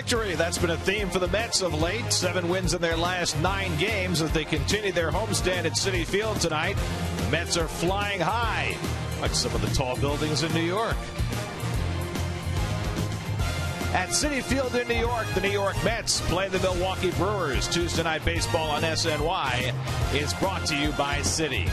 victory. That's been a theme for the Mets of late. 7 wins in their last 9 games as they continue their homestand at Citi Field tonight. The Mets are flying high, like some of the tall buildings in New York. At Citi Field in New York, the New York Mets play the Milwaukee Brewers. Tuesday Night Baseball on SNY is brought to you by Citi.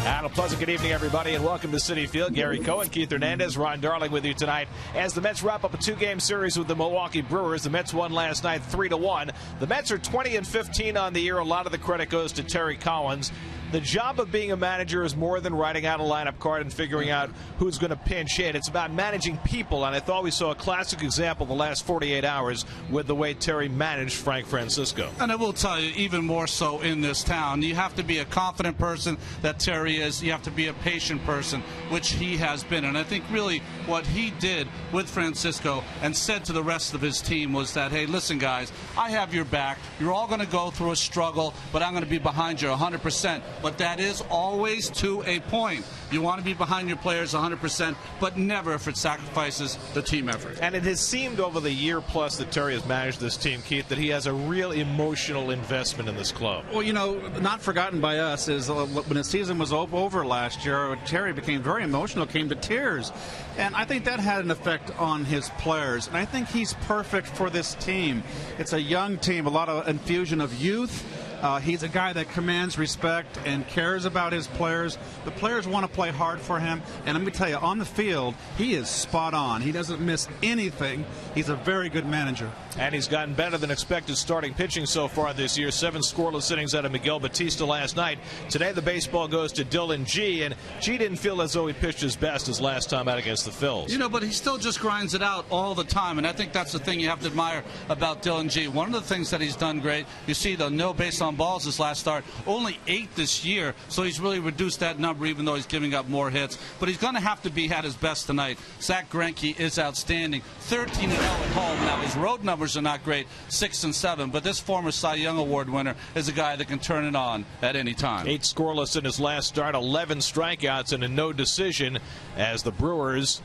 And a pleasant good evening, everybody, and welcome to Citi Field. Gary Cohen, Keith Hernandez, Ron Darling with you tonight as the Mets wrap up a 2-game series with the Milwaukee Brewers. The Mets won last night 3-1. The Mets are 20-15 on the year. A lot of the credit goes to Terry Collins. The job of being a manager is more than writing out a lineup card and figuring out who's going to pinch hit. It's about managing people, and I thought we saw a classic example the last 48 hours with the way Terry managed Frank Francisco. And I will tell you, even more so in this town, you have to be a confident person that Terry is. You have to be a patient person, which he has been. And I think really what he did with Francisco and said to the rest of his team was that, hey, listen, guys, I have your back. You're all going to go through a struggle, but I'm going to be behind you 100%. But that is always to a point. You want to be behind your players 100%, but never if it sacrifices the team effort. And it has seemed over the year plus that Terry has managed this team, Keith, that he has a real emotional investment in this club. Well, you know, not forgotten by us is when the season was over last year, Terry became very emotional, came to tears. And I think that had an effect on his players. And I think he's perfect for this team. It's a young team, a lot of infusion of youth. He's a guy that commands respect and cares about his players. The players want to play hard for him. And let me tell you, on the field, he is spot on. He doesn't miss anything. He's a very good manager. And he's gotten better than expected starting pitching so far this year. 7 scoreless innings out of Miguel Batista last night. Today the baseball goes to Dylan G. And G didn't feel as though he pitched his best his last time out against the Phils. You know, but he still just grinds it out all the time. And I think that's the thing you have to admire about Dylan G. One of the things that he's done great, you see the no base on balls this last start, only 8 this year. So he's really reduced that number even though he's giving up more hits. But he's going to have to be at his best tonight. Zach Greinke is outstanding. 13-0 at home. Now his road numbers are not great, 6-7, but this former Cy Young Award winner is a guy that can turn it on at any time. 8 scoreless in his last start, 11 strikeouts and a no decision as the Brewers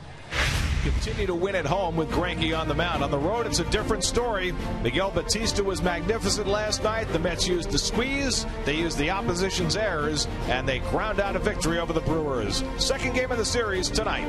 continue to win at home with Greinke on the mound. On the road, it's a different story. Miguel Batista was magnificent last night. The Mets used the squeeze, they used the opposition's errors, and they ground out a victory over the Brewers. Second game of the series tonight.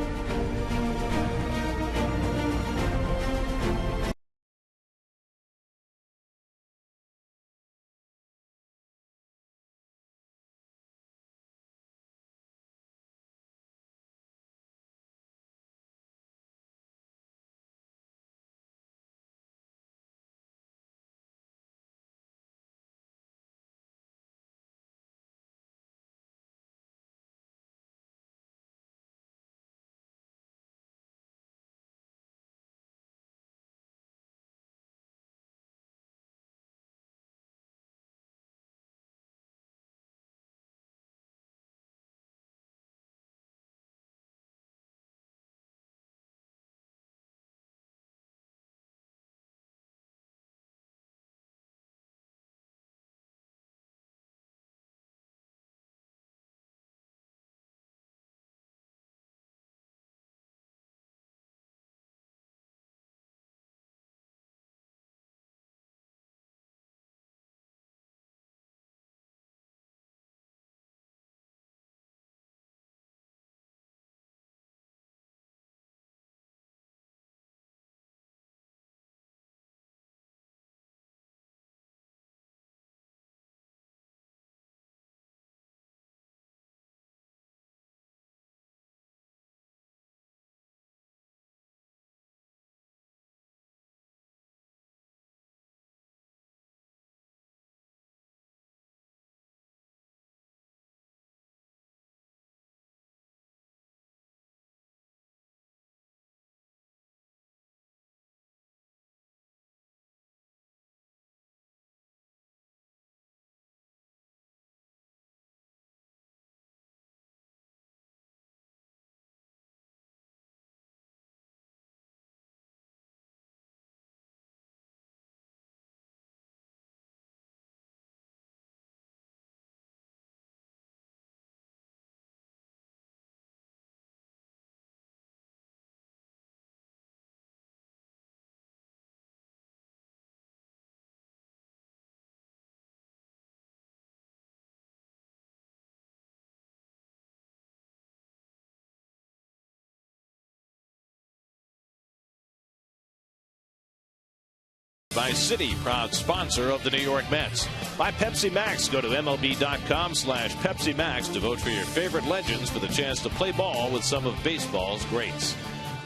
By Citi, proud sponsor of the New York Mets. By Pepsi Max. Go to MLB.com/Pepsi Max to vote for your favorite legends for the chance to play ball with some of baseball's greats.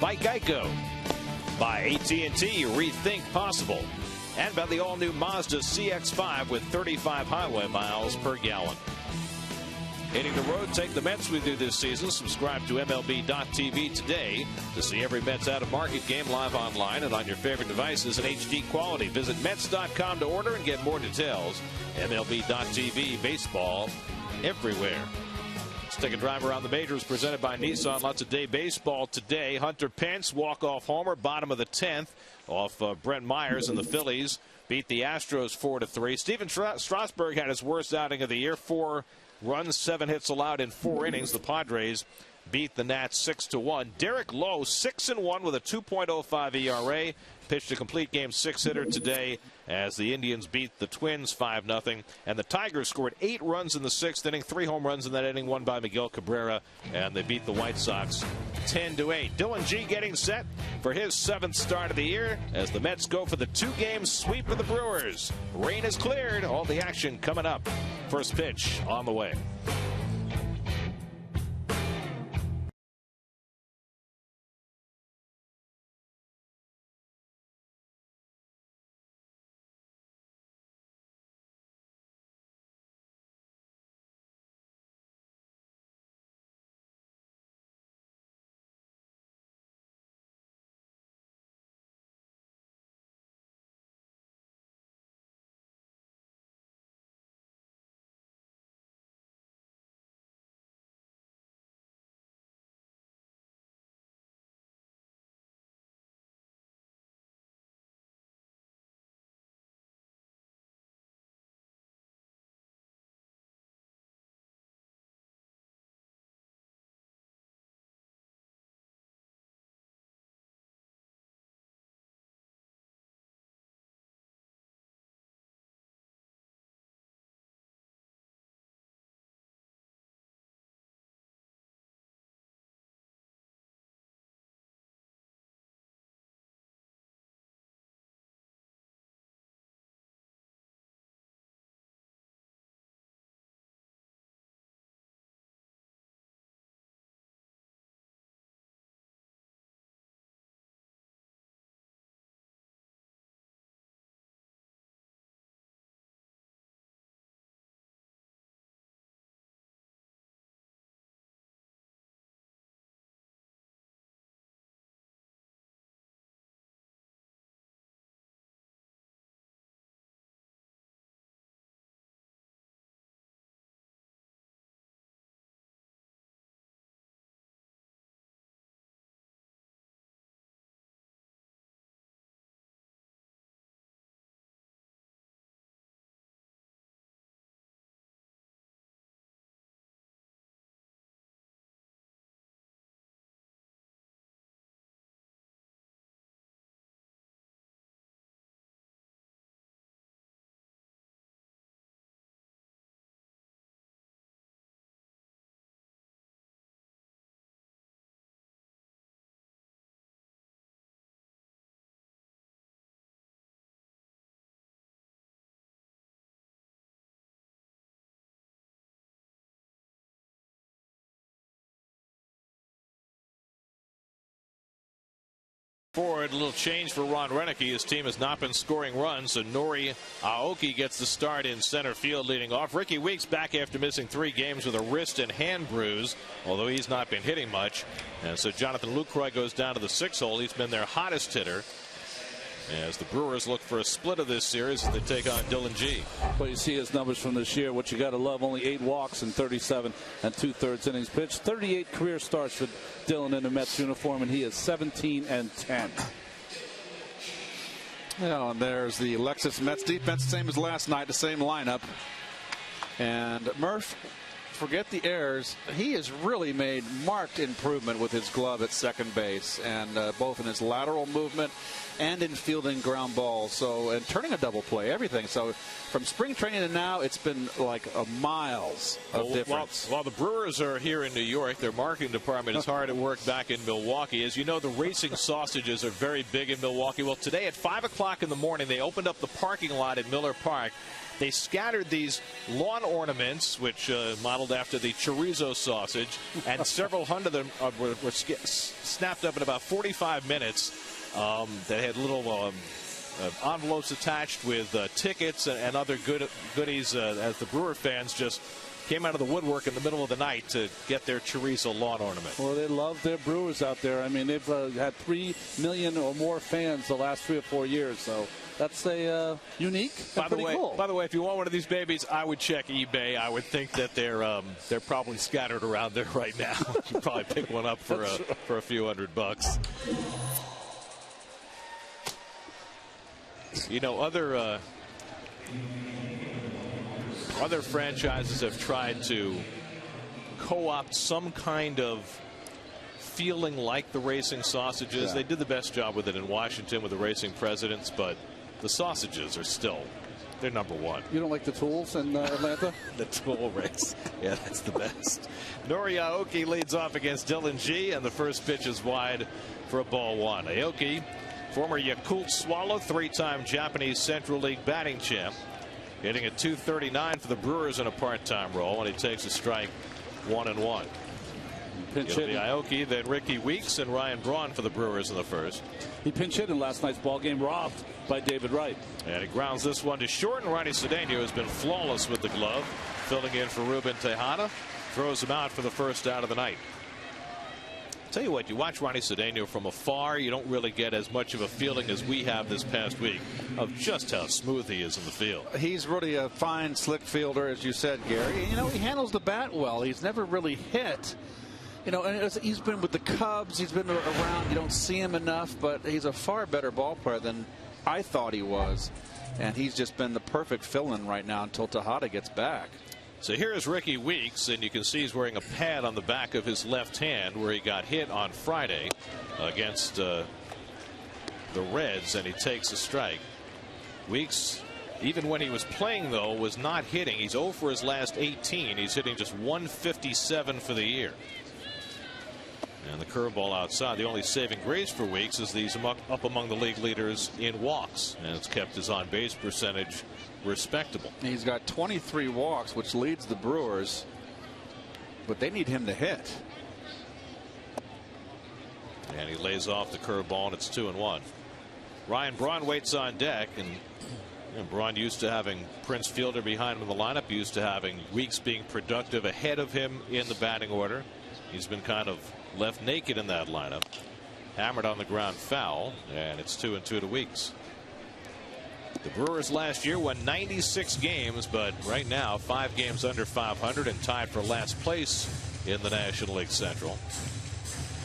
By Geico. By AT NYN, rethink possible. And by the all-new Mazda CX-5 with 35 highway miles per gallon. Hitting the road, take the Mets with you this season. Subscribe to MLB.tv today to see every Mets out-of-market game live online and on your favorite devices in HD quality. Visit Mets.com to order and get more details. MLB.tv, baseball everywhere. Let's take a drive around the majors presented by Nissan. Lots of day baseball today. Hunter Pence, walk-off homer, bottom of the 10th, off Brent Myers, and the Phillies beat the Astros 4-3. Steven Strasburg had his worst outing of the year, 4 runs, 7 hits allowed in 4 innings. The Padres beat the Nats 6-1. Derek Lowe, 6-1 with a 2.05 ERA. Pitched a complete game 6-hitter today as the Indians beat the Twins 5-0. And the Tigers scored 8 runs in the 6th inning, 3 home runs in that inning, 1 by Miguel Cabrera, and they beat the White Sox 10-8. Dylan G getting set for his 7th start of the year as the Mets go for the 2-game sweep of the Brewers. Rain is cleared. All the action coming up. First pitch on the way. Forward, a little change for Ron Renicky. His team has not been scoring runs, so Nori Aoki gets the start in center field leading off. Ricky Weeks back after missing 3 games with a wrist and hand bruise, although he's not been hitting much. And so Jonathan Lucroy goes down to the 6th hole. He's been their hottest hitter as the Brewers look for a split of this series as they take on Dylan G. Well, you see his numbers from this year. What you got to love, only 8 walks in 37 2/3 innings pitched. 38 career starts for Dylan in the Mets uniform, and he is 17-10. Well, and there's the Lexus Mets defense, same as last night, the same lineup. And Murph, forget the errors. He has really made marked improvement with his glove at second base, and both in his lateral movement and in fielding ground balls. So, and turning a double play, everything. So, from spring training to now, it's been like miles of difference. While the Brewers are here in New York, their marketing department is hard at work back in Milwaukee. As you know, the racing sausages are very big in Milwaukee. Well, today at 5 o'clock in the morning, they opened up the parking lot at Miller Park. They scattered these lawn ornaments, which modeled after the chorizo sausage, and several hundred of them were snapped up in about 45 minutes. They had little envelopes attached with tickets and other goodies as the Brewer fans just came out of the woodwork in the middle of the night to get their chorizo lawn ornament. Well, they love their Brewers out there. I mean, they've had 3 million or more fans the last 3 or 4 years, so that's a unique and pretty cool. By the way, if you want one of these babies, I would check eBay. I would think that they're probably scattered around there right now. You can probably pick one up for a few $100. You know, other franchises have tried to co-opt some kind of feeling like the racing sausages. Yeah. They did the best job with it in Washington with the racing presidents, but the sausages are still, they're number one. You don't like the tools in Atlanta? The tool race. Yeah, that's the best. Nori Aoki leads off against Dylan G, and the first pitch is wide for a ball one. Aoki, former Yakult Swallow, 3-time Japanese Central League batting champ, hitting at .239 for the Brewers in a part-time role, and he takes a strike 1-1. Pinch It'll be Aoki, then Ricky Weeks and Ryan Braun for the Brewers in the first. He pinch hit in last night's ball game, robbed by David Wright. And he grounds this one to short, and Ronnie Cedeno has been flawless with the glove, filling in for Ruben Tejada, throws him out for the first out of the night. Tell you what, you watch Ronnie Cedeno from afar, you don't really get as much of a feeling as we have this past week of just how smooth he is in the field. He's really a fine, slick fielder, as you said, Gary. You know, he handles the bat well. He's never really hit. You know, and he's been with the Cubs. He's been around. You don't see him enough, but he's a far better ball player than I thought he was. And he's just been the perfect fill-in right now until Tejada gets back. So here's Ricky Weeks, and you can see he's wearing a pad on the back of his left hand where he got hit on Friday against the Reds, and he takes a strike. Weeks, even when he was playing, though, was not hitting. He's 0 for his last 18. He's hitting just .157 for the year. And the curveball outside. The only saving grace for Weeks is that he's up among the league leaders in walks, and it's kept his on-base percentage respectable. He's got 23 walks, which leads the Brewers, but they need him to hit. And he lays off the curveball, and it's 2-1. Ryan Braun waits on deck, and Braun used to having Prince Fielder behind him in the lineup, used to having Weeks being productive ahead of him in the batting order. He's been kind of left naked in that lineup. Hammered on the ground foul, and it's 2-2 to Weeks. The Brewers last year won 96 games, but right now 5 games under 500 and tied for last place in the National League Central.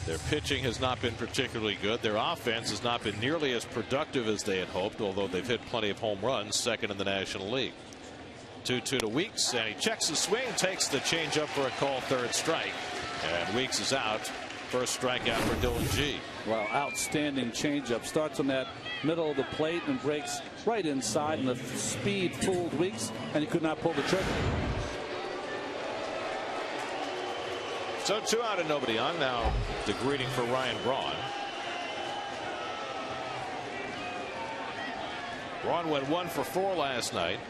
Their pitching has not been particularly good. Their offense has not been nearly as productive as they had hoped, although they've hit plenty of home runs, second in the National League. 2-2 to Weeks, and he checks the swing, takes the changeup for a called third strike, and Weeks is out. First strikeout for Dylan G. Well, outstanding changeup. Starts on that middle of the plate and breaks right inside, and the speed fooled Weeks, and he could not pull the trigger. So 2 out and nobody on. Now the greeting for Ryan Braun. Braun went 1 for 4 last night,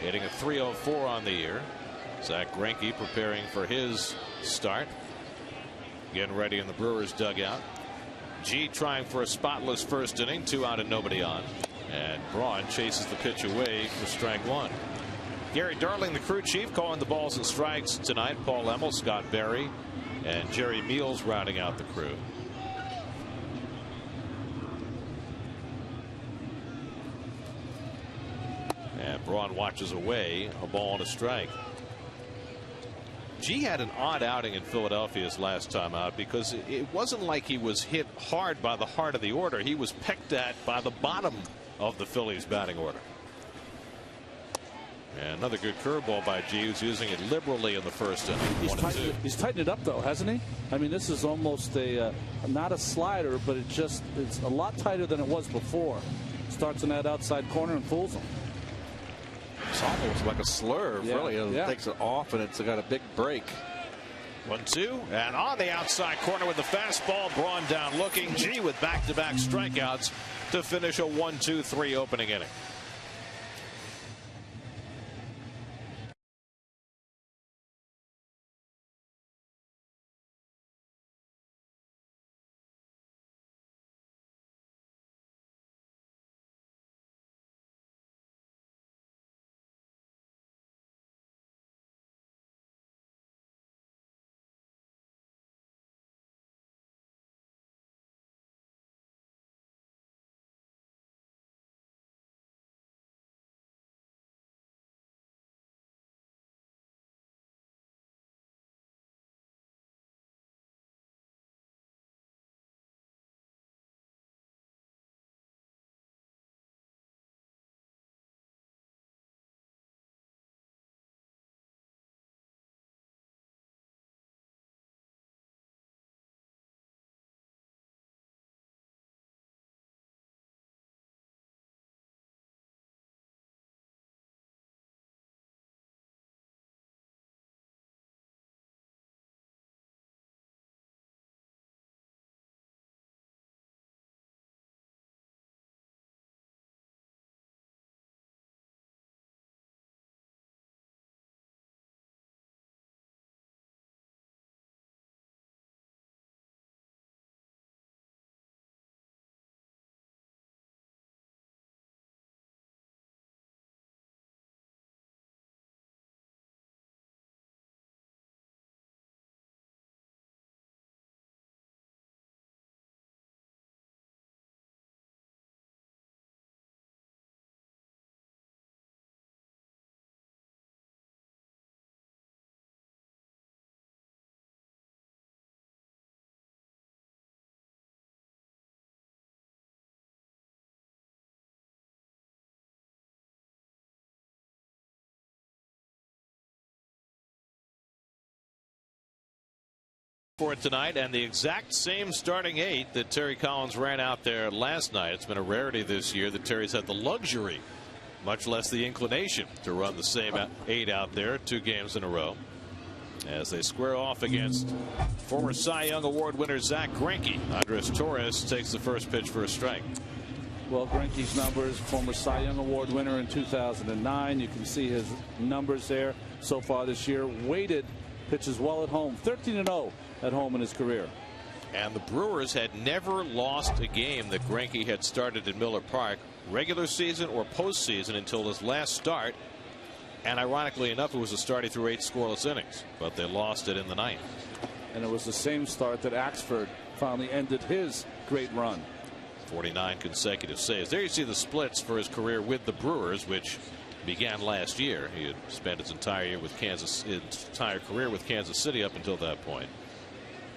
hitting a .304 on the year. Zach Greinke preparing for his start, getting ready in the Brewers dugout. G trying for a spotless first inning, 2 out and nobody on, and Braun chases the pitch away for strike 1. Gary Darling, the crew chief, calling the balls and strikes tonight. Paul Emmel, Scott Berry, and Jerry Meals rounding out the crew. And Braun watches away, a ball and a strike. G had an odd outing in Philadelphia his last time out, because it wasn't like he was hit hard by the heart of the order. He was pecked at by the bottom of the Phillies batting order. And another good curveball by G, who's using it liberally in the first inning. He's tightened it up, though, hasn't he? I mean, this is almost not a slider, but it's a lot tighter than it was before. Starts in that outside corner and fools him. It's almost like a slurve, really. It takes it off, and it's got a big break. 1-2, and on the outside corner with the fastball, Braun down looking. G with back-to-back strikeouts to finish a 1-2-3 opening inning. For it tonight, and the exact same starting 8 that Terry Collins ran out there last night. It's been a rarity this year that Terry's had the luxury, much less the inclination, to run the same 8 out there 2 games in a row as they square off against former Cy Young Award winner Zach Greinke. Andres Torres takes the first pitch for a strike. Well, Greinke's numbers, former Cy Young Award winner in 2009. You can see his numbers there so far this year. Weighted pitches well at home, 13-0 at home in his career. And the Brewers had never lost a game that Greinke had started in Miller Park, regular season or postseason, until his last start. And ironically enough, it was a start he threw 8 scoreless innings, but they lost it in the 9th. And it was the same start that Axford finally ended his great run. 49 consecutive saves. There you see the splits for his career with the Brewers, which began last year. He had spent his entire career with Kansas City up until that point.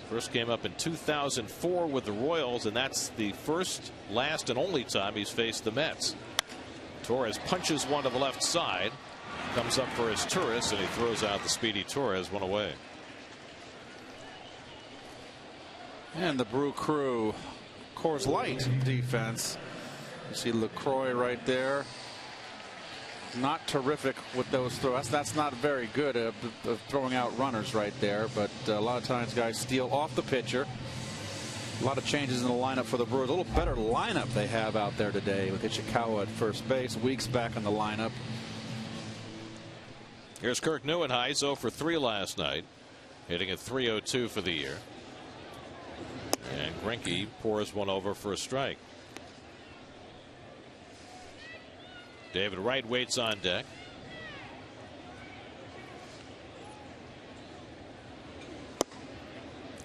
First came up in 2004 with the Royals, and that's the first, last, and only time he's faced the Mets. Torres punches one to the left side, comes up for his Turris, and he throws out the speedy Torres, one away. And the Brew Crew Coors Light defense. You see LaCroix right there. Not terrific with those throws. That's not very good of throwing out runners right there. But a lot of times guys steal off the pitcher. A lot of changes in the lineup for the Brewers. A little better lineup they have out there today with Ichikawa at first base. Weeks back in the lineup. Here's Kirk Neuenhuis, 0 for 3 last night, hitting at .302 for the year. And Greinke pours one over for a strike. David Wright waits on deck.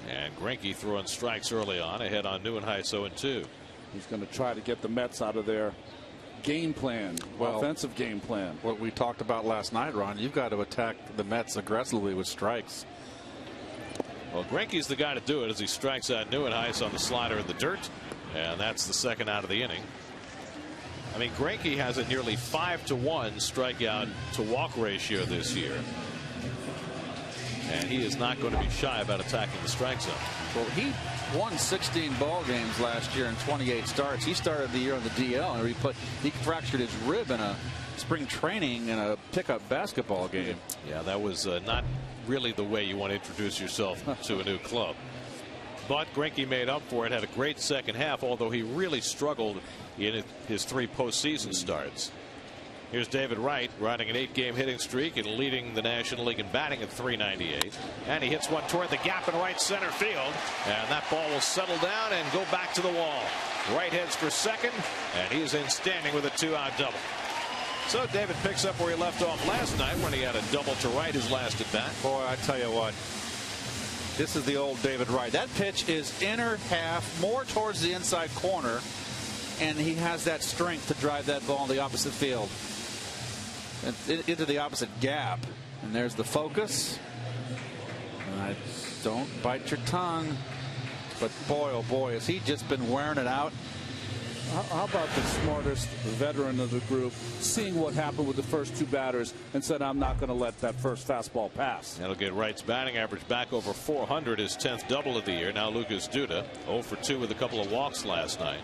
And Greinke throwing strikes early on, ahead on Neuenhuis 0-2. He's going to try to get the Mets out of their game plan, offensive game plan. What we talked about last night, Ron, you've got to attack the Mets aggressively with strikes. Well, Greinke's the guy to do it as he strikes out Neuenhuis on the slider in the dirt. And that's the second out of the inning. I mean, Greinke has a nearly 5-to-1 strikeout to walk ratio this year. And he is not going to be shy about attacking the strike zone. Well, he won 16 ball games last year in 28 starts. He started the year on the DL, and he fractured his rib in a spring training in a pickup basketball game. Yeah, that was not really the way you want to introduce yourself to a new club. But Greinke made up for it, had a great second half, although he really struggled in his 3 postseason starts. Here's David Wright riding an 8-game hitting streak and leading the National League in batting at .398. And he hits one toward the gap in right center field. And that ball will settle down and go back to the wall. Wright heads for second, and he's in standing with a 2-out double. So David picks up where he left off last night when he had a double to right his last at bat. Boy, I tell you what. This is the old David Wright. That pitch is inner half, more towards the inside corner, and he has that strength to drive that ball in the opposite field. Into the opposite gap. And there's the focus. And don't bite your tongue. But boy, oh boy, has he just been wearing it out. How about the smartest veteran of the group seeing what happened with the first 2 batters and said, I'm not going to let that first fastball pass. That'll get Wright's batting average back over 400, his 10th double of the year. Now Lucas Duda 0 for 2 with a couple of walks last night.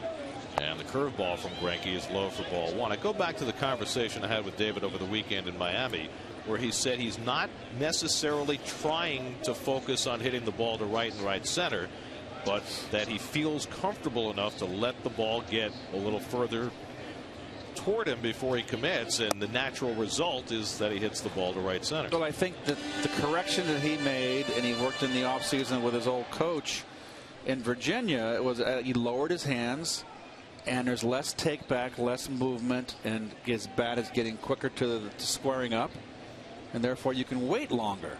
And the curveball from Greinke is low for ball 1. I go back to the conversation I had with David over the weekend in Miami, where he said he's not necessarily trying to focus on hitting the ball to right and right center, but that he feels comfortable enough to let the ball get a little further toward him before he commits, and the natural result is that he hits the ball to right center. Well, I think that the correction that he made, and he worked in the offseason with his old coach in Virginia, it was he lowered his hands, and there's less take back, less movement, and his bat is getting quicker to squaring up, and therefore you can wait longer.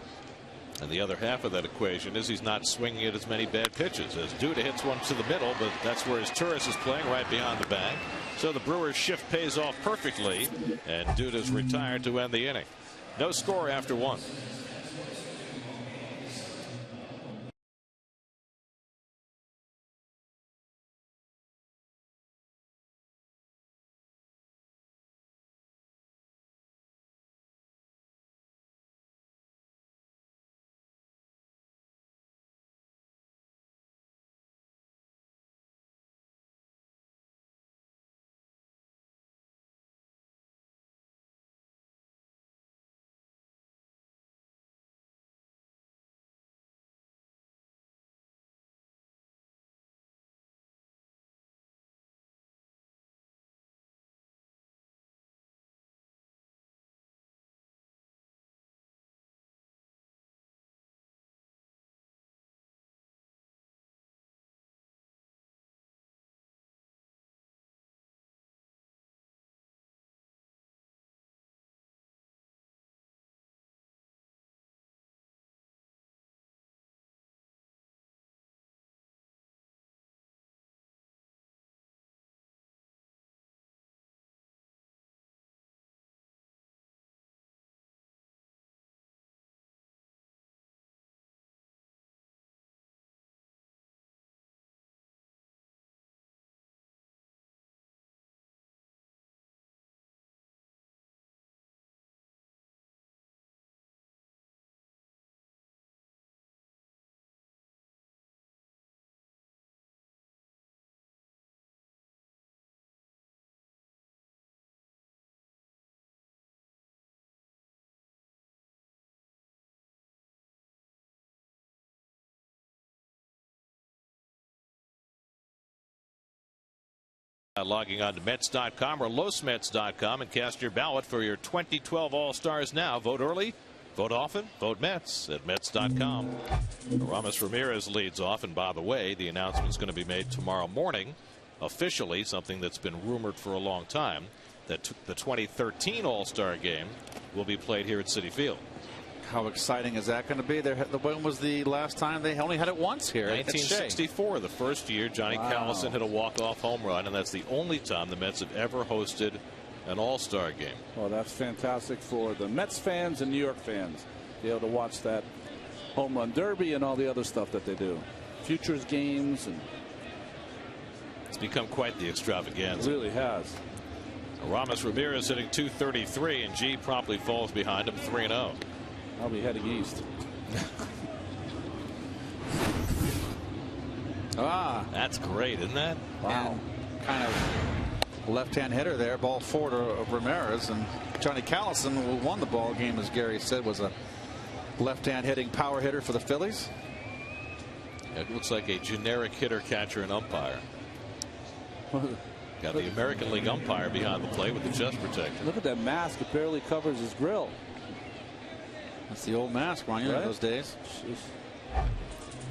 And the other half of that equation is he's not swinging at as many bad pitches. As Duda hits one to the middle, but that's where his Turris is playing, right behind the bag. So the Brewers' shift pays off perfectly, and Duda's retired to end the inning. No score after 1. Logging on to Mets.com or LosMets.com and cast your ballot for your 2012 All-Stars now. Vote early, vote often, vote Mets at Mets.com. Ramos Ramirez leads off, and by the way, the announcement is going to be made tomorrow morning, officially, something that's been rumored for a long time, that the 2013 All-Star game will be played here at Citi Field. How exciting is that going to be? When was the last time they only had it once here? 1964, the first year Johnny Callison hit a walk-off home run, and that's the only time the Mets have ever hosted an All-Star game. Well, that's fantastic for the Mets fans and New York fans. Be able to watch that home run derby and all the other stuff that they do. Futures games. And it's become quite the extravaganza. It really has. Ramos Ramirez hitting .233, and G promptly falls behind him 3-0. I'll be heading east. That's great, isn't that? Wow. Kind of left-hand hitter there. Ball forward of Ramirez, and Johnny Callison, who won the ball game, as Gary said, was a left-hand hitting power hitter for the Phillies. It looks like a generic hitter, catcher, and umpire. Got the American League umpire behind the plate with the chest protection. Look at that mask. It barely covers his grill. That's the old mask, Ron, in those days. Jeez.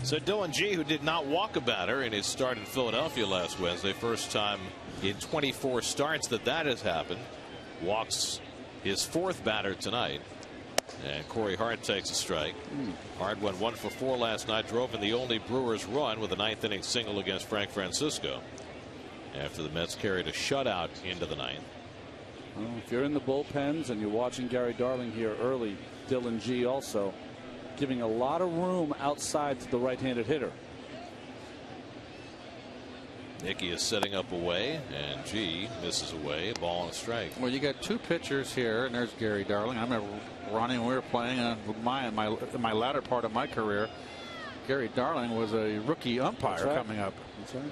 So Dylan G, who did not walk a batter in his start in Philadelphia last Wednesday, first time in 24 starts that has happened, walks his fourth batter tonight. And Corey Hart takes a strike. Hart went 1 for 4 last night, drove in the only Brewers run with a 9th inning single against Frank Francisco after the Mets carried a shutout into the 9th. Well, if you're in the bullpens and you're watching Gary Darling here early, Dylan G also giving a lot of room outside to the right-handed hitter. Nicky is setting up away, and G misses away. Ball and a strike. Well, you got two pitchers here, and there's Gary Darling. I remember Ronnie, when we were playing in my latter part of my career, Gary Darling was a rookie umpire coming up. That's right.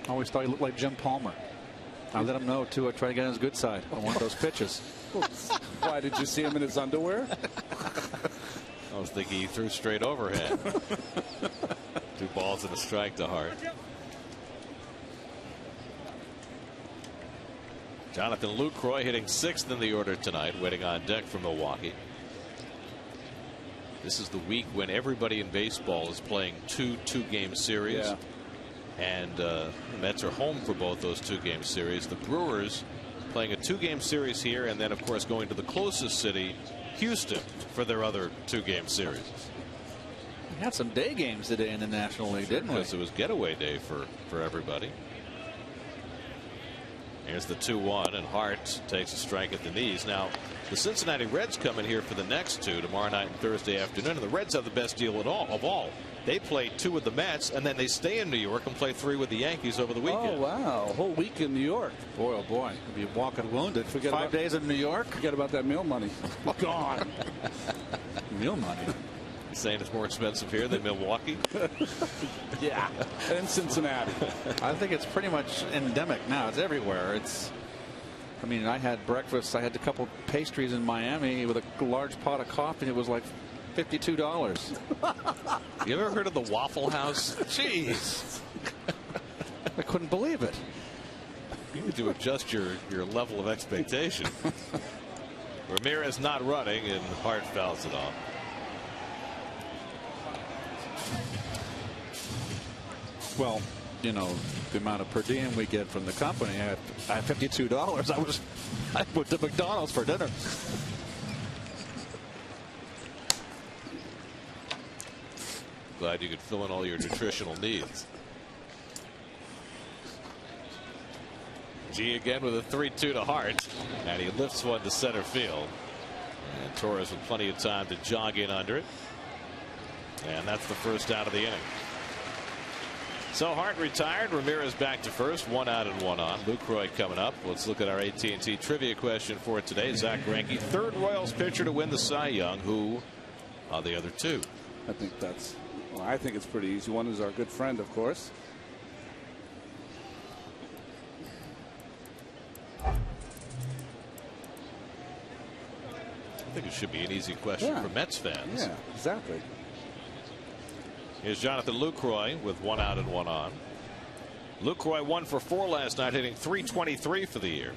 I always thought he looked like Jim Palmer. I let him know too. I tried to get on his good side on one of those pitches. Why, did you see him in his underwear? I was thinking he threw straight overhead. 2 balls and a strike to Hart. Jonathan Lucroy hitting 6th in the order tonight, waiting on deck for Milwaukee. This is the week when everybody in baseball is playing two-game series. Yeah. And the Mets are home for both those 2-game series. The Brewers playing a 2-game series here, and then, of course, going to the closest city, Houston, for their other 2-game series. We had some day games today in the National League, didn't we? Because it was getaway day for everybody. Here's the 2-1, and Hart takes a strike at the knees. Now, the Cincinnati Reds come in here for the next 2 tomorrow night and Thursday afternoon, and the Reds have the best deal of all. They play 2 with the Mets, and then they stay in New York and play 3 with the Yankees over the weekend. Oh, wow. A whole week in New York. Boy, oh boy. If you walking wounded. Forget 5 days in New York. Forget about that meal money. Gone. Meal money. You're saying it's more expensive here than Milwaukee? Yeah. And Cincinnati. I think it's pretty much endemic now. It's everywhere. I mean, I had breakfast. I had a couple pastries in Miami with a large pot of coffee, and it was like $52. You ever heard of the Waffle House? Jeez. I couldn't believe it. You need to adjust your level of expectation. Ramirez not running, and Hart fouls it off. Well, you know, the amount of per diem we get from the company. I had $52. I went to McDonald's for dinner. Glad you could fill in all your nutritional needs. G again with a 3-2 to Hart, and he lifts one to center field. And Torres with plenty of time to jog in under it. And that's the first out of the inning. So Hart retired. Ramirez back to first. 1 out and 1 on. Lucroy coming up. Let's look at our AT&T trivia question for today. Zach Greinke, 3rd Royals pitcher to win the Cy Young. Who are the other 2? I think I think it's pretty easy. One is our good friend, of course. I think it should be an easy question for Mets fans. Yeah, exactly. Here's Jonathan Lucroy with 1 out and 1 on. Lucroy 1 for 4 last night, hitting .323 for the year.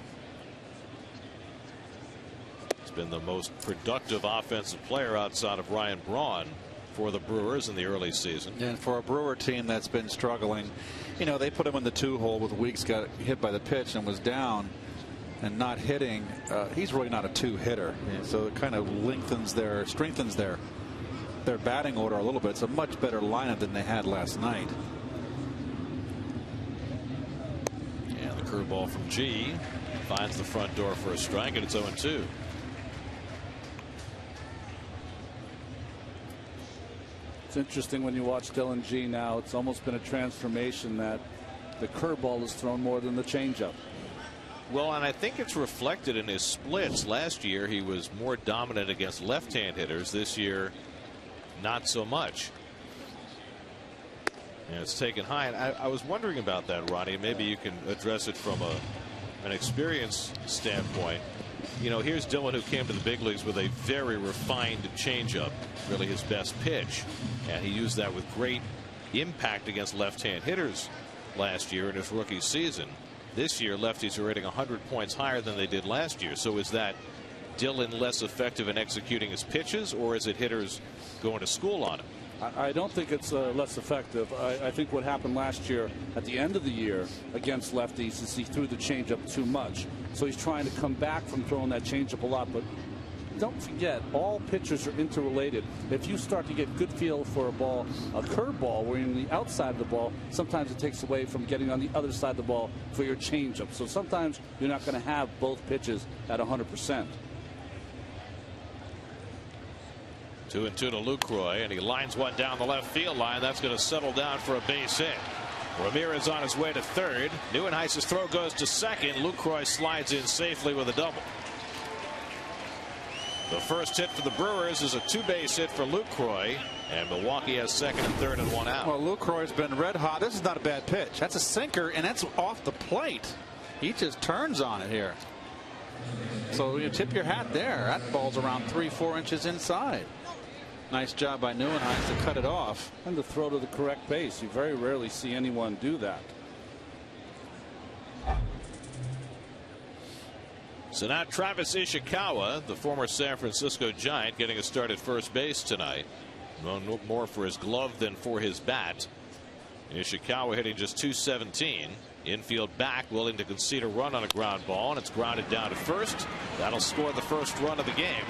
He's been the most productive offensive player outside of Ryan Braun for the Brewers in the early season. And for a Brewer team that's been struggling, you know, they put him in the 2-hole with Weeks, got hit by the pitch and was down and not hitting. He's really not a 2-hitter, so it kind of strengthens their batting order a little bit. It's a much better lineup than they had last night. And the curveball from G finds the front door for a strike, and it's 0-2. It's interesting when you watch Dylan G now. It's almost been a transformation that the curveball is thrown more than the changeup. Well, and I think it's reflected in his splits. Last year, he was more dominant against left-hand hitters. This year, not so much. And it's taken high. And I was wondering about that, Ronnie. Maybe you can address it from an experience standpoint. You know, here's Dylan, who came to the big leagues with a very refined changeup, really his best pitch. And he used that with great impact against left-hand hitters last year in his rookie season. This year, lefties are hitting 100 points higher than they did last year. So is that Dylan less effective in executing his pitches, or is it hitters going to school on him? I don't think it's less effective. I think what happened last year at the end of the year against lefties is he threw the changeup too much. So he's trying to come back from throwing that changeup a lot. But don't forget, all pitchers are interrelated. If you start to get good feel for a ball, a curveball, where you're on the outside of the ball, sometimes it takes away from getting on the other side of the ball for your changeup. So sometimes you're not going to have both pitches at 100%. 2-2 to Lucroy, and he lines one down the left field line. That's going to settle down for a base hit. Ramirez on his way to third. Neuenhuis's throw goes to second. Lucroy slides in safely with a double. The first hit for the Brewers is a two-base hit for Lucroy, and Milwaukee has second and third and one out. Well, Lucroy's been red hot. This is not a bad pitch. That's a sinker, and that's off the plate. He just turns on it here. So you tip your hat there. That ball's around 3-4 inches inside. Nice job by Neuenhuis to cut it off. And to throw to the correct base. You very rarely see anyone do that. So now Travis Ishikawa, the former San Francisco Giant, getting a start at first base tonight. No more for his glove than for his bat. Ishikawa hitting just .217. Infield back, willing to concede a run on a ground ball, and it's grounded down to first. That'll score the first run of the game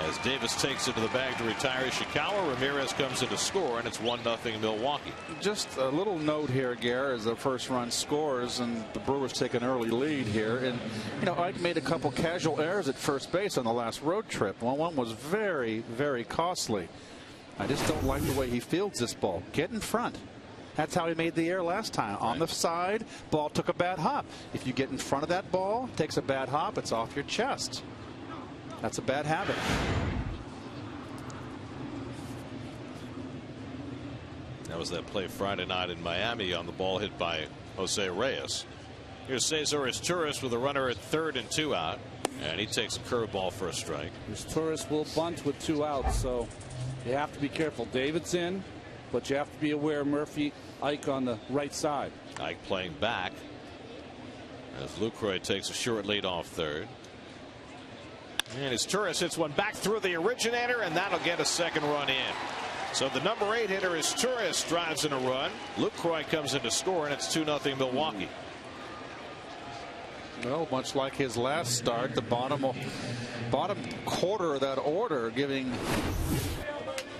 as Davis takes it to the bag to retire Ishikawa. Ramirez comes in to score, and it's 1-0 Milwaukee. Just a little note here, Gare, as the first run scores and the Brewers take an early lead here. And, you know, Ike made a couple casual errors at first base on the last road trip. One was very, very costly. I just don't like the way he fields this ball. Get in front. That's how he made the error last time. On the side, ball took a bad hop. If you get in front of that ball, takes a bad hop, it's off your chest. That's a bad habit. That was that play Friday night in Miami on the ball hit by Jose Reyes. Here's Cesar Izturis with a runner at third and 2 out, and he takes a curveball for a strike. Izturis will bunt with 2 outs, so you have to be careful. David's in, but you have to be aware Murphy, Ike on the right side. Ike playing back as Lucroy takes a short lead off third. And Izturis hits one back through the originator, and that'll get a second run in. So the number 8 hitter Izturis drives in a run. Lucroy comes in to score, and it's 2-0 Milwaukee. Well, much like his last start, the bottom quarter of that order giving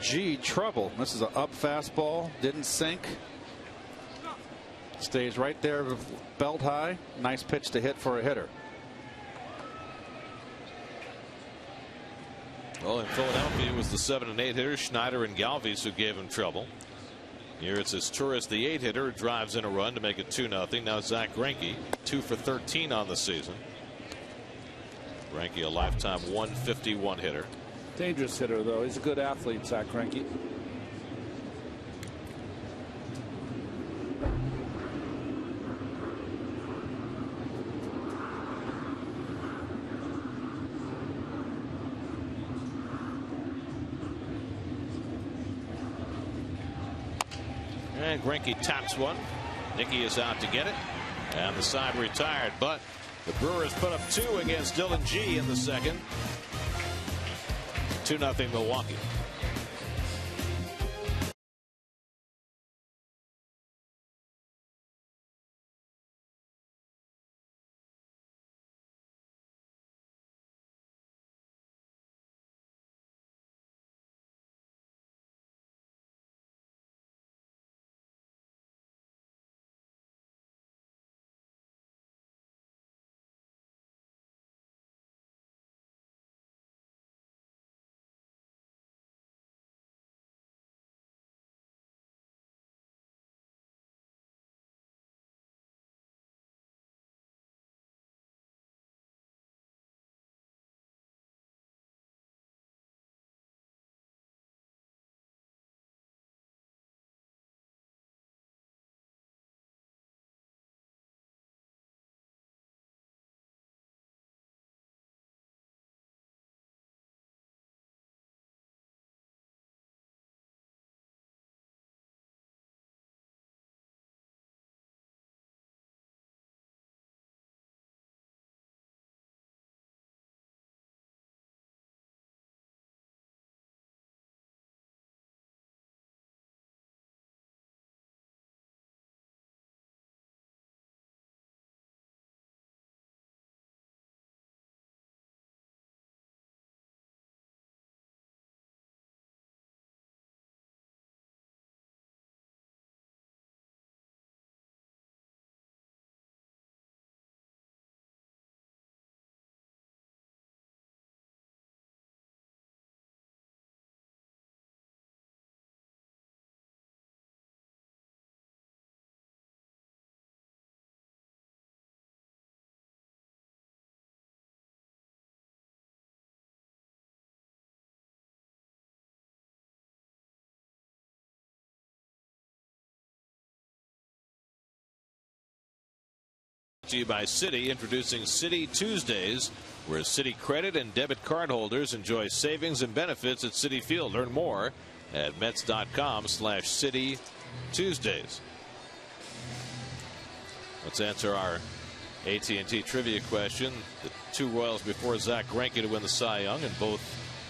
G trouble. This is an up fastball, didn't sink. Stays right there, belt high. Nice pitch to hit for a hitter. Well, in Philadelphia, it was the 7 and 8 hitters, Schneider and Galvis, who gave him trouble. Here it's Izturis, the 8 hitter, who drives in a run to make it 2-0. Now Zach Greinke, 2 for 13 on the season. Greinke, a lifetime 151 hitter. Dangerous hitter, though. He's a good athlete, Zach Greinke. And Greinke taps one. Nicky is out to get it, and the side retired. But the Brewers put up 2 against Dylan G in the second. 2-0 Milwaukee. to you by Citi, introducing Citi Tuesdays, where Citi credit and debit card holders enjoy savings and benefits at Citi Field. Learn more at Mets.com/Citi Tuesdays. Let's answer our AT&T trivia question. The two Royals before Zach Greinke to win the Cy Young, and both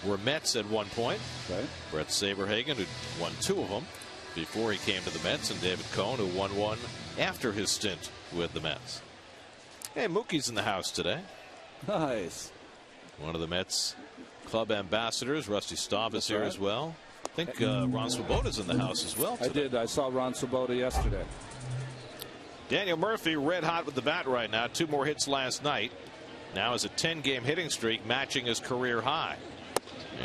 were Mets at one point. Okay. Brett Saberhagen, who won 2 of them before he came to the Mets, and David Cohn, who won 1 after his stint with the Mets. Hey, Mookie's in the house today. Nice. One of the Mets club ambassadors. Rusty Staub is here as well. I think Ron Swoboda's in the house as well today. I did. I saw Ron Swoboda yesterday. Daniel Murphy red hot with the bat right now. 2 more hits last night. Now has a 10-game hitting streak, matching his career high.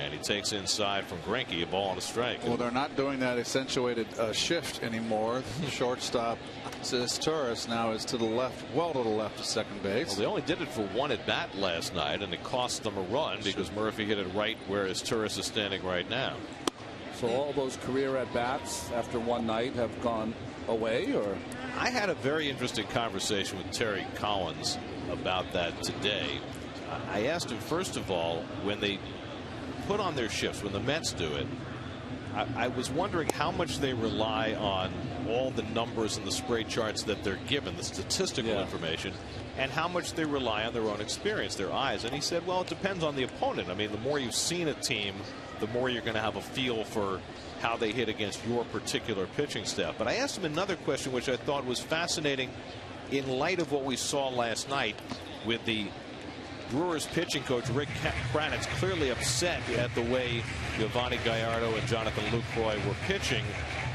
And he takes inside from Greinke, a ball and a strike. Well, they're not doing that accentuated shift anymore. The shortstop, Torres, now is to the left, well to the left of second base. Well, they only did it for 1 at bat last night, and it cost them a run because Murphy hit it right where Torres is standing right now. So all those career at bats after one night have gone away, or? I had a very interesting conversation with Terry Collins about that today. I asked him, first of all, when they put on their shifts, when the Mets do it, I was wondering how much they rely on all the numbers and the spray charts that they're given, the statistical information, and how much they rely on their own experience, their eyes. And he said, well, it depends on the opponent. I mean, the more you've seen a team, the more you're going to have a feel for how they hit against your particular pitching staff. But I asked him another question, which I thought was fascinating in light of what we saw last night with the Brewers pitching coach Rick Kranitz clearly upset at the way Giovanni Gallardo and Jonathan Lucroy were pitching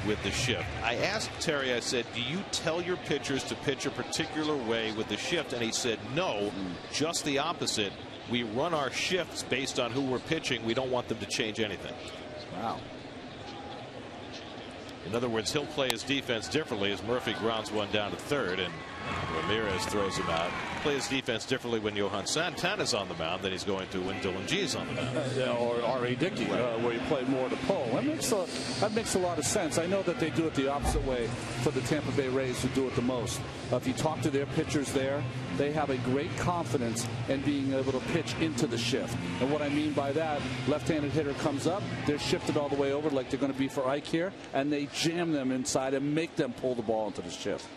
with the shift. I asked Terry, I said, do you tell your pitchers to pitch a particular way with the shift? And he said, no, just the opposite. We run our shifts based on who we're pitching. We don't want them to change anything. Wow. In other words, he'll play his defense differently as Murphy grounds one down to third and Ramirez throws him out. Play his defense differently when Johan Santana's on the mound than he's going to when Dylan G's on the mound. Or R.A. Dickey, where you play more to pull. That makes a lot of sense. I know that they do it the opposite way for the Tampa Bay Rays, who do it the most. If you talk to their pitchers there, they have a great confidence in being able to pitch into the shift. And what I mean by that, left-handed hitter comes up, they're shifted all the way over like they're going to be for Ike here, and they jam them inside and make them pull the ball into the shift.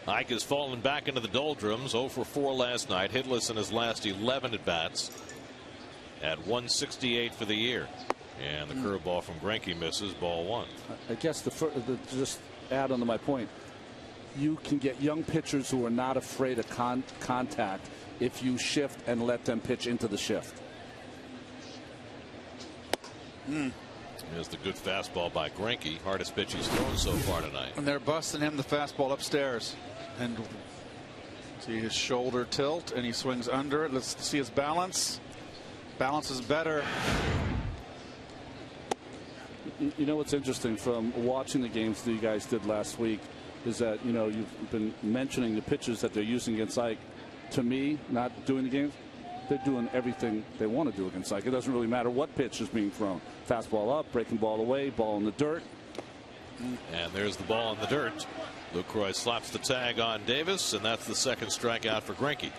Ike has fallen back into the doldrums. 0 for 4 last night, hitless in his last 11 at bats. At 168 for the year, and the curveball from Greinke misses, ball 1. I guess just add on to my point, you can get young pitchers who are not afraid of contact if you shift and let them pitch into the shift. There's the good fastball by Greinke, hardest pitch he's thrown so far tonight. And they're busting him the fastball upstairs, and see his shoulder tilt, and he swings under it. Let's see his balance. Balance is better. You know what's interesting from watching the games that you guys did last week is that, you know, you've been mentioning the pitches that they're using against Ike. To me, not doing the games, they're doing everything they want to do against Ike. It doesn't really matter what pitch is being thrown. Fastball up, breaking ball away, ball in the dirt. And there's the ball in the dirt. Lucroy slaps the tag on Davis, and that's the second strikeout for Greinke.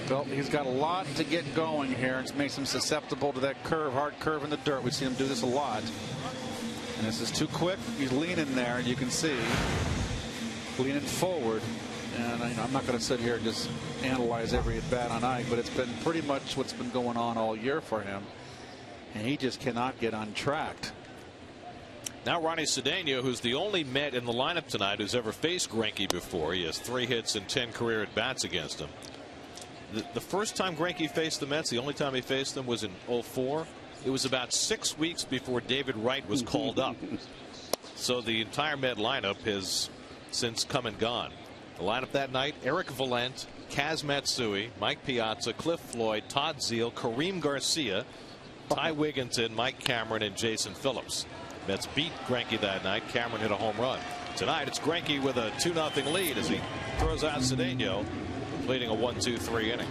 Well, he's got a lot to get going here. It makes him susceptible to that curve, hard curve in the dirt. We see him do this a lot. And this is too quick. He's leaning there, and you can see leaning forward. And I'm not going to sit here and just analyze every at bat on Ike, but it's been pretty much what's been going on all year for him. And he just cannot get untracked. Now Ronnie Cedeno, who's the only Met in the lineup tonight who's ever faced Greinke before. He has 3 hits and 10 career at bats against him. The first time Greinke faced the Mets, the only time he faced them was in 04. It was about 6 weeks before David Wright was called up. So the entire Met lineup has since come and gone. The lineup that night: Eric Valent, Kaz Matsui, Mike Piazza, Cliff Floyd, Todd Zeile, Kareem Garcia, Ty Wigginton, Mike Cameron, and Jason Phillips. Mets beat Greinke that night. Cameron hit a home run. Tonight it's Greinke with a 2-0 lead as he throws out Cedeno, completing a 1-2-3 inning.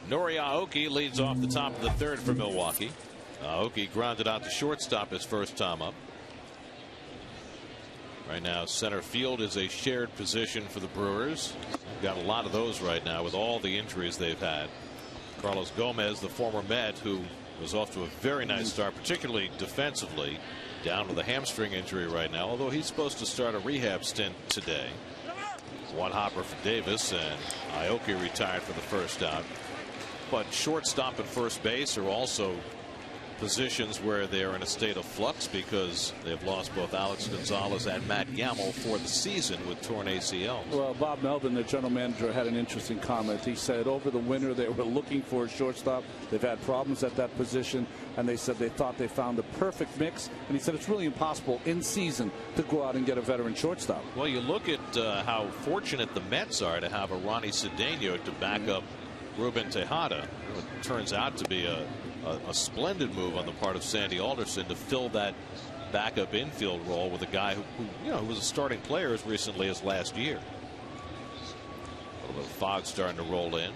Nori Aoki leads off the top of the third for Milwaukee. Aoki grounded out to shortstop his first time up. Right now, center field is a shared position for the Brewers. Got a lot of those right now with all the injuries they've had. Carlos Gomez, the former Met, who was off to a very nice start, particularly defensively, down with a hamstring injury right now, although he's supposed to start a rehab stint today. One hopper for Davis, and Aoki retired for the first out. But shortstop and first base are also positions where they are in a state of flux because they've lost both Alex Gonzalez and Matt Gamble for the season with torn ACLs. Well, Bob Melvin, the general manager, had an interesting comment. He said over the winter they were looking for a shortstop. They've had problems at that position, and they said they thought they found the perfect mix. And he said it's really impossible in season to go out and get a veteran shortstop. Well, you look at how fortunate the Mets are to have a Ronnie Cedeno to back up Ruben Tejada. It turns out to be a splendid move on the part of Sandy Alderson to fill that backup infield role with a guy who was a starting player as recently as last year. A little bit of fog starting to roll in.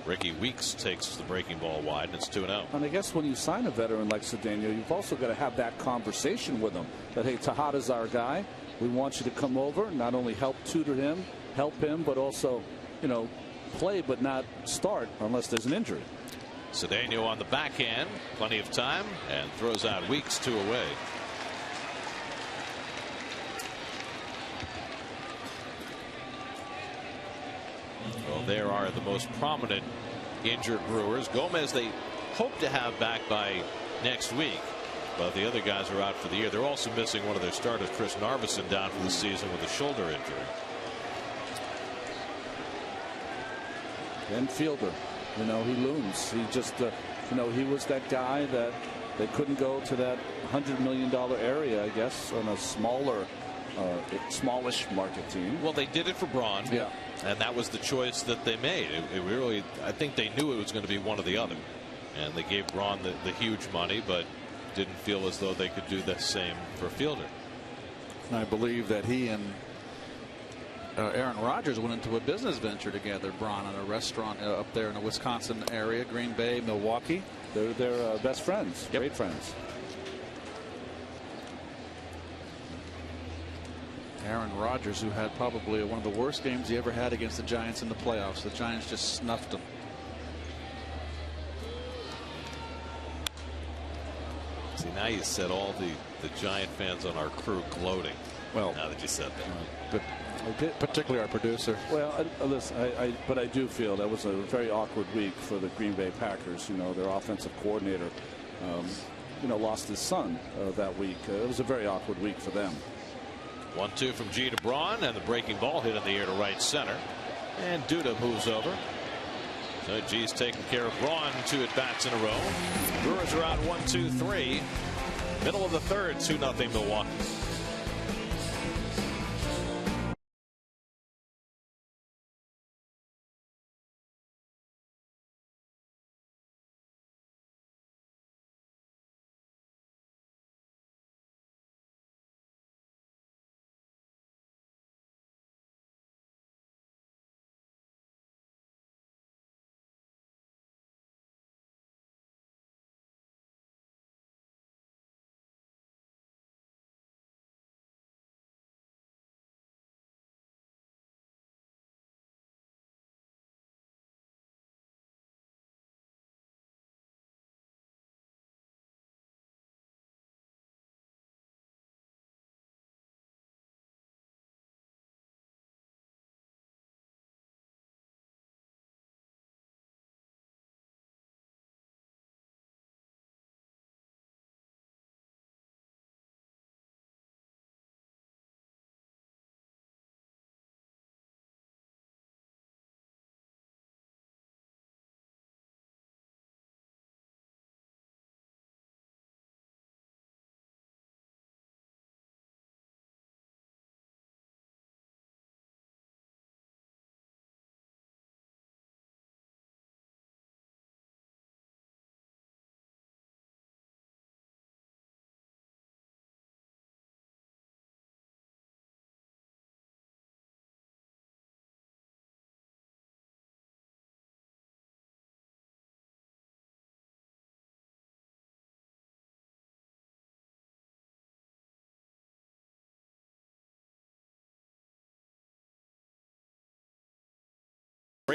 Ricky Weeks takes the breaking ball wide, and it's 2-0. And I guess when you sign a veteran like Cedeno, you've also got to have that conversation with him that, hey, Tejada's our guy. We want you to come over, not only help tutor him, help him, but also, play but not start unless there's an injury. Cedeno on the backhand, plenty of time, and throws out Weeks 2 away. Well, there are the most prominent injured Brewers. Gomez they hope to have back by next week, but the other guys are out for the year. They're also missing one of their starters, Chris Narveson, down for the season with a shoulder injury. And fielder. He looms. He just, he was that guy that they couldn't go to that $100 million area, I guess, on a smallish market team. Well, they did it for Braun. Yeah. And that was the choice that they made. It really, I think they knew it was going to be one or the other. And they gave Braun the huge money, but didn't feel as though they could do the same for Fielder. And I believe that he and Aaron Rodgers went into a business venture together, Braun, in a restaurant up there in the Wisconsin area, Green Bay, Milwaukee. They're best friends, Yep. Great friends. Aaron Rodgers, who had probably one of the worst games he ever had against the Giants in the playoffs. The Giants just snuffed him. See, now you set all the Giant fans on our crew gloating. Well, now that you said that. but particularly our producer. Well, listen, but I do feel that was a very awkward week for the Green Bay Packers. Their offensive coordinator, lost his son that week. It was a very awkward week for them. 1-2 from G to Braun, and the breaking ball hit in the air to right center. And Duda moves over. So G's taking care of Braun, 2 at bats in a row. Brewers are out 1-2-3. Middle of the third, 2-0 Milwaukee.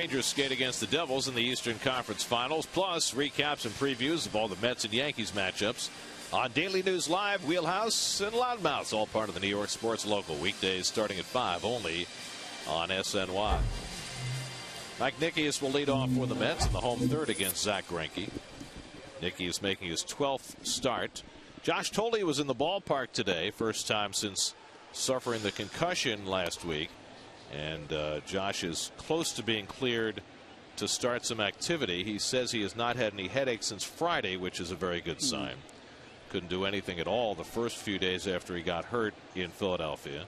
Rangers skate against the Devils in the Eastern Conference Finals, plus recaps and previews of all the Mets and Yankees matchups on Daily News Live, Wheelhouse, and Loudmouth, all part of the New York Sports Local, weekdays starting at 5 only on SNY. Mike Nickius will lead off for the Mets in the home third against Zach Greinke. Nicky is making his 12th start. Josh Tolley was in the ballpark today, first time since suffering the concussion last week. And Josh is close to being cleared to start some activity. He says he has not had any headaches since Friday, which is a very good sign. Couldn't do anything at all the first few days after he got hurt in Philadelphia.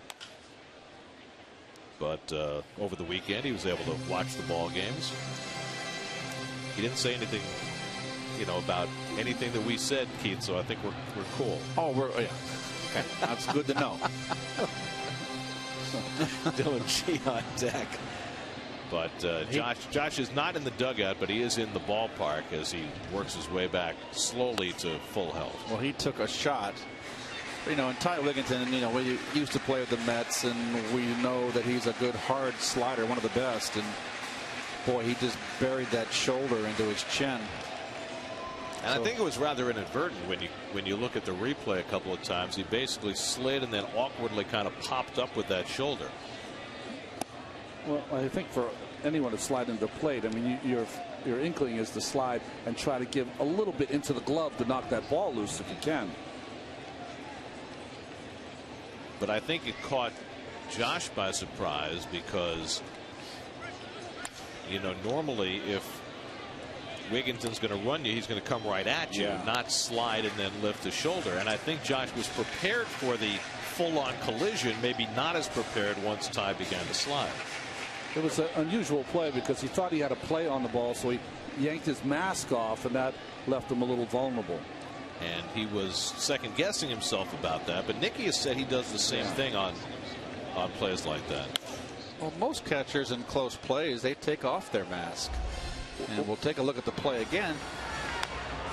But over the weekend, he was able to watch the ball games. He didn't say anything, about anything that we said, Keith. So I think we're cool. Oh, yeah. Okay, that's good to know. Dylan G on deck. But Josh is not in the dugout, but he is in the ballpark as he works his way back slowly to full health. Well, he took a shot. And Ty Wigginton, we used to play with the Mets, and we know that he's a good hard slider, one of the best. And boy, he just buried that shoulder into his chin. And I think it was rather inadvertent when you look at the replay a couple of times. He basically slid and then awkwardly kind of popped up with that shoulder. Well, I think for anyone to slide into the plate, I mean, your inkling is to slide and try to give a little bit into the glove to knock that ball loose if you can. But I think it caught Josh by surprise because, normally if Wigginton's going to run you, he's going to come right at you, not slide and then lift the shoulder. And I think Josh was prepared for the full-on collision, maybe not as prepared once Ty began to slide. It was an unusual play because he thought he had a play on the ball, so he yanked his mask off, and that left him a little vulnerable. And he was second-guessing himself about that. But Nicky has said he does the same thing on plays like that. Well, most catchers in close plays, they take off their mask. And we'll take a look at the play again.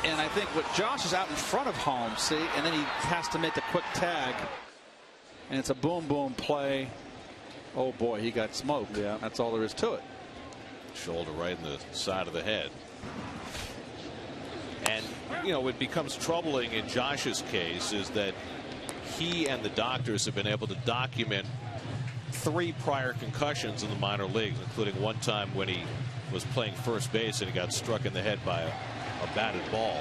And I think what Josh is out in front of home, see, and then he has to make a quick tag. And it's a boom play. Oh boy, he got smoked. Yeah, that's all there is to it. Shoulder right in the side of the head. And it becomes troubling in Josh's case is that he and the doctors have been able to document 3 prior concussions in the minor leagues, including one time when he was playing first base and he got struck in the head by a batted ball.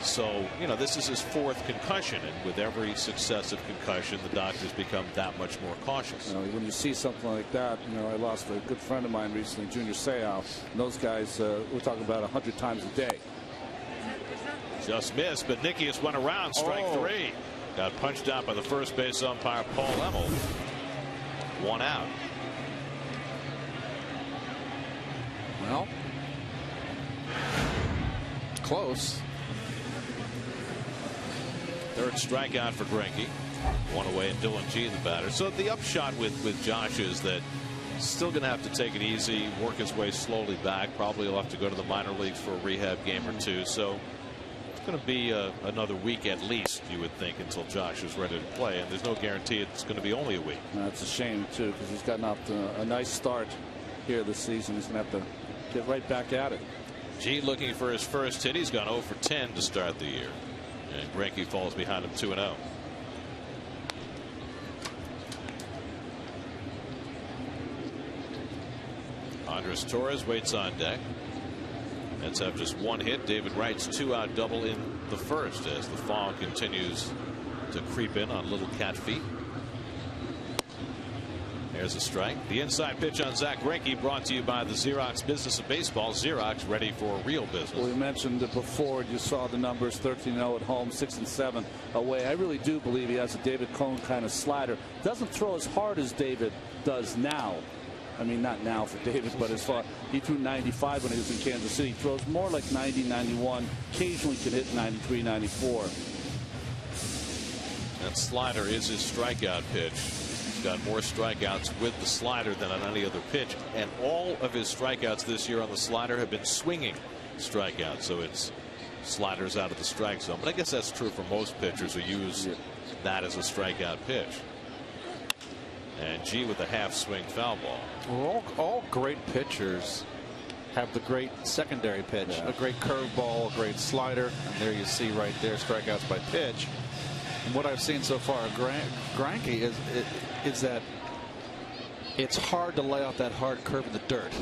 So, this is his 4th concussion, and with every successive concussion, the doctors become that much more cautious. When you see something like that, I lost a good friend of mine recently, Junior Seau, and those guys, we're talking about 100 times a day. Just missed, but Nickius went around, strike 3. Got punched out by the first base umpire, Paul Emmel. 1 out. Well, close. 3rd strikeout for Greinke. 1 away, and Dylan G the batter. So the upshot with Josh is that he's still going to have to take it easy, work his way slowly back. Probably he'll have to go to the minor leagues for a rehab game or 2. So it's going to be another week at least, you would think, until Josh is ready to play. And there's no guarantee it's going to be only a week. That's a shame, too, because he's gotten off to a nice start here this season. He's going to have to get right back at it. G looking for his first hit. He's gone 0 for 10 to start the year. And Greinke falls behind him 2-0. Andres Torres waits on deck. Mets have just 1 hit. David Wright's 2-out double in the first as the fog continues to creep in on little cat feet. There's a strike. The inside pitch on Zach Greinke, brought to you by the Xerox Business of Baseball. Xerox, ready for real business. Well, we mentioned it before. You saw the numbers: 13-0 at home, 6-7 away. I really do believe he has a David Cone kind of slider. Doesn't throw as hard as David does now. I mean, not now for David, but as far he threw 95 when he was in Kansas City. He throws more like 90, 91. Occasionally can hit 93, 94. That slider is his strikeout pitch. Got more strikeouts with the slider than on any other pitch, and all of his strikeouts this year on the slider have been swinging strikeouts. So it's sliders out of the strike zone. But I guess that's true for most pitchers who use that as a strikeout pitch. And G with a half swing foul ball. Well, all great pitchers have the great secondary pitch, a great curveball, a great slider, and there you see right there strikeouts by pitch. And what I've seen so far, Greinke is that it's hard to lay out that hard curve in the dirt.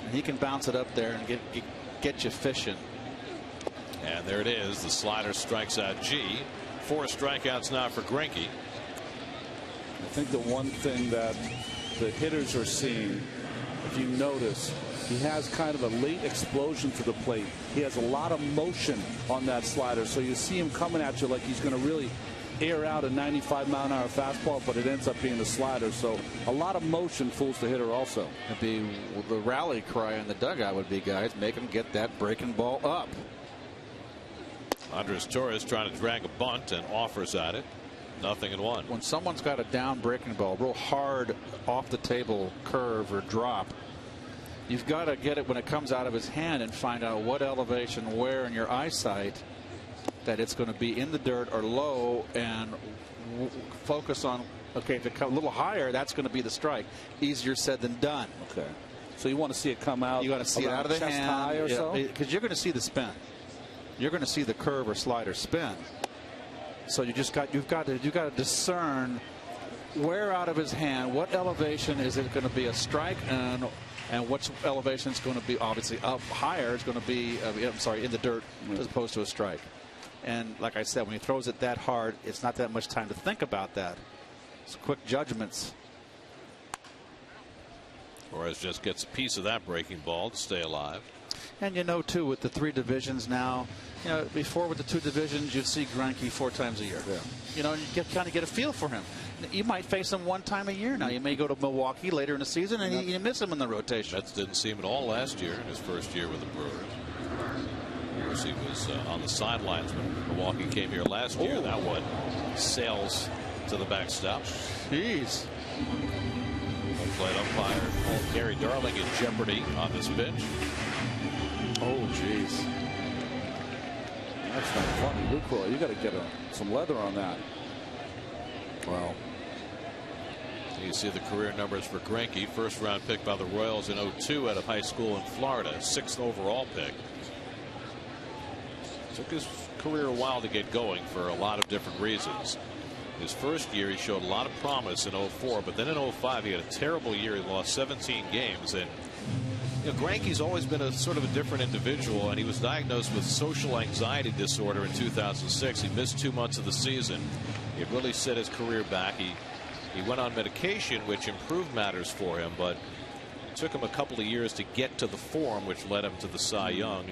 And he can bounce it up there and get you fishing. And there it is. The slider strikes out G. 4 strikeouts now for Greinke. I think the one thing that the hitters are seeing, if you notice, he has kind of a late explosion to the plate. He has a lot of motion on that slider, so you see him coming at you like he's going to really air out a 95-mile-an-hour fastball, but it ends up being a slider. So a lot of motion fools the hitter also. The rally cry in the dugout would be, guys, make him get that breaking ball up. Andres Torres trying to drag a bunt and offers at it. 0-1. When someone's got a down breaking ball, real hard off the table curve or drop, you've got to get it when it comes out of his hand and find out what elevation, where in your eyesight that it's going to be in the dirt or low, and focus on, okay, if it comes a little higher, that's going to be the strike. Easier said than done. Okay. So you want to see it come out. You got to see it out of the chest hand, high or so? because you're going to see the spin. You're going to see the curve or slider spin. So you've got to discern where out of his hand, what elevation is it going to be a strike, and what elevation is going to be obviously up higher. It's going to be in the dirt as opposed to a strike. And like I said, when he throws it that hard, it's not that much time to think about that. It's quick judgments. Torres just gets a piece of that breaking ball to stay alive. And too, with the 3 divisions now, before with the 2 divisions, you'd see Greinke 4 times a year. Yeah. You kind of get a feel for him. You might face him 1 time a year now. You may go to Milwaukee later in the season and you miss him in the rotation. That didn't see him at all last year in his first year with the Brewers. Of course, he was on the sidelines when Milwaukee came here last year. That one sails to the backstop. Jeez. Plate umpire Gary Darling in jeopardy on this pitch. Oh, jeez. That's not funny, Lucroy. You got to get some leather on that. Wow. You see the career numbers for Greinke. First round pick by the Royals in 2002 out of high school in Florida. 6th overall pick. Took his career a while to get going for a lot of different reasons. His first year he showed a lot of promise in 2004, but then in 2005 he had a terrible year. He lost 17 games, and Greinke's always been a sort of a different individual, and he was diagnosed with social anxiety disorder in 2006. He missed 2 months of the season. It really set his career back. He went on medication, which improved matters for him, but it took him a couple of years to get to the form, which led him to the Cy Young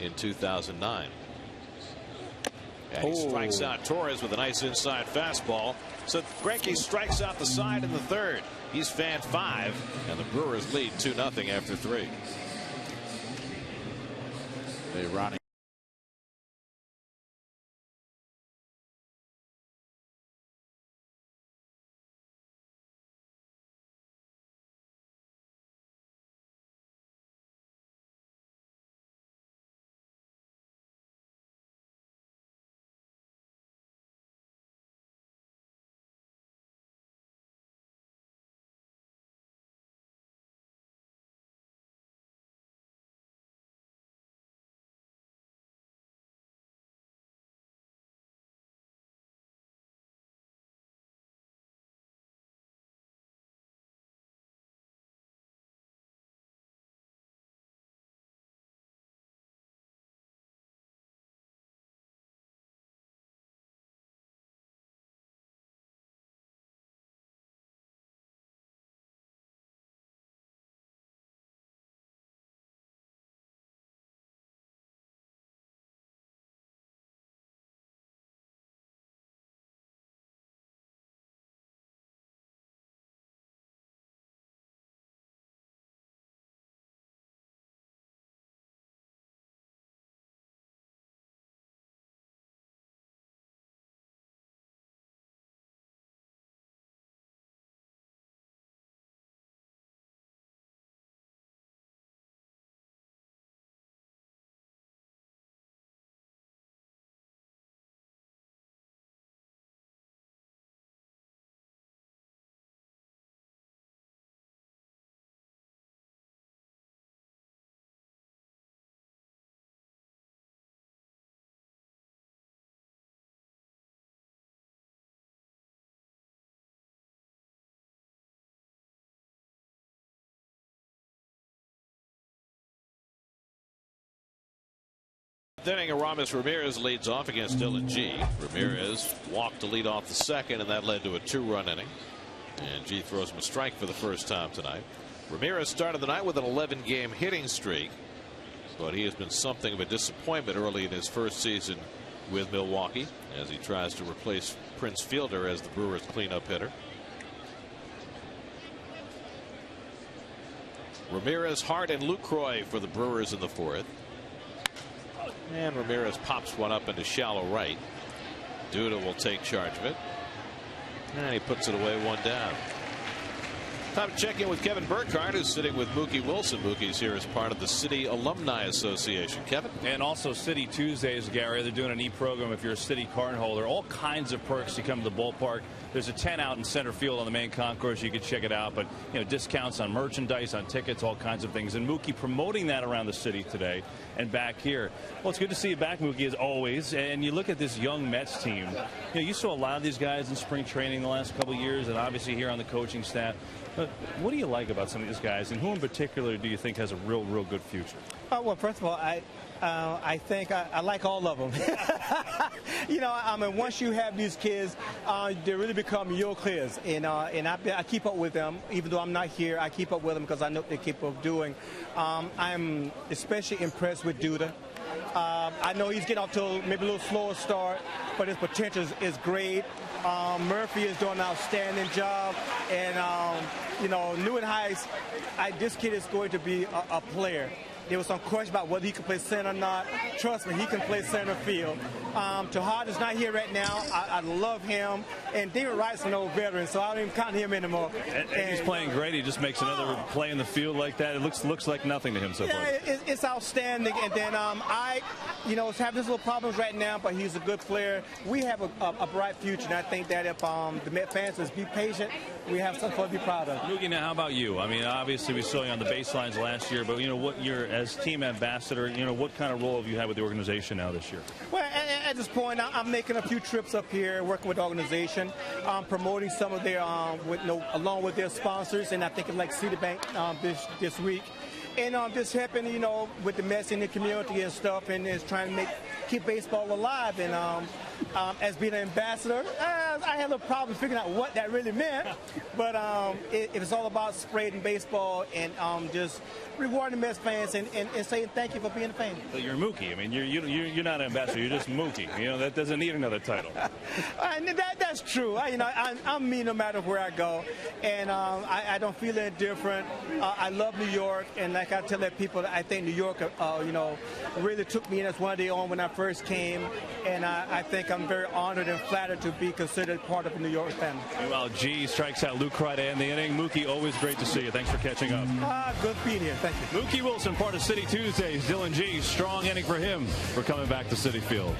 in 2009. And he strikes out Torres with a nice inside fastball. So Greinke strikes out the side in the 3rd. He's fanned 5, and the Brewers lead 2-0 after 3. Hey, Ronnie. Inning, Aramis Ramirez leads off against Dylan G. Ramirez walked to lead off the second, and that led to a 2-run inning. And G throws him a strike for the first time tonight. Ramirez started the night with an 11-game hitting streak, but he has been something of a disappointment early in his first season with Milwaukee as he tries to replace Prince Fielder as the Brewers' cleanup hitter. Ramirez, Hart, and Lucroy for the Brewers in the fourth. And Ramirez pops one up into shallow right. Duda will take charge of it. And he puts it away, 1 down. Time to check in with Kevin Burkhardt, who's sitting with Mookie Wilson. Mookie's here as part of the City Alumni Association. Kevin? And also City Tuesdays, Gary. They're doing an e-program if you're a City card holder. All kinds of perks to come to the ballpark. There's a tent out in center field on the main concourse. You can check it out. But, you know, discounts on merchandise, on tickets, all kinds of things. And Mookie promoting that around the city today and back here. Well, it's good to see you back, Mookie, as always. And you look at this young Mets team. You know, you saw a lot of these guys in spring training the last couple of years, and obviously here on the coaching staff. But what do you like about some of these guys, and who in particular do you think has a real good future? Well, first of all, I think I like all of them. You know, I mean, once you have these kids, they really become your kids, and I keep up with them. Even though I'm not here, I keep up with them because I know what they keep up doing. I'm especially impressed with Duda. I know he's getting off to maybe a little slower start, but his potential is great. Murphy is doing an outstanding job, and you know, Newton Heights, this kid is going to be a player. There was some question about whether he can play center or not. Trust me, he can play center field. Tahad is not here right now. I love him. And David Wright's an old veteran, so I don't even count him anymore. And he's playing great. He just makes another play in the field like that. It looks like nothing to him so far. Yeah, it's outstanding. And then you know, having his little problems right now, but he's a good player. We have a bright future, and I think that if the Met fans just be patient, we have something to be proud of. Mookie, now how about you? I mean, obviously we saw you on the baselines last year, but you know what, you're as team ambassador, you know, what kind of role have you had with the organization now this year? Well, at this point, I'm making a few trips up here, working with the organization, promoting some of their, along with their sponsors, and I think it's like Citibank this week. And just helping, you know, with the Mets in the community and stuff, and is trying to keep baseball alive. And as being an ambassador, I had a little problem figuring out what that really meant. But it was all about spreading baseball and just rewarding the Mets fans and saying thank you for being a fan. But you're Mookie. I mean, you're not an ambassador. You're just Mookie. You know, that doesn't need another title. That's true. I'm me no matter where I go, and I don't feel any different. I love New York, and like I tell that people, I think New York, you know, really took me in as one of their own when I first came, and I think I'm very honored and flattered to be considered part of the New York family. Meanwhile, G strikes out Lucroy to end the inning. Mookie, always great to see you. Thanks for catching up. Good being here. Thank you. Mookie Wilson, part of City Tuesdays. Dylan G, strong inning for him for coming back to Citi Field.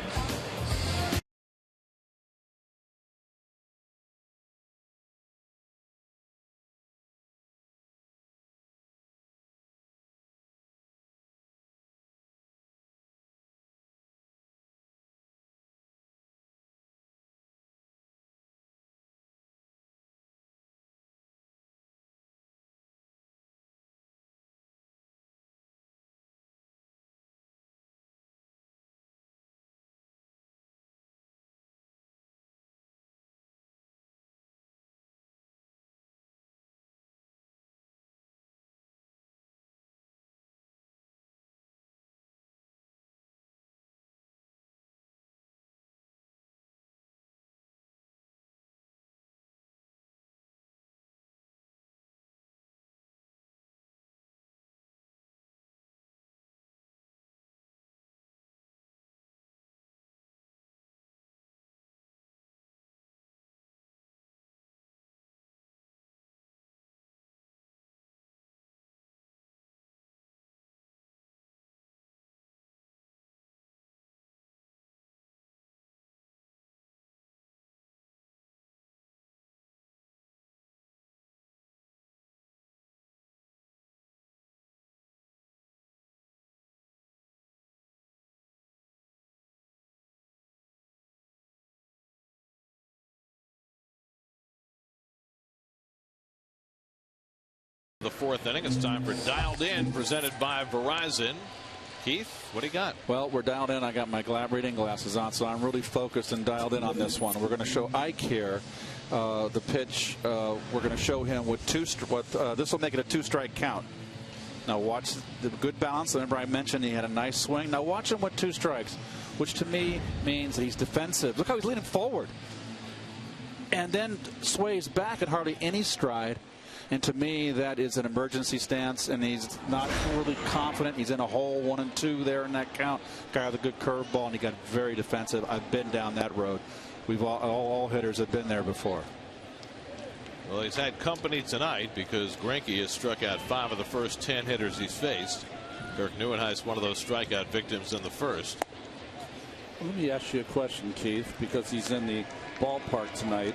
The fourth inning, it's time for Dialed In, presented by Verizon. Keith, what do you got? Well, we're dialed in. I got my reading glasses on, so I'm really focused and dialed in on this one. We're going to show Ike here the pitch. We're going to show him with this will make it a 2-strike count. Now watch the good balance. Remember I mentioned he had a nice swing. Now watch him with 2 strikes, which to me means that he's defensive. Look how he's leaning forward. And then sways back at hardly any stride. And to me, that is an emergency stance, and he's not really confident. He's in a hole 1 and 2 there in that count. Guy with a good curveball, and he got very defensive. I've been down that road. We've all hitters have been there before. Well, he's had company tonight because Greinke has struck out 5 of the first 10 hitters he's faced. Kirk Nieuwenhuis, one of those strikeout victims in the first. Let me ask you a question, Keith, because he's in the ballpark tonight.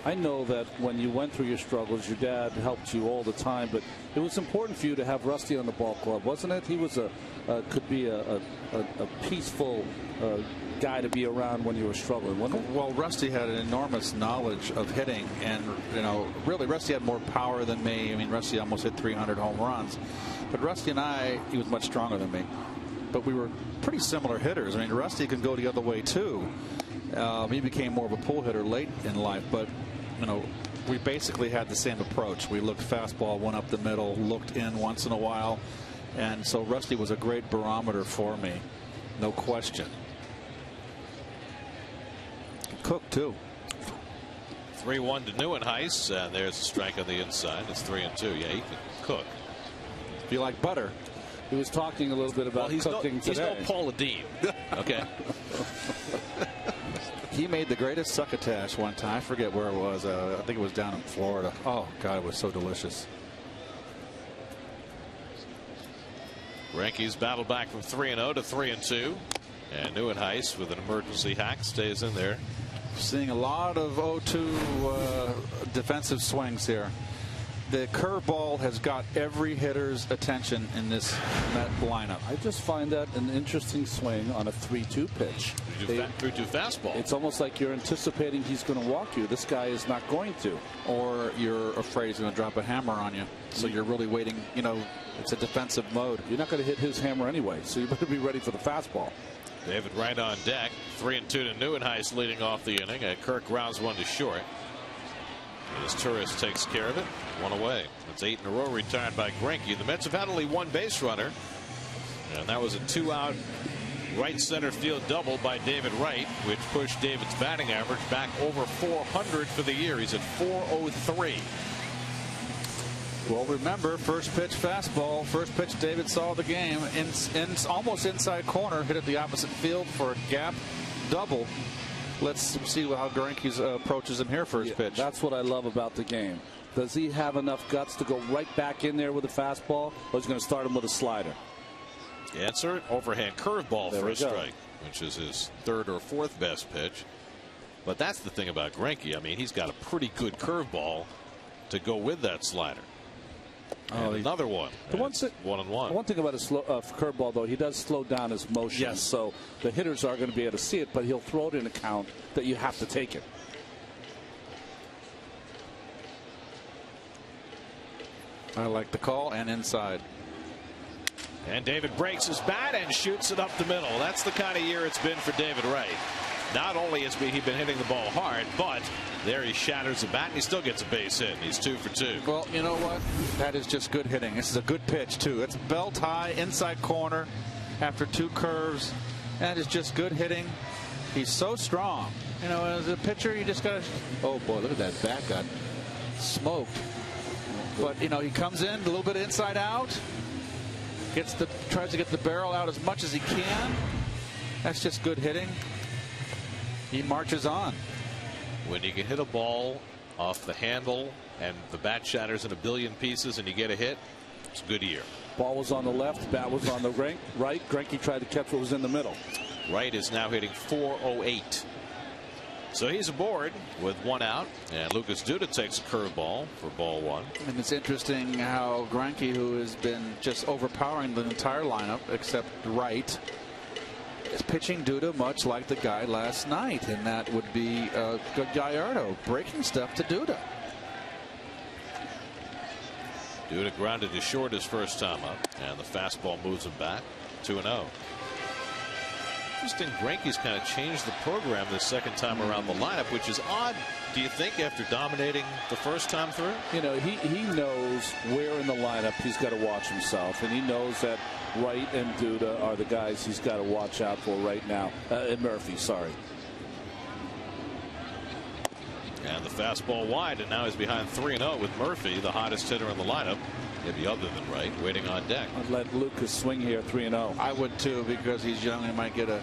I know that when you went through your struggles, your dad helped you all the time, but it was important for you to have Rusty on the ball club, wasn't it? He was could be a peaceful guy to be around when you were struggling, wasn't it? Well, Rusty had an enormous knowledge of hitting, and really Rusty had more power than me. I mean, Rusty almost hit 300 home runs, but Rusty and he was much stronger than me, but we were pretty similar hitters. I mean, Rusty can go the other way too. He became more of a pull hitter late in life, but we basically had the same approach. We looked fastball, went up the middle, looked in once in a while, and so Rusty was a great barometer for me, no question. Cook too. 3-1 to Nieuwenhuis, and there's a strike on the inside. It's 3-2. Yeah, he can cook. If you like butter. He was talking a little bit about cooking today. He's no Paula Deen. Okay. He made the greatest succotash one time. I forget where it was. I think it was down in Florida. Oh, God, it was so delicious. Greinke's battled back from 3-0 to 3-2. And Nieuwenhuis with an emergency hack stays in there. Seeing a lot of 0-2 defensive swings here. The curveball has got every hitter's attention in this Met lineup. I just find that an interesting swing on a 3-2 pitch. 3-2 fastball. It's almost like you're anticipating he's going to walk you. This guy is not going to. Or you're afraid he's going to drop a hammer on you. So you're really waiting. It's a defensive mode. You're not going to hit his hammer anyway, so you better be ready for the fastball. David Wright on deck. 3-2 to Nieuwenhuis leading off the inning. Kirk grounds 1 to short. As Torres takes care of it. 1 away. That's 8 in a row retired by Greinke. The Mets have had only 1 base runner, and that was a 2-out right center field double by David Wright, which pushed David's batting average back over 400 for the year. He's at 403. Well, remember, first pitch fastball. First pitch David saw the game in almost inside corner, hit it the opposite field for a gap double. Let's see how Greinke approaches him here first pitch. That's what I love about the game. Does he have enough guts to go right back in there with a fastball, or is he going to start him with a slider? Answer: overhand curveball for a strike, which is his 3rd or 4th best pitch. But that's the thing about Greinke. I mean, he's got a pretty good curveball to go with that slider. And another one. The one thing about his curveball, though, he does slow down his motion. Yes. So the hitters are going to be able to see it, but he'll throw it in a count that you have to take it. I like the call, and inside. And David breaks his bat and shoots it up the middle. That's the kind of year it's been for David Wright. Not only has he been hitting the ball hard, but there he shatters the bat and he still gets a base hit. He's 2 for 2. Well, you know what? That is just good hitting. This is a good pitch, too. It's belt high, inside corner after 2 curves. And it's just good hitting. He's so strong. As a pitcher, you just got to. Oh, boy, look at that bat got smoked. But, he comes in a little bit inside out. Tries to get the barrel out as much as he can. That's just good hitting. He marches on. When you can hit a ball off the handle and the bat shatters in a billion pieces and you get a hit, it's a good year. Ball was on the left, bat was on the right. Greinke tried to catch what was in the middle. Wright is now hitting .408. So he's aboard with 1 out, and Lucas Duda takes a curveball for ball 1. And it's interesting how Greinke, who has been just overpowering the entire lineup except Wright, is pitching Duda much like the guy last night, and that would be Gallardo breaking stuff to Duda. Duda grounded to short his first time up, and the fastball moves him back. 2-0. Interesting. Greinke's kind of changed the program this second time around the lineup, which is odd, do you think, after dominating the first time through? You know, he knows where in the lineup he's got to watch himself, and he knows that Wright and Duda are the guys he's got to watch out for right now. And Murphy, sorry. And the fastball wide, and now he's behind 3-0 with Murphy, the hottest hitter in the lineup, maybe other than Wright, waiting on deck. I'd let Lucas swing here 3-0. I would too, because he's young and might get a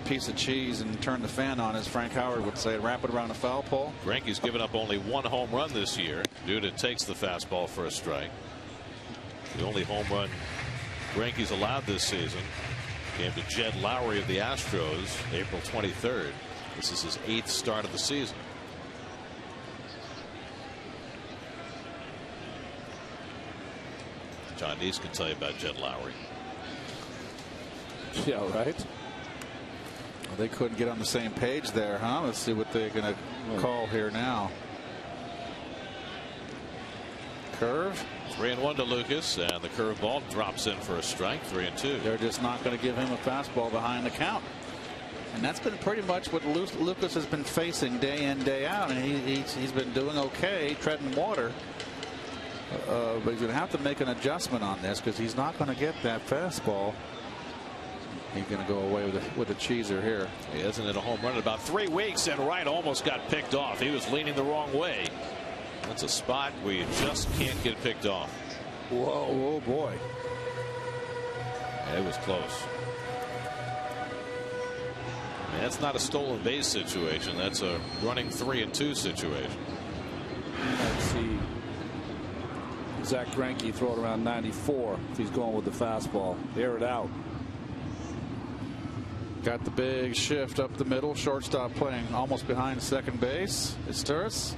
piece of cheese and turn the fan on, as Frank Howard would say, wrap it around a foul pole. Greinke's given up only 1 home run this year. Duda takes the fastball for a strike. The only home run Greinke's allowed this season came to Jed Lowry of the Astros April 23rd. This is his 8th start of the season. John Neese can tell you about Jed Lowry. Yeah, right. Well, they couldn't get on the same page there, huh? Let's see what they're going to call here now. Curve. 3-1 to Lucas, and the curveball drops in for a strike. 3-2. They're just not going to give him a fastball behind the count. And that's been pretty much what Lucas has been facing day in, day out. And he's been doing okay, treading water. But he's going to have to make an adjustment on this, because he's not going to get that fastball. He's going to go away with a cheeser here. He hasn't hit a home run in about 3 weeks, and Wright almost got picked off. He was leaning the wrong way. That's a spot where you just can't get picked off. Whoa, oh boy. It was close. That's not a stolen base situation. That's a running 3-2 situation. Let's see. Zach Greinke throw it around 94 if he's going with the fastball. Air it out. Got the big shift up the middle. Shortstop playing almost behind second base. It's Sturris.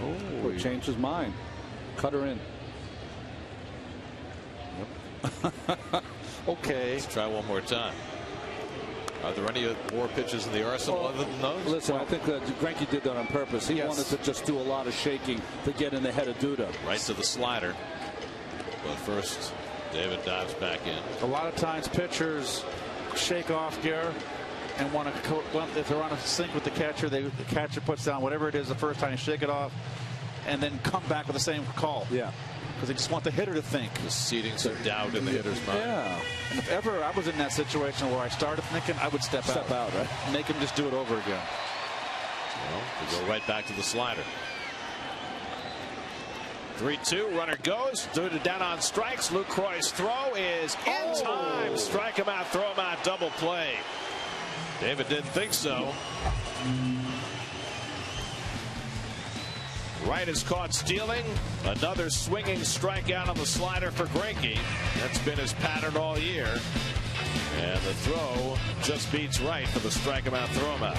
Oh, he changed his mind. Cut her in. Okay. Let's try one more time. Are there any more pitches in the arsenal other than those? Listen, I think Greinke did that on purpose. He wanted to just do a lot of shaking to get in the head of Duda. Right to the slider. But first, David dives back in. A lot of times pitchers shake off gear and want to, if they're on a sync with the catcher, the catcher puts down whatever it is the first time, you shake it off, and then come back with the same call. Yeah. Because they just want the hitter to think. Just seeding some doubt in the hitter's mind. Yeah. And if ever I was in that situation where I started thinking, I would step out. Right? Make him just do it over again. Well, we go right back to the slider. 3-2. Runner goes. Duda down on strikes. Lucroy's throw is in time. Strike him out, throw him out, double play. David didn't think so. Wright is caught stealing. Another swinging strikeout on the slider for Greinke. That's been his pattern all year. And the throw just beats Wright for the strike him out, throw him out.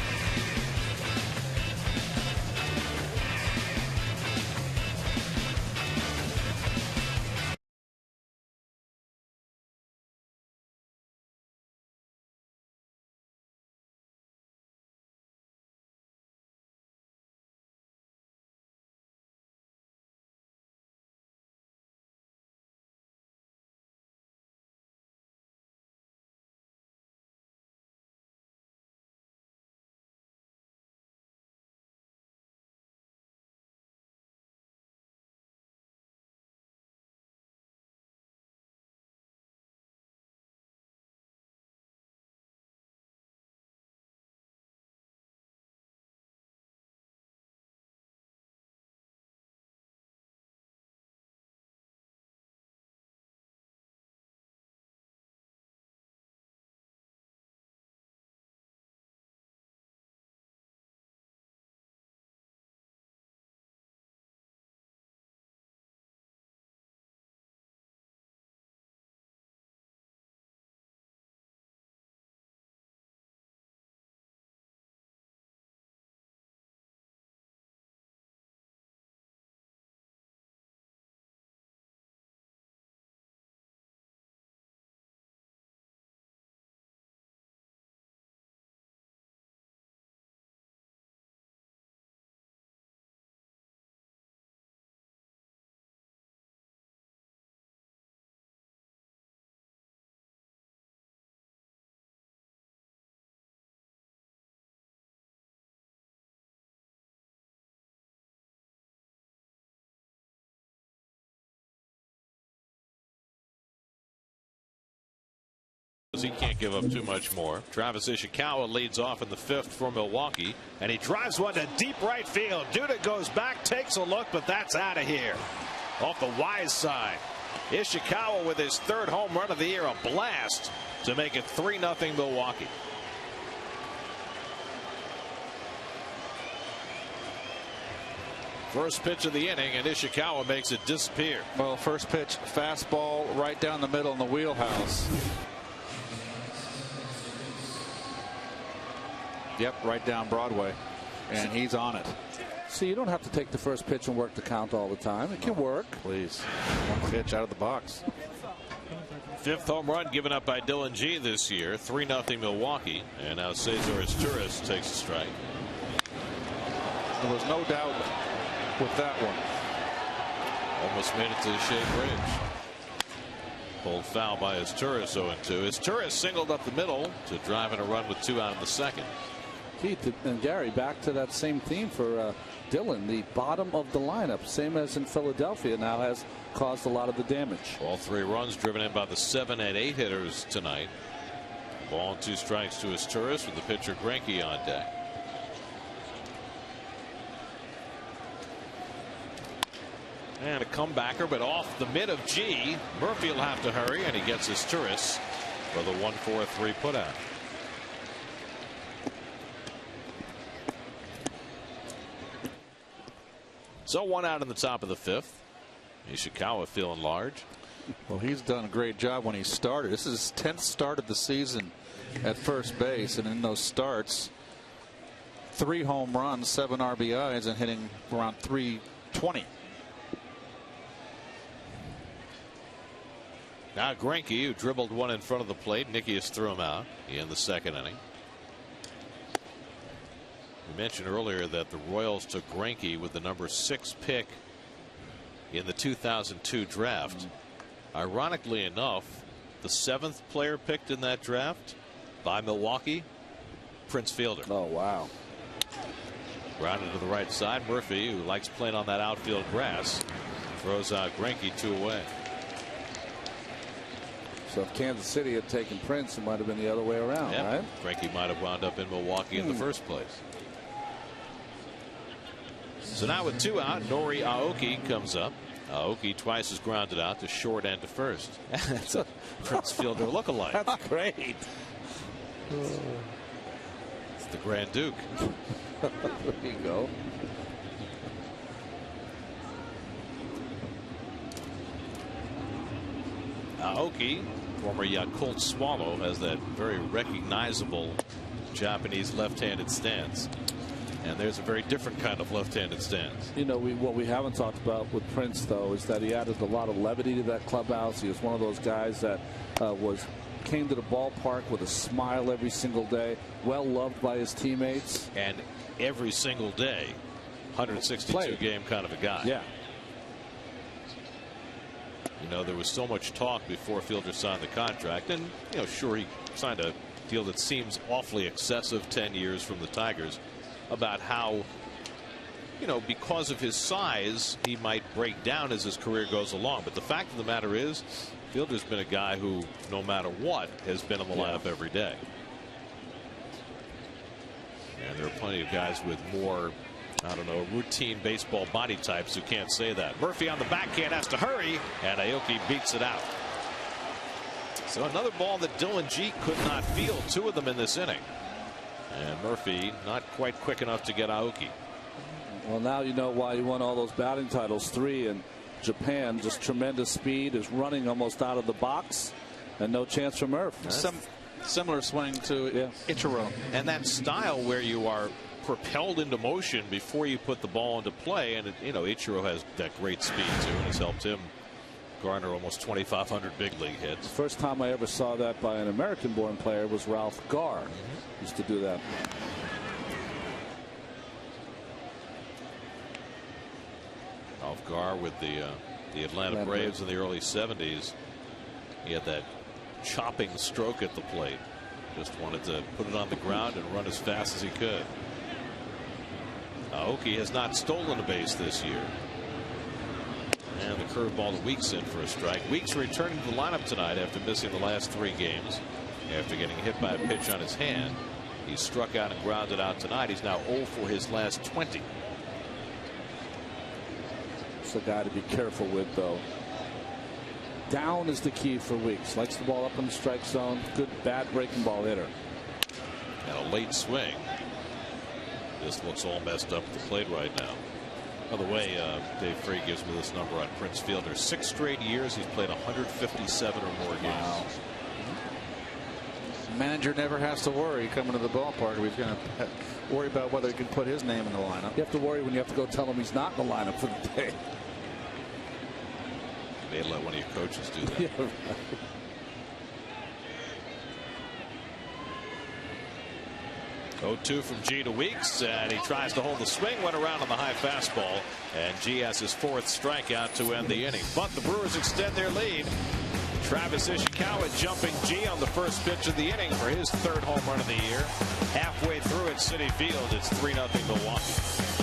because he can't give up too much more. Travis Ishikawa leads off in the 5th for Milwaukee, and he drives one to deep right field. Duda goes back, takes a look, but that's out of here. Off the Wise side. Ishikawa with his 3rd home run of the year, a blast to make it 3-0 Milwaukee. First pitch of the inning, and Ishikawa makes it disappear. Well, first pitch, fastball right down the middle in the wheelhouse. Yep, right down Broadway, and he's on it. See, you don't have to take the first pitch and work the count all the time. It can work. Please, one pitch out of the box. 5th home run given up by Dylan G this year. 3-0 Milwaukee, and now Cesar Izturis takes a strike. There was no doubt with that one. Almost made it to the Shea Bridge. Pulled foul by Izturis, 0-2. Izturis singled up the middle to drive in a run with 2 out in the 2nd. Keith and Gary, back to that same theme for Dylan. The bottom of the lineup, same as in Philadelphia, now has caused a lot of the damage. All 3 runs driven in by the 7 and 8 hitters tonight. Ball and 2 strikes to Izturis with the pitcher Greinke on deck. And a comebacker, but off the mid of G. Murphy will have to hurry, and he gets Izturis for the 1-4-3 putout. So 1 out in the top of the 5th. Ishikawa feeling large. Well, he's done a great job when he started. This is his 10th start of the season at first base, and in those starts, 3 home runs, 7 RBIs, and hitting around .320. Now Greinke, who dribbled one in front of the plate. Nickius threw him out in the 2nd inning. We mentioned earlier that the Royals took Greinke with the number 6 pick in the 2002 draft. Ironically enough, the 7th player picked in that draft by Milwaukee, Prince Fielder. Oh, wow. Grounded to the right side. Murphy, who likes playing on that outfield grass, throws out Greinke 2 away. So if Kansas City had taken Prince, it might have been the other way around, right? Greinke might have wound up in Milwaukee in the first place. So now with 2 out, Nori Aoki comes up. Aoki twice as grounded out to short and to first. That's a Prince Fielder lookalike. That's great. It's the Grand Duke. There you go. Aoki, former Yakult Swallow, has that very recognizable Japanese left-handed stance. And there's a very different kind of left-handed stance. You know, what we haven't talked about with Prince, though, is that he added a lot of levity to that clubhouse. He was one of those guys that came to the ballpark with a smile every single day, well loved by his teammates. And every single day, 162 game kind of a guy. Yeah. You know, there was so much talk before Fielder signed the contract, and you know, sure, he signed a deal that seems awfully excessive, 10 years from the Tigers, about how, you know, because of his size, he might break down as his career goes along. But the fact of the matter is, Fielder's been a guy who, no matter what, has been in the lineup every day. And there are plenty of guys with more, I don't know, routine baseball body types who can't say that. Murphy on the backhand has to hurry, and Aoki beats it out. So another ball that Dylan G could not field, 2 of them in this inning. And Murphy not quite quick enough to get Aoki. Well, now you know why he won all those batting titles, 3 in Japan. Just tremendous speed, is running almost out of the box, and no chance for Murph. Similar swing to Ichiro. And that style where you are propelled into motion before you put the ball into play, and you know, Ichiro has that great speed too, and has helped him garner almost 2,500 big league hits. The first time I ever saw that by an American-born player was Ralph Garr. Used to do that. Ralph Garr with the Atlanta Braves in the early 70s. He had that chopping stroke at the plate. Just wanted to put it on the ground and run as fast as he could. Aoki has not stolen a base this year. And the curveball to Weeks in for a strike. Weeks returning to the lineup tonight after missing the last 3 games. after getting hit by a pitch on his hand. He struck out and grounded out tonight. He's now 0 for his last 20. It's a guy to be careful with, though. Down is the key for Weeks. Likes the ball up in the strike zone. Good bat breaking ball hitter. And a late swing. This looks all messed up at the plate right now. By the way, Dave Free gives me this number on Prince Fielder. 6 straight years he's played 157 or more games. Wow. Manager never has to worry coming to the ballpark. He's going to worry about whether he can put his name in the lineup. You have to worry when you have to go tell him he's not in the lineup for the day. They'd let one of your coaches do that. Yeah, right. 0-2 from G to Weeks, and he tries to hold the swing, went around on the high fastball, and G has his 4th strikeout to end the inning. But the Brewers extend their lead. Travis Ishikawa jumping G on the first pitch of the inning for his 3rd home run of the year. Halfway through at Citi Field, it's 3-0 Milwaukee.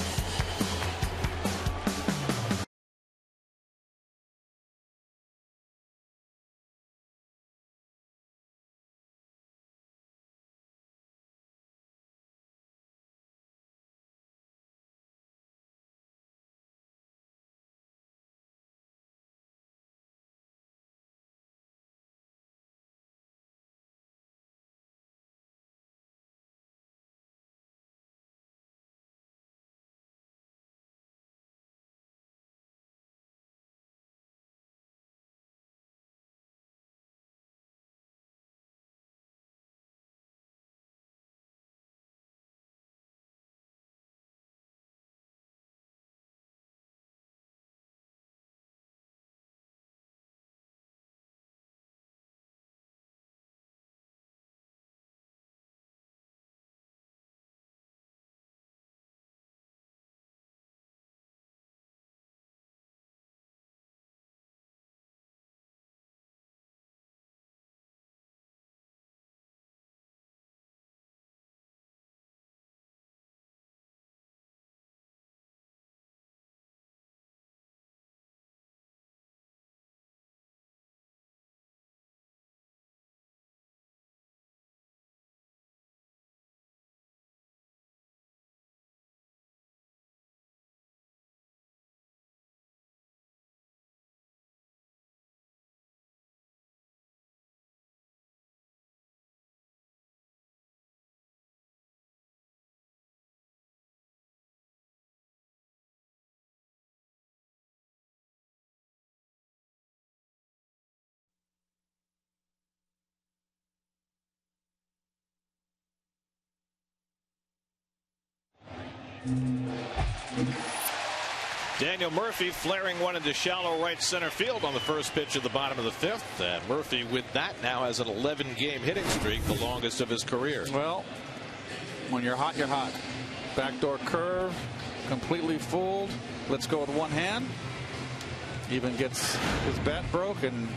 Daniel Murphy flaring one into shallow right center field on the first pitch of the bottom of the 5th. And Murphy, with that, now has an 11-game hitting streak, the longest of his career. Well, when you're hot, you're hot. Backdoor curve, completely fooled. Let's go with one hand. Even gets his bat broken.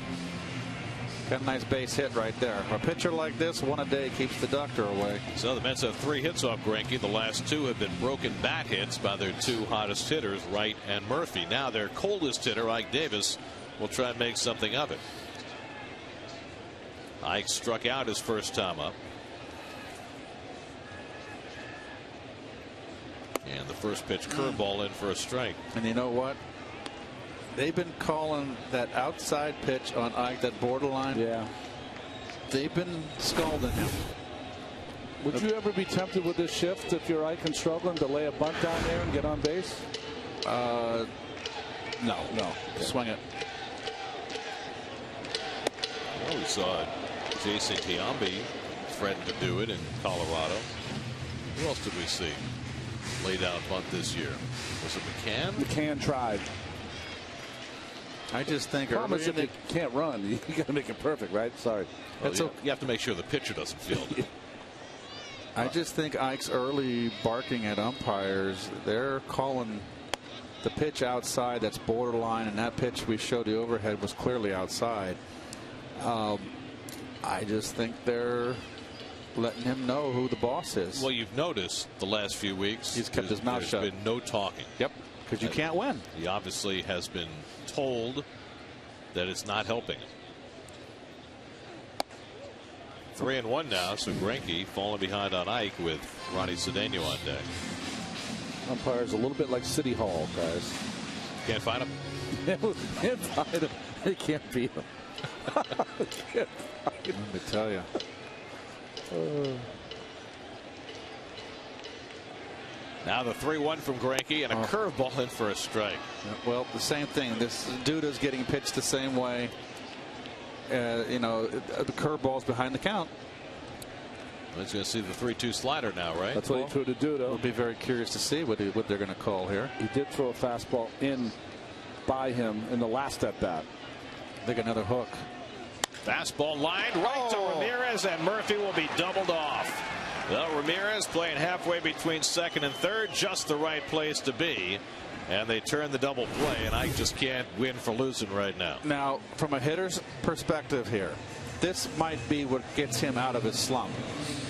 Got a nice base hit right there. A pitcher like this, one a day keeps the doctor away. So the Mets have 3 hits off Greinke. The last 2 have been broken bat hits by their 2 hottest hitters, Wright and Murphy. Now their coldest hitter, Ike Davis, will try and make something of it. Ike struck out his first time up. And the first pitch curveball in for a strike. And you know what? They've been calling that outside pitch on Ike, that borderline. Yeah. They've been scalding him. Would you ever be tempted with this shift if you're Ike and struggling to lay a bunt down there and get on base? No. Okay. Swing it. Well, we saw Jason Giambi threaten to do it in Colorado. Who else did we see lay down a bunt this year? Was it McCann? McCann tried. I just think problem is if you can't run, you got to make it perfect, right? Sorry. Well, you have to make sure the pitcher doesn't field it. I just think Ike's early barking at umpires, they're calling the pitch outside that's borderline, and that pitch we showed the overhead was clearly outside. I just think they're letting him know who the boss is. Well, you've noticed the last few weeks he's kept his mouth shut. There's been no talking. Yep, because you can't win. He obviously has been told that it's not helping him. 3-1 now, so Greinke falling behind on Ike with Ronnie Cedeno on deck. Umpires a little bit like City Hall, guys. Can't find him. Can't find him. They can't beat him. Let me tell you. Now the 3-1 from Greinke and a curveball in for a strike. Well, the same thing. This Duda's getting pitched the same way. You know, the curveball's behind the count. Let's go see the 3-2 slider now, right? That's what he threw to Duda. We'll be very curious to see what they're going to call here. He did throw a fastball in by him in the last at bat. I think another hook. Fastball line right to Ramirez, and Murphy will be doubled off. Well, Ramirez playing halfway between second and third, just the right place to be. And they turn the double play, and I just can't win for losing right now. Now, from a hitter's perspective here, this might be what gets him out of his slump.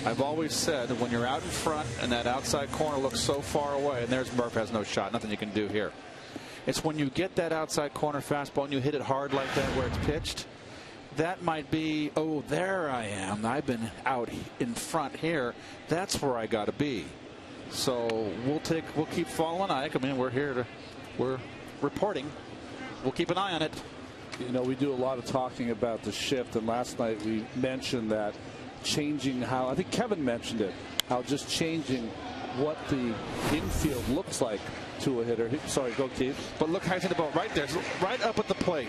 I've always said when you're out in front and that outside corner looks so far away, and there's Murph, has no shot, nothing you can do here. It's when you get that outside corner fastball and you hit it hard like that where it's pitched. That might be, oh, there I am. I've been out in front here. That's where I got to be. So we'll keep following Ike. I mean, we're reporting. We'll keep an eye on it. You know, we do a lot of talking about the shift, and last night we mentioned that changing how, I think Kevin mentioned it, how just changing what the infield looks like to a hitter. Sorry, go Keith. But look how he's hit the ball right there, right up at the plate.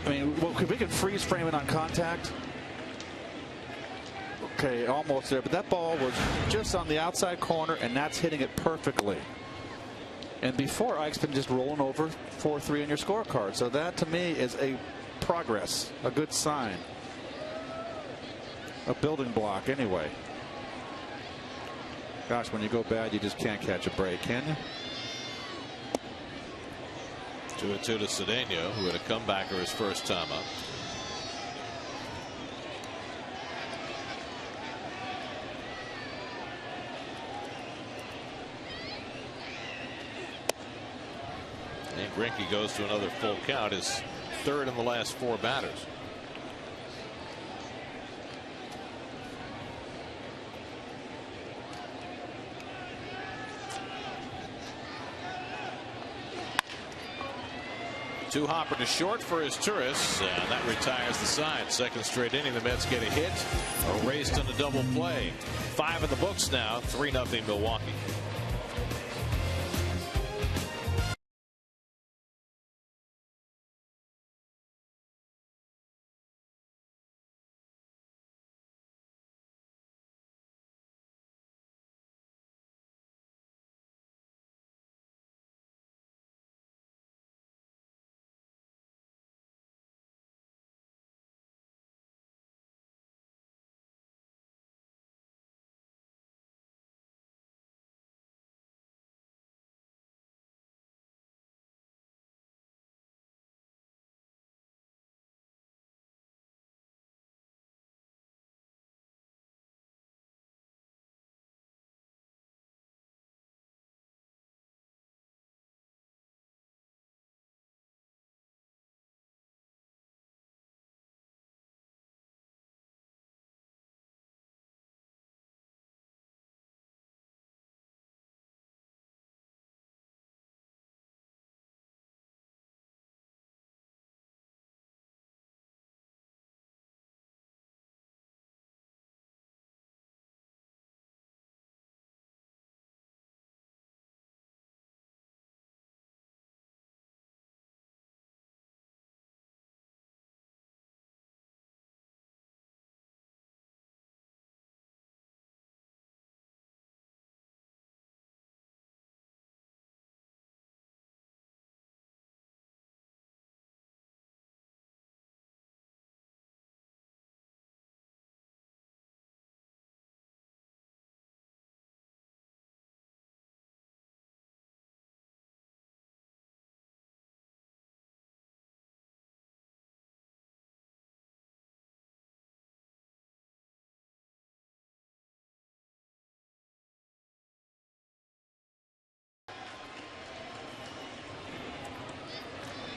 I mean, well, we can freeze frame it on contact. Okay, almost there, but that ball was just on the outside corner, and that's hitting it perfectly. And before, Ike's been just rolling over 4-3 on your scorecard. So that, to me, is a progress, a good sign. A building block, anyway. Gosh, when you go bad, you just can't catch a break, can you? 2-2 to Cedeno, who had a comebacker his first time up. And Greinke goes to another full count, his third in the last 4 batters. Two hopper to short for his tourists, and that retires the side. Second straight inning, the Mets get a hit, a race to the double play. 5 in the books now, 3-0 Milwaukee.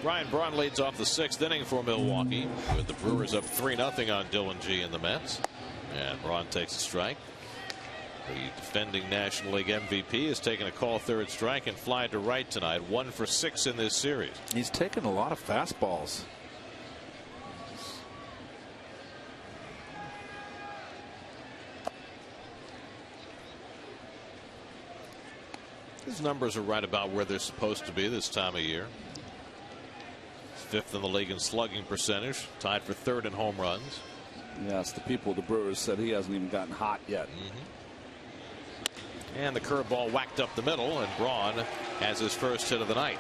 Ryan Braun leads off the 6th inning for Milwaukee, with the Brewers up 3-0 on Dylan G and the Mets. And Braun takes a strike. The defending National League MVP has taken a call third strike and fly to right tonight. 1 for 6 in this series. He's taken a lot of fastballs. His numbers are right about where they're supposed to be this time of year. 5th in the league in slugging percentage, tied for 3rd in home runs. Yes, the people of the Brewers said he hasn't even gotten hot yet. And the curveball whacked up the middle, and Braun has his first hit of the night.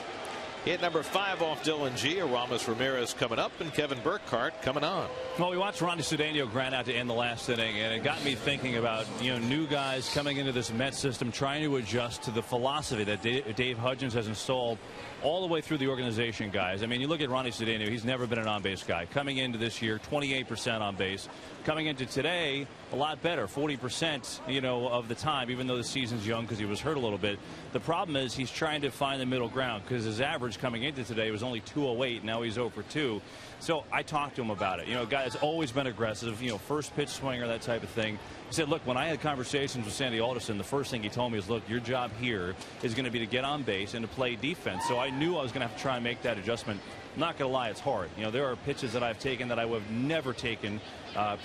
Hit number 5 off Dylan G. Aramis Ramirez coming up, and Kevin Burkhardt coming on. Well, we watched Ronnie Cedeno ground out to end the last inning, and it got me thinking about, new guys coming into this Mets system, trying to adjust to the philosophy that Dave Hudgens has installed all the way through the organization, guys. I mean, you look at Ronnie Cedeno, he's never been an on-base guy. Coming into this year, 28% on base. Coming into today, a lot better, 40%, of the time, even though the season's young because he was hurt a little bit. The problem is he's trying to find the middle ground because his average coming into today was only 208. Now he's 0 for 2. So I talked to him about it. A guy that's always been aggressive, first pitch swinger, that type of thing. He said, look, when I had conversations with Sandy Alderson, the first thing he told me is, look, your job here is going to be to get on base and to play defense. So I knew I was going to have to try and make that adjustment. I'm not going to lie, it's hard. There are pitches that I've taken that I would have never taken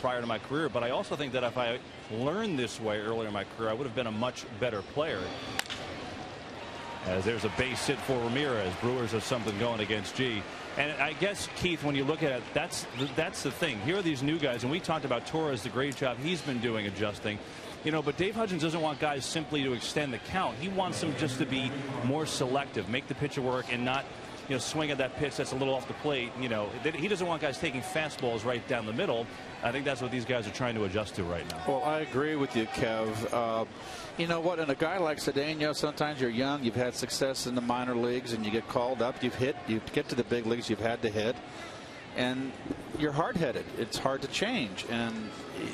prior to my career. But I also think that if I learned this way earlier in my career, I would have been a much better player. As there's a base hit for Ramirez. Brewers have something going against G. And I guess, Keith, when you look at it, that's the thing. Here are these new guys, and we talked about Torres, the great job he's been doing adjusting. But Dave Hudgens doesn't want guys simply to extend the count. He wants them just to be more selective, make the pitcher work, and not swing at that pitch that's a little off the plate. He doesn't want guys taking fastballs right down the middle. I think that's what these guys are trying to adjust to right now. Well, I agree with you, Kev. You know what? And a guy like Cedeno, sometimes you're young, you've had success in the minor leagues, and you get called up, you get to the big leagues, you've had to hit, and you're hard-headed. It's hard to change. And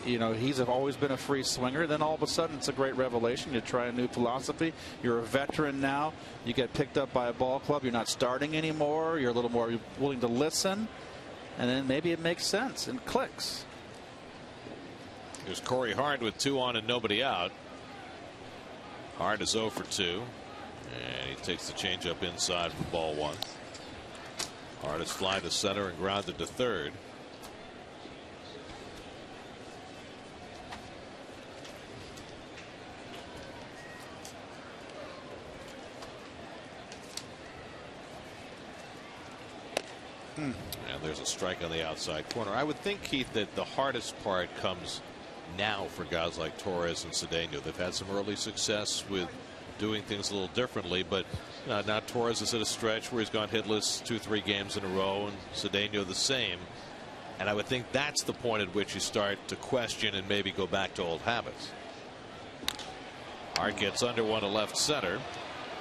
he's always been a free swinger. Then all of a sudden it's a great revelation. You try a new philosophy. You're a veteran now. You get picked up by a ball club. You're not starting anymore. You're a little more willing to listen. And then maybe it makes sense and clicks. There's Corey Hart with 2 on and nobody out. Hart is 0 for 2. And he takes the changeup inside for ball 1. Hart is fly to center and grounded to third. And there's a strike on the outside corner. I would think, Keith, that the hardest part comes now for guys like Torres and Cedeno. They've had some early success with doing things a little differently, but now Torres is at a stretch where he's gone hitless 2-3 games in a row, and Cedeno the same. And I would think that's the point at which you start to question and maybe go back to old habits. Hart gets under one to left center.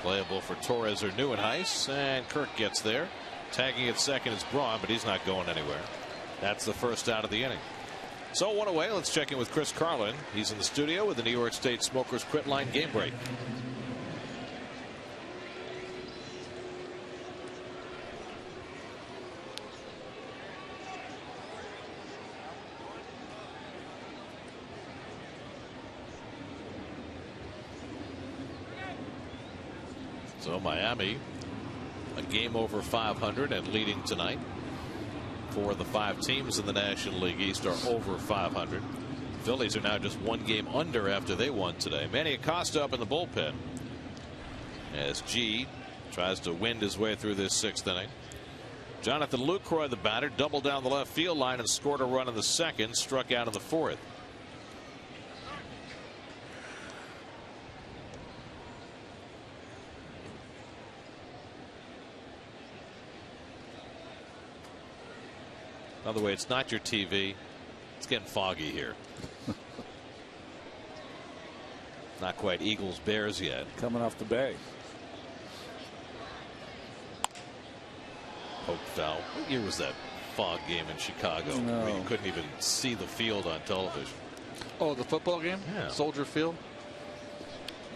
Playable for Torres or Neuenhuis, and Kirk gets there. Tagging at second is Braun, but he's not going anywhere. That's the first out of the inning. So 1 away. Let's check in with Chris Carlin. He's in the studio with the New York State Smokers Quit Line game break. So Miami, a game over 500 and leading tonight. 4 of the 5 teams in the National League East are over 500. Phillies are now just 1 game under after they won today. Manny Acosta up in the bullpen as G tries to wind his way through this 6th inning. Jonathan Lucroy, the batter, doubled down the left field line and scored a run in the 2nd, struck out in the 4th. By the way, it's not your TV. It's getting foggy here. Not quite Eagles Bears yet. Coming off the bay. Poke foul. What year was that fog game in Chicago? No. Where you couldn't even see the field on television. Oh, the football game? Yeah. Soldier Field?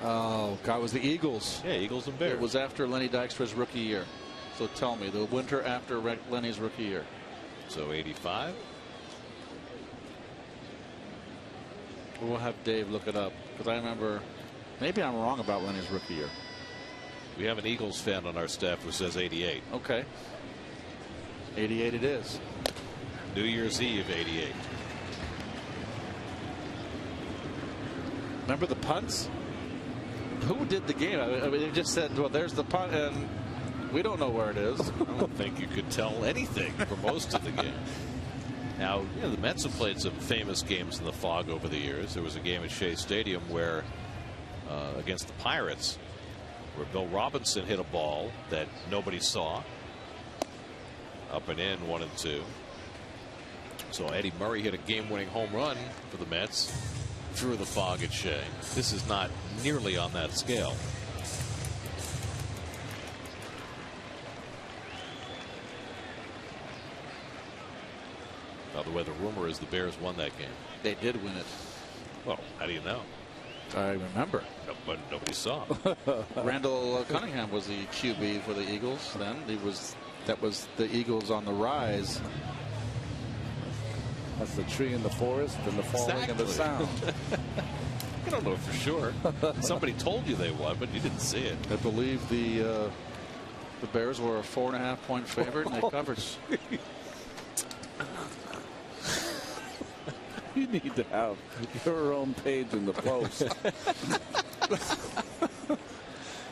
Oh, God, it was the Eagles. Yeah, Eagles and Bears. It was after Lenny Dykstra's rookie year. So tell me, the winter after Lenny's rookie year. So 85. We'll have Dave look it up, because I remember, maybe I'm wrong about Lenny's rookie year. We have an Eagles fan on our staff who says 88. Okay. 88 it is. New Year's Eve 88. Remember the punts? Who did the game? I mean, they just said, well, there's the punt, and we don't know where it is. I don't think you could tell anything for most of the game. Now, you know, the Mets have played some famous games in the fog over the years. There was a game at Shea Stadium where, against the Pirates, where Bill Robinson hit a ball that nobody saw. Up and in, 1-2. So Eddie Murray hit a game-winning home run for the Mets through the fog at Shea. This is not nearly on that scale. By the way, the rumor is the Bears won that game. They did win it. Well, how do you know? I remember. No, but nobody saw. Randall Cunningham was the QB for the Eagles then. That was the Eagles on the rise. That's the tree in the forest and the falling and the sound. I don't know for sure. Somebody told you they won, but you didn't see it. I believe the Bears were a 4.5-point favorite, and they covered. You need to have your own page in the Post.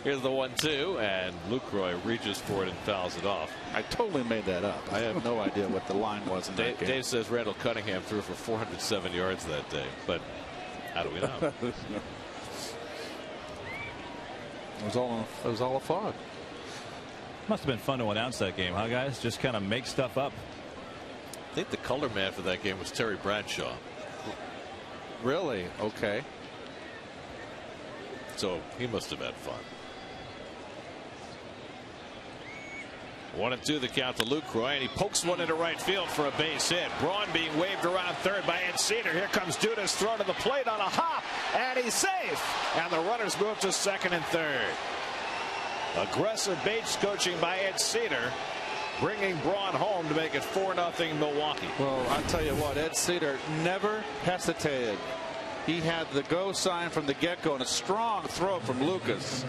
Here's the 1-2, and Lucroy reaches for it and fouls it off. I totally made that up. I have no idea what the line was in that game. Dave says Randall Cunningham threw for 407 yards that day, but how do we know? It was all a fog. Must have been fun to announce that game, huh, guys? Just kind of make stuff up. I think the color man for that game was Terry Bradshaw. Really? Okay. So he must have had fun. 1-2 the count to Lucroy, and he pokes one into right field for a base hit. Braun being waved around third by Ed Cedar. Here comes Dudas, thrown to the plate on a hop, and he's safe. And the runners move to second and third. Aggressive base coaching by Ed Cedar, bringing Braun home to make it 4-0 Milwaukee. Well, I'll tell you what, Ed Cedar never hesitated. He had the go sign from the get-go and a strong throw from Lucas,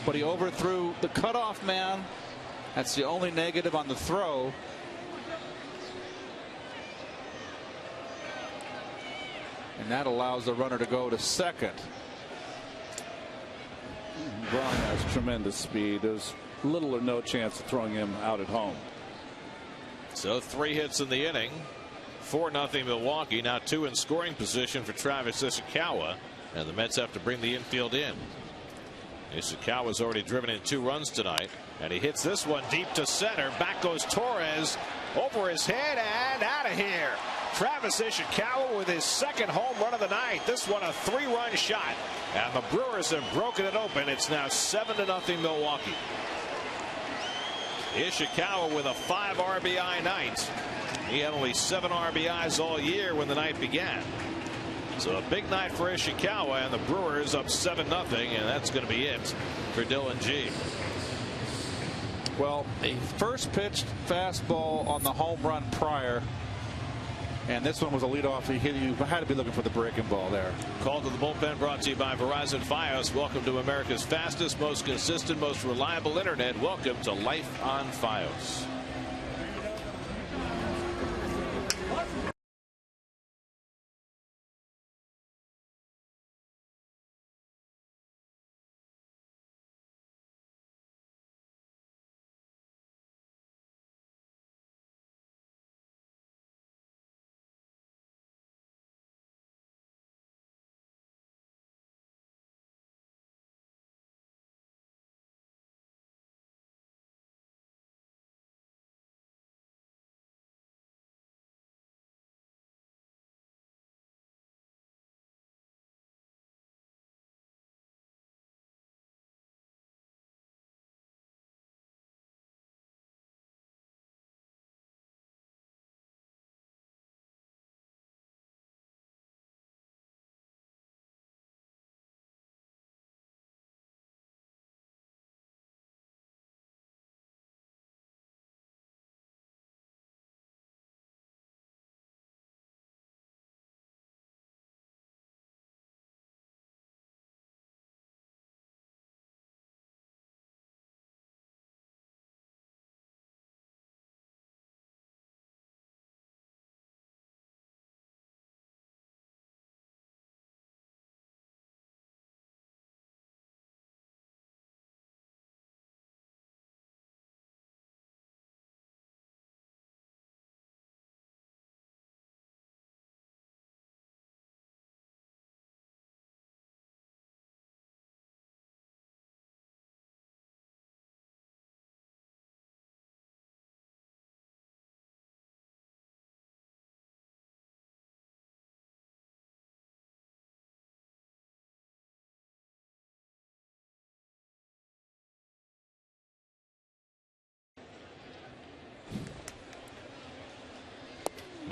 but he overthrew the cutoff man. That's the only negative on the throw. And that allows the runner to go to second. Braun has tremendous speed. There's little or no chance of throwing him out at home. So 3 hits in the inning. 4-0 Milwaukee. Now 2 in scoring position for Travis Ishikawa, and the Mets have to bring the infield in. Ishikawa's already driven in 2 runs tonight, and he hits this one deep to center. Back goes Torres, over his head and out of here. Travis Ishikawa with his second home run of the night. This one a 3-run shot, and the Brewers have broken it open. It's now 7-0 Milwaukee. Ishikawa with a 5 RBI night. He had only 7 RBIs all year when the night began. So a big night for Ishikawa, and the Brewers up 7-0, and that's going to be it for Dylan G. Well, the first pitched fastball on the home run prior, and this one was a leadoff. You had to be looking for the breaking ball there. Call to the bullpen brought to you by Verizon Fios. Welcome to America's fastest, most consistent, most reliable internet. Welcome to Life on Fios.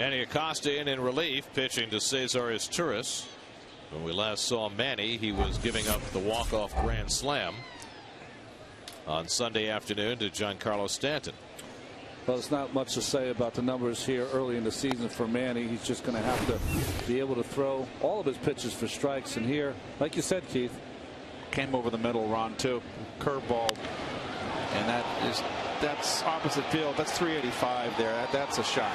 Manny Acosta in relief, pitching to Cesar Izturis. When we last saw Manny, he was giving up the walk-off grand slam on Sunday afternoon to Giancarlo Stanton. Well, there's not much to say about the numbers here early in the season for Manny. He's just going to have to be able to throw all of his pitches for strikes. And here, like you said, Keith, Came over the middle, Ron, too. Curveball. And that's opposite field. That's 385 there. That's a shot.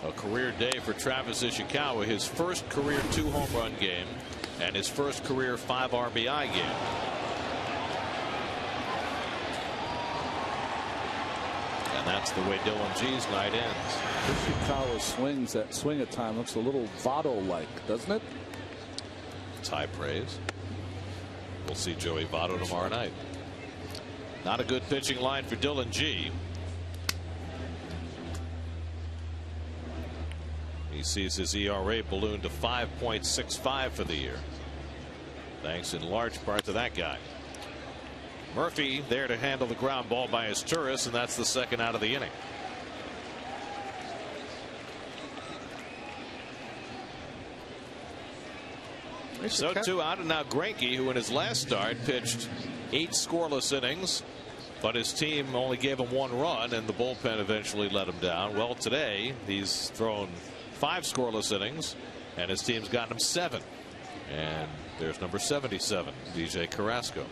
A career day for Travis Ishikawa, his first career 2 home run game and his first career 5 RBI game. And that's the way Dylan G's night ends. Ishikawa that swing at time looks a little Votto-like, doesn't it? It's high praise. We'll see Joey Votto tomorrow night. Not a good pitching line for Dylan G. He sees his ERA balloon to 5.65 for the year, thanks in large part to that guy. Murphy there to handle the ground ball by Izturis, and that's the second out of the inning. So 2 out, and now Greinke, who in his last start pitched 8 scoreless innings, but his team only gave him 1 run, and the bullpen eventually let him down. Well, today he's thrown 5 scoreless innings, and his team's gotten him 7. And there's number 77, DJ Carrasco.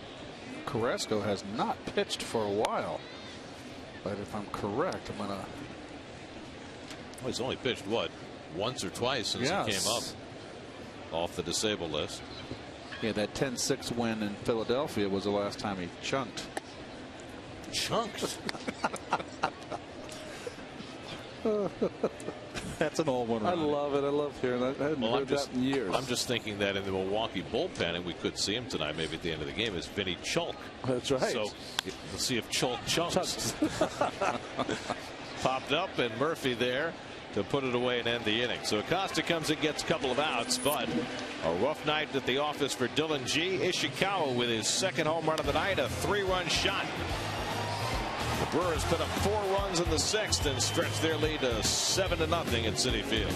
Carrasco has not pitched for a while, but if I'm correct, I'm gonna. Well, he's only pitched what, once or twice since he came up off the disabled list. Yeah, that 10-6 win in Philadelphia was the last time he chunked. Chunked? That's an old one. I love it. I love hearing that. I hadn't heard that in years. I'm just thinking that in the Milwaukee bullpen, and we could see him tonight maybe at the end of the game, is Vinny Chulk. That's right. So we'll see if Chulk chunks. Popped up, and Murphy there to put it away and end the inning. So Acosta comes and gets a couple of outs, but a rough night at the office for Dylan G. Ishikawa with his second home run of the night, a 3-run shot. The Brewers put up 4 runs in the 6th and stretched their lead to 7-0 at Citi Field.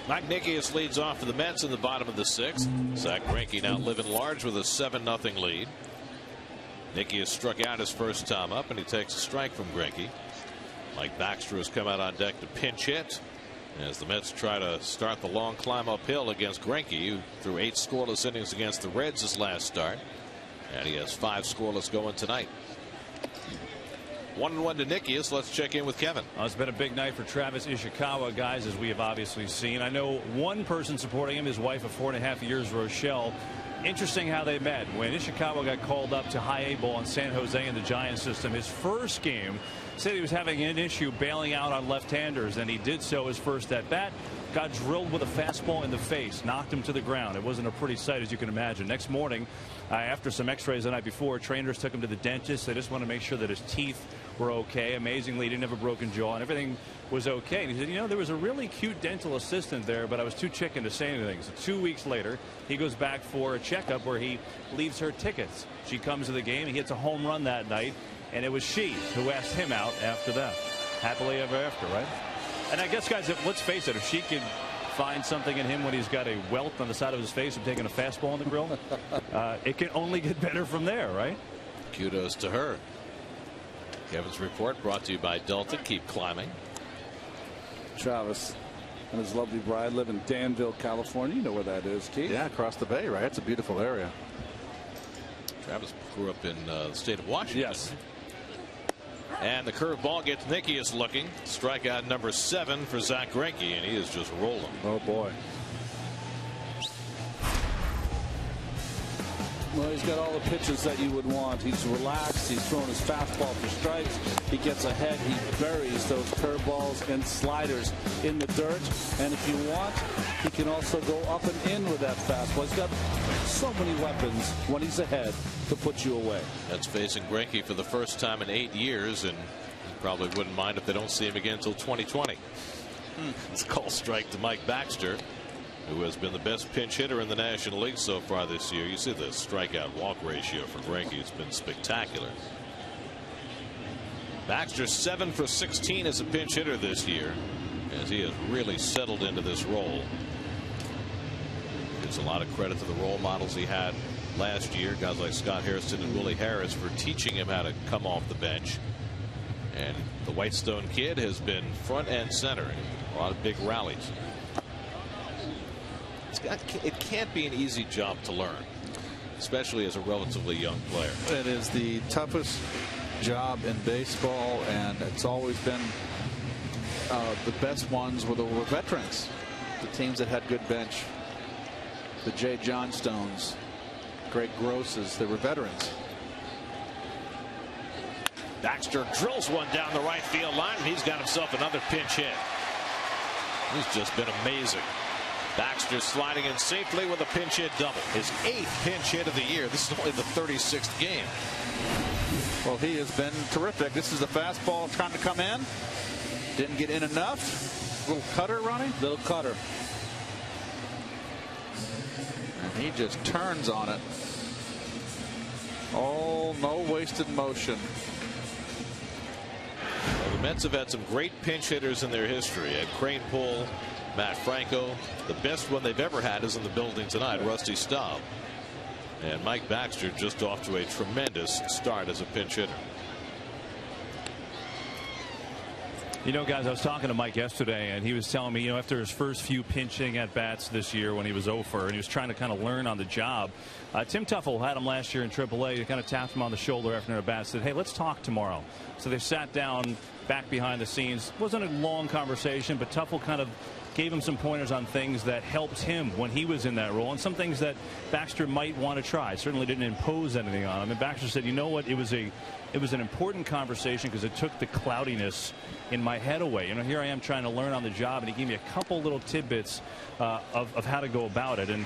Mike Nickius leads off for the Mets in the bottom of the 6th. Zach Greinke now living large with a 7-0 lead. Nickius struck out his first time up, and he takes a strike from Greinke. Mike Baxter has come out on deck to pinch hit as the Mets try to start the long climb uphill against Greinke, who threw 8 scoreless innings against the Reds his last start, and he has 5 scoreless going tonight. 1-1 to Nickius. Let's check in with Kevin. It's been a big night for Travis Ishikawa, guys, as we have obviously seen. I know one person supporting him, his wife of 4.5 years, Rochelle. Interesting how they met. When Ishikawa got called up to high A ball in San Jose in the Giants system, his first game, said he was having an issue bailing out on left-handers, and he did so his first at bat. Got drilled with a fastball in the face, knocked him to the ground. It wasn't a pretty sight, as you can imagine. Next morning, after some x-rays the night before, trainers took him to the dentist. They just want to make sure that his teeth were okay. Amazingly, he didn't have a broken jaw, and everything was okay. And he said, you know, there was a really cute dental assistant there, but I was too chicken to say anything. So 2 weeks later, he goes back for a checkup where he leaves her tickets. She comes to the game. He hits a home run that night, and it was she who asked him out after that. Happily ever after, right? And I guess, guys, let's face it, if she could find something in him when he's got a welt on the side of his face from taking a fastball on the grill, it can only get better from there, right? Kudos to her. Kevin's report brought to you by Delta. Keep climbing. Travis and his lovely bride live in Danville, California. You know where that is, Keith? Yeah, across the bay, right? It's a beautiful area. Travis grew up in the state of Washington. Yes. And the curveball gets Nickius looking. Strikeout number 7 for Zach Greinke, and he is just rolling. Oh, boy. Well, he's got all the pitches that you would want. He's relaxed. He's throwing his fastball for strikes. He gets ahead. He buries those curveballs and sliders in the dirt. And if you want, he can also go up and in with that fastball. He's got so many weapons when he's ahead to put you away. That's facing Greinke for the first time in 8 years, and he probably wouldn't mind if they don't see him again until 2020. It's a call strike to Mike Baxter, who has been the best pinch hitter in the National League so far this year. You see the strikeout walk ratio for Greinke. It's been spectacular. Baxter 7 for 16 as a pinch hitter this year, as he has really settled into this role. Gives a lot of credit to the role models he had last year, guys like Scott Hairston and Willie Harris, for teaching him how to come off the bench. And the Whitestone kid has been front and center in a lot of big rallies. It can't be an easy job to learn, especially as a relatively young player. It is the toughest job in baseball, and it's always been the best ones were veterans, the teams that had good bench. The Jay Johnstones, Greg Grosses, they were veterans. Baxter drills one down the right field line, and he's got himself another pinch hit. He's just been amazing. Baxter sliding in safely with a pinch hit double. His 8th pinch hit of the year. This is only the 36th game. Well, he has been terrific. This is the fastball trying to come in. Didn't get in enough. Little cutter, Ronnie? Little cutter. And he just turns on it. Oh, no wasted motion. Well, the Mets have had some great pinch hitters in their history. At Crane Poole, Matt Franco. The best one they've ever had is in the building tonight, Rusty Staub. And Mike Baxter just off to a tremendous start as a pinch hitter. You know, guys, I was talking to Mike yesterday, and he was telling me, you know, after his first few pinching at bats this year when he was over, and he was trying to kind of learn on the job. Tim Tuffle had him last year in AAA. He kind of tapped him on the shoulder after an at bat, said, hey, let's talk tomorrow. So they sat down back behind the scenes. It wasn't a long conversation, but Tuffle kind of gave him some pointers on things that helped him when he was in that role, and some things that Baxter might want to try. Certainly didn't impose anything on him. And Baxter said, you know what, it was an important conversation because it took the cloudiness in my head away. You know, here I am trying to learn on the job, and he gave me a couple little tidbits of how to go about it. And,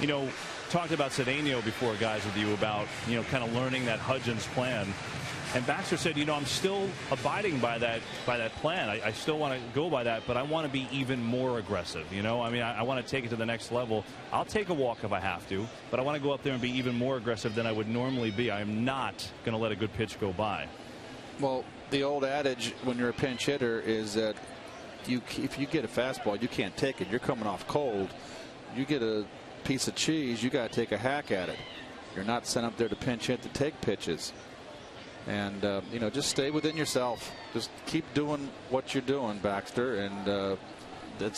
you know, talked about Cedeno before, guys, with you about, you know, kind of learning that Hudgens plan. And Baxter said, you know, I'm still abiding by that plan. I still want to go by that, but I want to be even more aggressive. You know, I mean, I want to take it to the next level. I'll take a walk if I have to, but I want to go up there and be even more aggressive than I would normally be. I am not going to let a good pitch go by. Well, the old adage when you're a pinch hitter is that if you get a fastball, you can't take it. You're coming off cold. You get a piece of cheese, you got to take a hack at it. You're not sent up there to pinch hit to take pitches. And, just stay within yourself. Just keep doing what you're doing, Baxter, and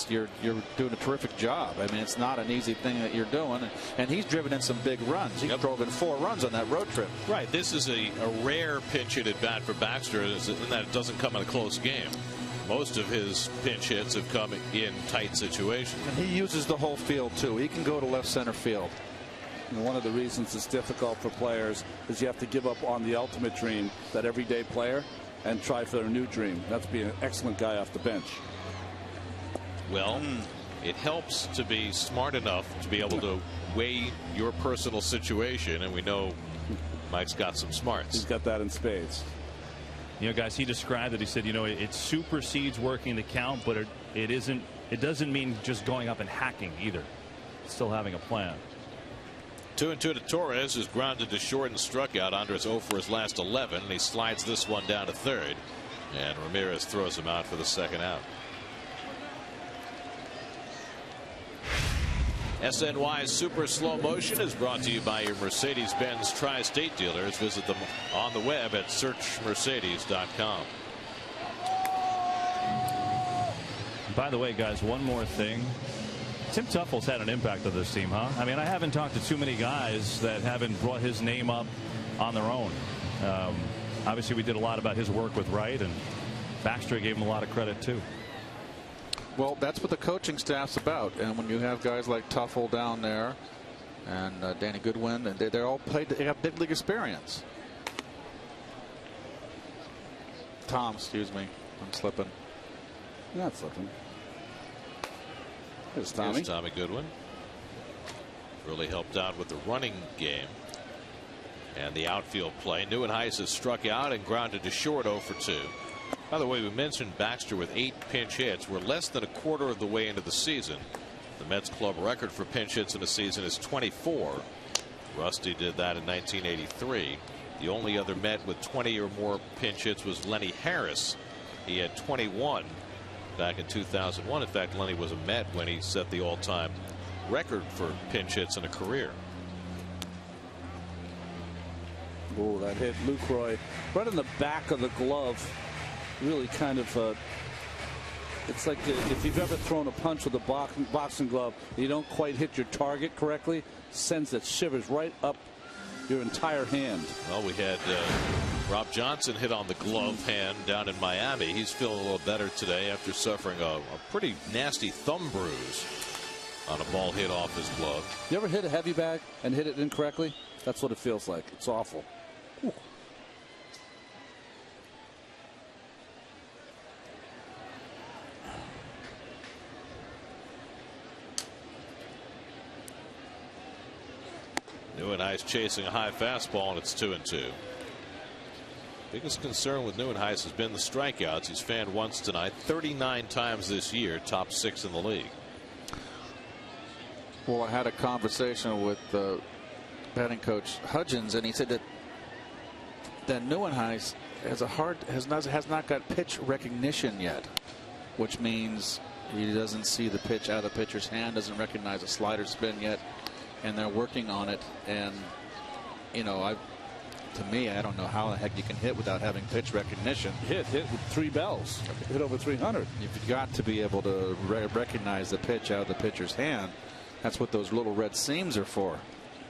you're doing a terrific job. I mean, it's not an easy thing that you're doing, and he's driven in some big runs. He drove in 4 runs on that road trip. Right. This is a rare pinch hit at bat for Baxter, in that it doesn't come in a close game. Most of his pinch hits have come in tight situations. And he uses the whole field too. He can go to left center field. And one of the reasons it's difficult for players is you have to give up on the ultimate dream, that everyday player, and try for their new dream. That's being an excellent guy off the bench. Well, it helps to be smart enough to be able to weigh your personal situation, and we know Mike's got some smarts. He's got that in spades. You know, guys, he described it. He said, you know, it supersedes working the count, but it doesn't mean just going up and hacking either. Still having a plan. 2-2 to Torres, who's grounded to short and struck out. Andres 0 for his last 11, and he slides this one down to third, and Ramirez throws him out for the second out. SNY's Super Slow Motion is brought to you by your Mercedes-Benz Tri-State dealers. Visit them on the web at searchmercedes.com. By the way, guys, one more thing. Tim Tuffle's had an impact on this team, huh? I mean, I haven't talked to too many guys that haven't brought his name up on their own. Obviously, we did a lot about his work with Wright, and Baxter gave him a lot of credit, too. Well, that's what the coaching staff's about. And when you have guys like Tuffle down there and Danny Goodwin, and they're all played, they have big league experience. Tom, excuse me, I'm slipping. Not slipping. There's Tommy. Here's Tommy Goodwin. Really helped out with the running game and the outfield play. Neuenhuis has struck out and grounded to short 0 for 2. By the way, we mentioned Baxter with 8 pinch hits. We're less than a quarter of the way into the season. The Mets club record for pinch hits in a season is 24. Rusty did that in 1983. The only other Met with 20 or more pinch hits was Lenny Harris. He had 21 back in 2001. In fact, Lenny was a Met when he set the all-time record for pinch hits in a career. Oh, that hit Lucroy right in the back of the glove. Really kind of it's like if you've ever thrown a punch with a boxing glove, you don't quite hit your target correctly, sends that shivers right up your entire hand. Well, we had Rob Johnson hit on the glove hand down in Miami. He's feeling a little better today after suffering a pretty nasty thumb bruise on a ball hit off his glove. You ever hit a heavy bag and hit it incorrectly? That's what it feels like. It's awful. Ooh. Neuenhuis chasing a high fastball, and it's 2-2. Biggest concern with Neuenhuis has been the strikeouts. He's fanned once tonight, 39 times this year, top 6 in the league. Well, I had a conversation with batting coach Hudgens, and he said that Neuenhuis has not got pitch recognition yet, which means he doesn't see the pitch out of the pitcher's hand, doesn't recognize a slider spin yet, and they're working on it. And you know, to me, I don't know how the heck you can hit without having pitch recognition. Hit with 3 bells. Hit over 300. You've got to be able to recognize the pitch out of the pitcher's hand. That's what those little red seams are for.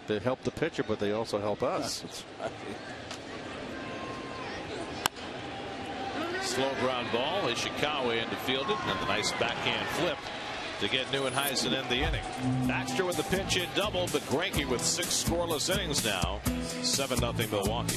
They help the pitcher, but they also help us. That's right. Slow ground ball. Ishikawa into fielded, and the nice backhand flip to get Neuenhuis and end the inning. Baxter with the pinch hit double, but Greinke with 6 scoreless innings now. 7-0 Milwaukee.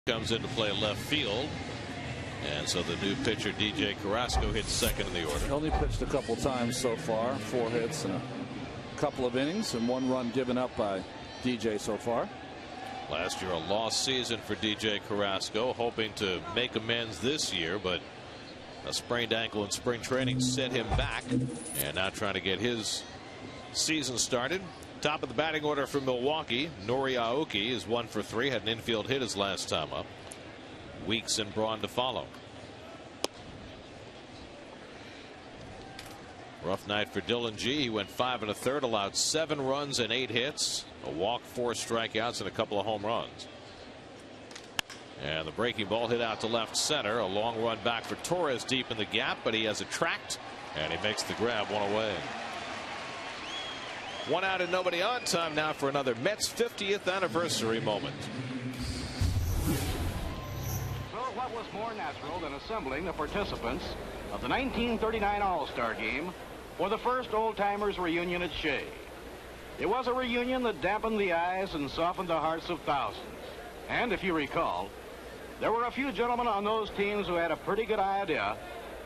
comes into play left field. And so the new pitcher, DJ Carrasco, hits second in the order. He only pitched a couple times so far, 4 hits and a couple of innings, and 1 run given up by DJ so far. Last year, a lost season for DJ Carrasco, hoping to make amends this year, but a sprained ankle in spring training set him back, and now trying to get his season started. Top of the batting order for Milwaukee, Nori Aoki is 1 for 3, had an infield hit his last time up. Weeks and Braun to follow. Rough night for Dylan G. He went 5 1/3, allowed 7 runs and 8 hits, a walk, 4 strikeouts, and a couple of home runs. And the breaking ball hit out to left center. A long run back for Torres deep in the gap, but he has it tracked, and he makes the grab, 1 away. 1 out and nobody on. Time now for another Mets 50th anniversary moment. So what was more natural than assembling the participants of the 1939 All-Star Game for the first old-timers reunion at Shea? It was a reunion that dampened the eyes and softened the hearts of thousands. And if you recall, there were a few gentlemen on those teams who had a pretty good idea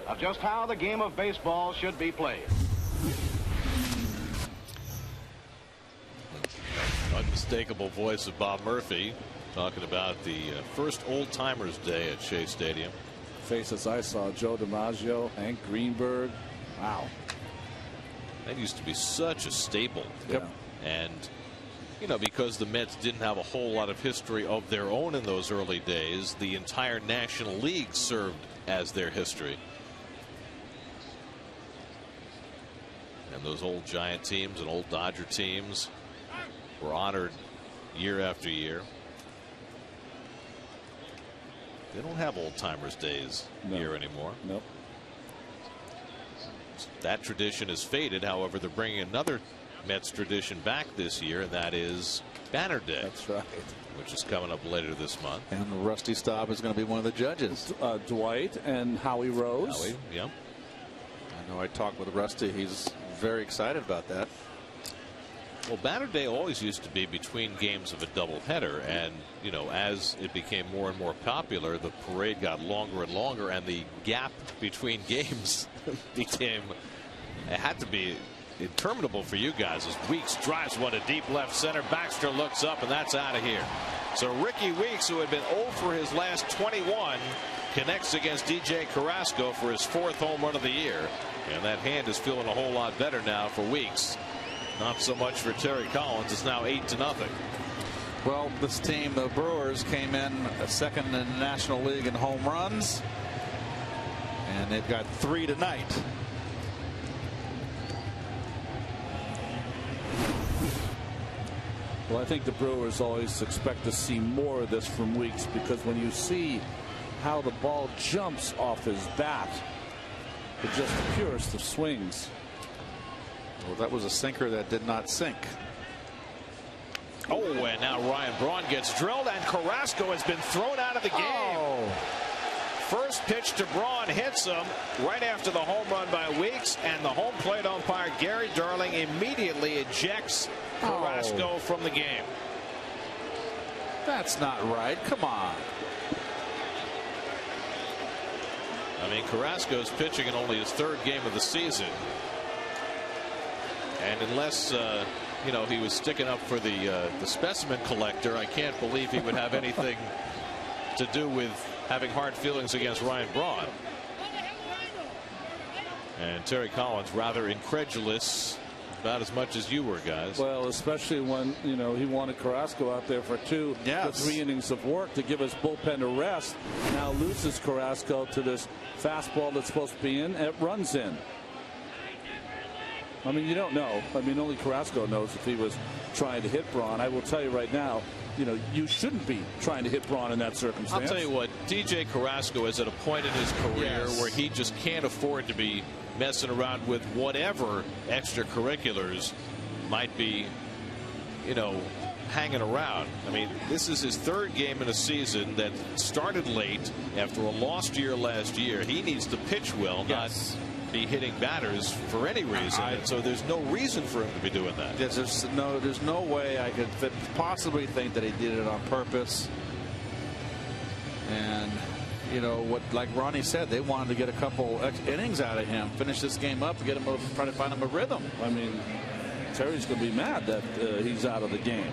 of just how the game of baseball should be played. Unmistakable voice of Bob Murphy talking about the first Old Timers Day at Shea Stadium. Faces I saw: Joe DiMaggio, Hank Greenberg. Wow. That used to be such a staple. Yep. And, you know, because the Mets didn't have a whole lot of history of their own in those early days, the entire National League served as their history. And those old Giant teams and old Dodger teams were honored year after year. They don't have Old Timers Days here anymore. Nope. That tradition has faded. However, they're bringing another Mets tradition back this year, and that is Banner Day. That's right. Which is coming up later this month. And Rusty Staub is going to be one of the judges. Dwight and Howie Rose. Howie, yeah. I know I talked with Rusty. He's very excited about that. Well, Banner Day always used to be between games of a doubleheader, and you know, as it became more and more popular, the parade got longer and longer, and the gap between games became, it had to be interminable for you guys. As Weeks drives one to deep left center, Baxter looks up, and that's out of here. So Ricky Weeks, who had been 0 for his last 21, connects against DJ Carrasco for his 4th home run of the year, and that hand is feeling a whole lot better now for Weeks. Not so much for Terry Collins. It's now 8-0. Well, this team, the Brewers, came in second in the National League in home runs, and they've got 3 tonight. Well, I think the Brewers always expect to see more of this from Weeks, because when you see how the ball jumps off his bat, it's just the purest of swings. Well, that was a sinker that did not sink. Oh, and now Ryan Braun gets drilled, and Carrasco has been thrown out of the game. Oh. First pitch to Braun hits him right after the home run by Weeks, and the home plate umpire Gary Darling immediately ejects Carrasco from the game. That's not right. Come on. I mean, Carrasco's pitching in only his 3rd game of the season. And unless, you know, he was sticking up for the specimen collector, I can't believe he would have anything to do with having hard feelings against Ryan Braun. And Terry Collins rather incredulous, about as much as you were, guys. Well, especially when, you know, he wanted Carrasco out there for 2 to 3 innings of work to give his bullpen a rest. Now loses Carrasco to this fastball that's supposed to be in. It runs in. I mean, you don't know. I mean, only Carrasco knows if he was trying to hit Braun. I will tell you right now, you know, you shouldn't be trying to hit Braun in that circumstance. I'll tell you what, DJ Carrasco is at a point in his career where he just can't afford to be messing around with whatever extracurriculars might be, you know, hanging around. I mean, this is his 3rd game in a season that started late after a lost year last year. He needs to pitch well, not be hitting batters for any reason. And so there's no reason for him to be doing that. There's no way I could possibly think that he did it on purpose. And you know what, like Ronnie said, they wanted to get a couple innings out of him, finish this game up, get him, try to find him a rhythm. I mean, Terry's going to be mad that he's out of the game.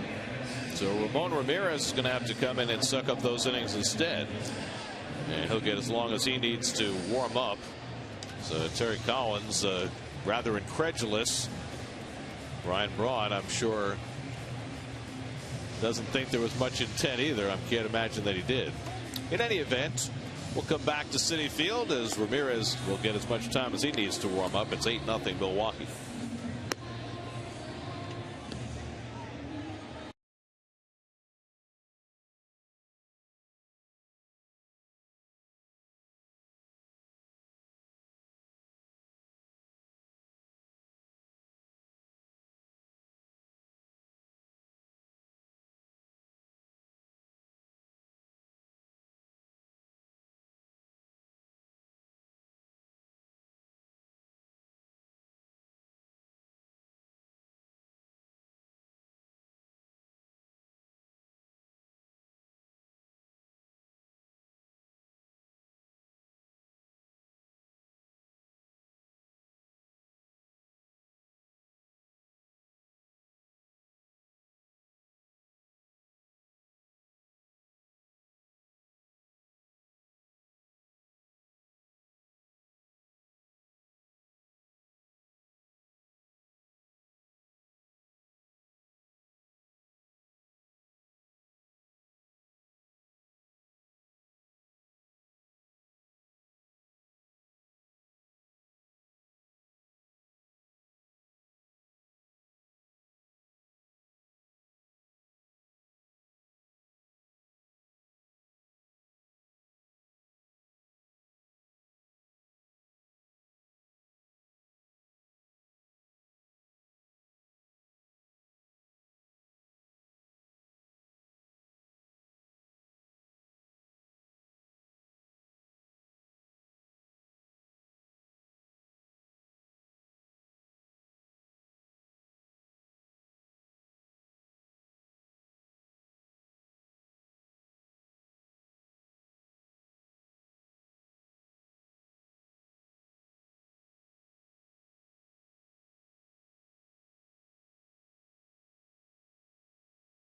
So Ramon Ramirez is going to have to come in and suck up those innings instead. And he'll get as long as he needs to warm up. So Terry Collins, rather incredulous. Brian Braun, I'm sure, doesn't think there was much intent either. I can't imagine that he did. In any event, we'll come back to Citi Field as Ramirez will get as much time as he needs to warm up. It's 8-0 Milwaukee.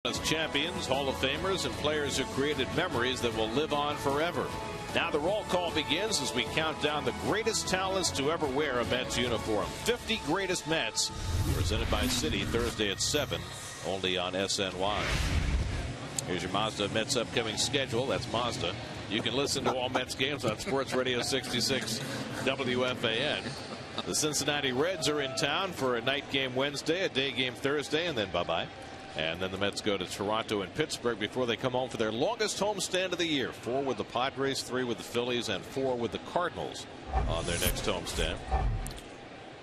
As champions, Hall of Famers, and players who created memories that will live on forever. Now the roll call begins as we count down the greatest talents to ever wear a Mets uniform. 50 greatest Mets, presented by Citi, Thursday at 7, only on SNY. Here's your Mazda Mets upcoming schedule. That's Mazda. You can listen to all Mets games on Sports Radio 66 WFAN. The Cincinnati Reds are in town for a night game Wednesday, a day game Thursday, and then bye-bye. And then the Mets go to Toronto and Pittsburgh before they come home for their longest homestand of the year. 4 with the Padres, 3 with the Phillies, and 4 with the Cardinals on their next homestand.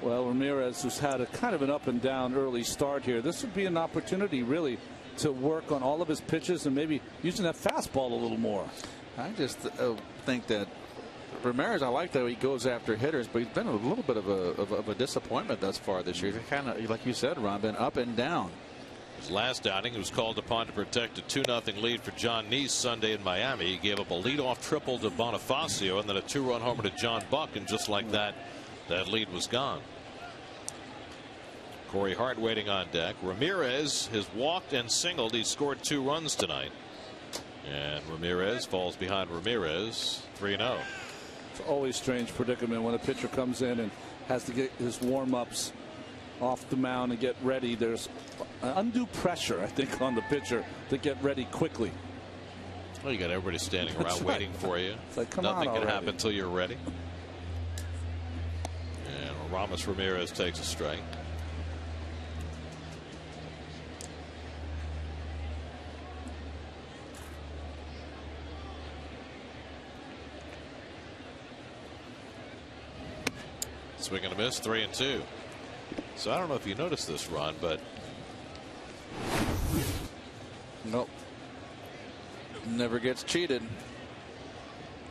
Well, Ramirez, who's had a kind of an up and down early start here, this would be an opportunity really to work on all of his pitches and maybe using that fastball a little more. I just think that Ramirez, I like that he goes after hitters, but he's been a little bit of a disappointment thus far this year. He's kind of, like you said, Ron, been up and down. His last outing, he was called upon to protect a 2-0 lead for John Neese Sunday in Miami. He gave up a leadoff triple to Bonifacio and then a 2-run homer to John Buck, and just like that, that lead was gone. Corey Hart waiting on deck. Ramirez has walked and singled. He scored 2 runs tonight. And Ramirez falls behind Ramirez, 3-0. It's always a strange predicament when a pitcher comes in and has to get his warm-ups off the mound and get ready. There's undue pressure, I think, on the pitcher to get ready quickly. Well, you got everybody standing around That's waiting right. for you. It's like, come Nothing on can already. happen until you're ready. And Ramos Ramirez takes a strike. Swing and a miss, 3-2. So I don't know if you noticed this, Ron, but Nope. Never gets cheated.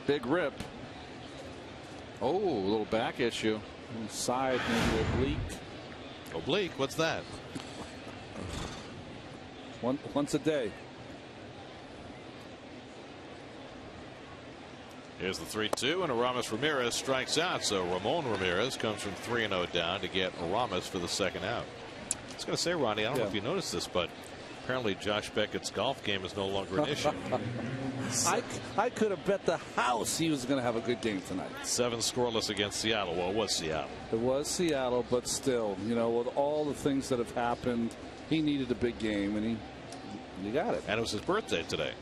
Big rip. Oh, a little back issue. Side, maybe oblique. Oblique, what's that? Once a day. Here's the 3-2, and Aramis Ramirez strikes out. So Ramon Ramirez comes from 3-0 down to get Aramis for the second out. I was going to say, Ronnie, I don't know if you noticed this, but apparently Josh Beckett's golf game is no longer an issue. I could have bet the house he was going to have a good game tonight. 7 scoreless against Seattle. Well, it was Seattle. It was Seattle, but still, you know, with all the things that have happened, he needed a big game, and he got it. And it was his birthday today.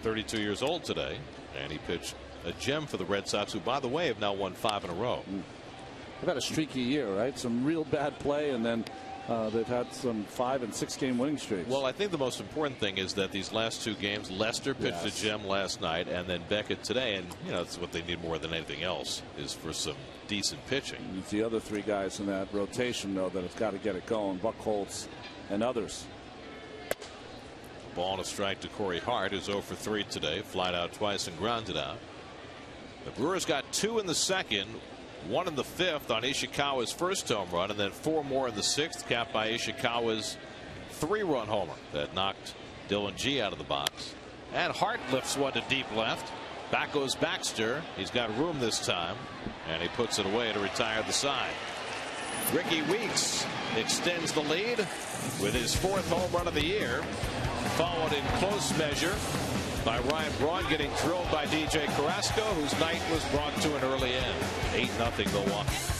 32 years old today, and he pitched a gem for the Red Sox, who, by the way, have now won 5 in a row. They've had a streaky year, right? Some real bad play, and then they've had some 5- and 6-game winning streaks. Well, I think the most important thing is that these last 2 games, Lester pitched a gem last night, and then Beckett today, and you know that's what they need more than anything else is for some decent pitching. It's the other 3 guys in that rotation, though, that have got to get it going. Buchholz and others. Ball and a strike to Corey Hart, who's 0 for 3 today, flied out twice and grounded out. The Brewers got 2 in the second, 1 in the 5th on Ishikawa's first home run, and then 4 more in the 6th, capped by Ishikawa's 3-run homer that knocked Dylan G out of the box. And Hart lifts one to deep left. Back goes Baxter. He's got room this time, and he puts it away to retire the side. Ricky Weeks extends the lead with his 4th home run of the year, followed in close measure by Ryan Braun getting drilled by DJ Carrasco, whose night was brought to an early end. 8-0 Milwaukee.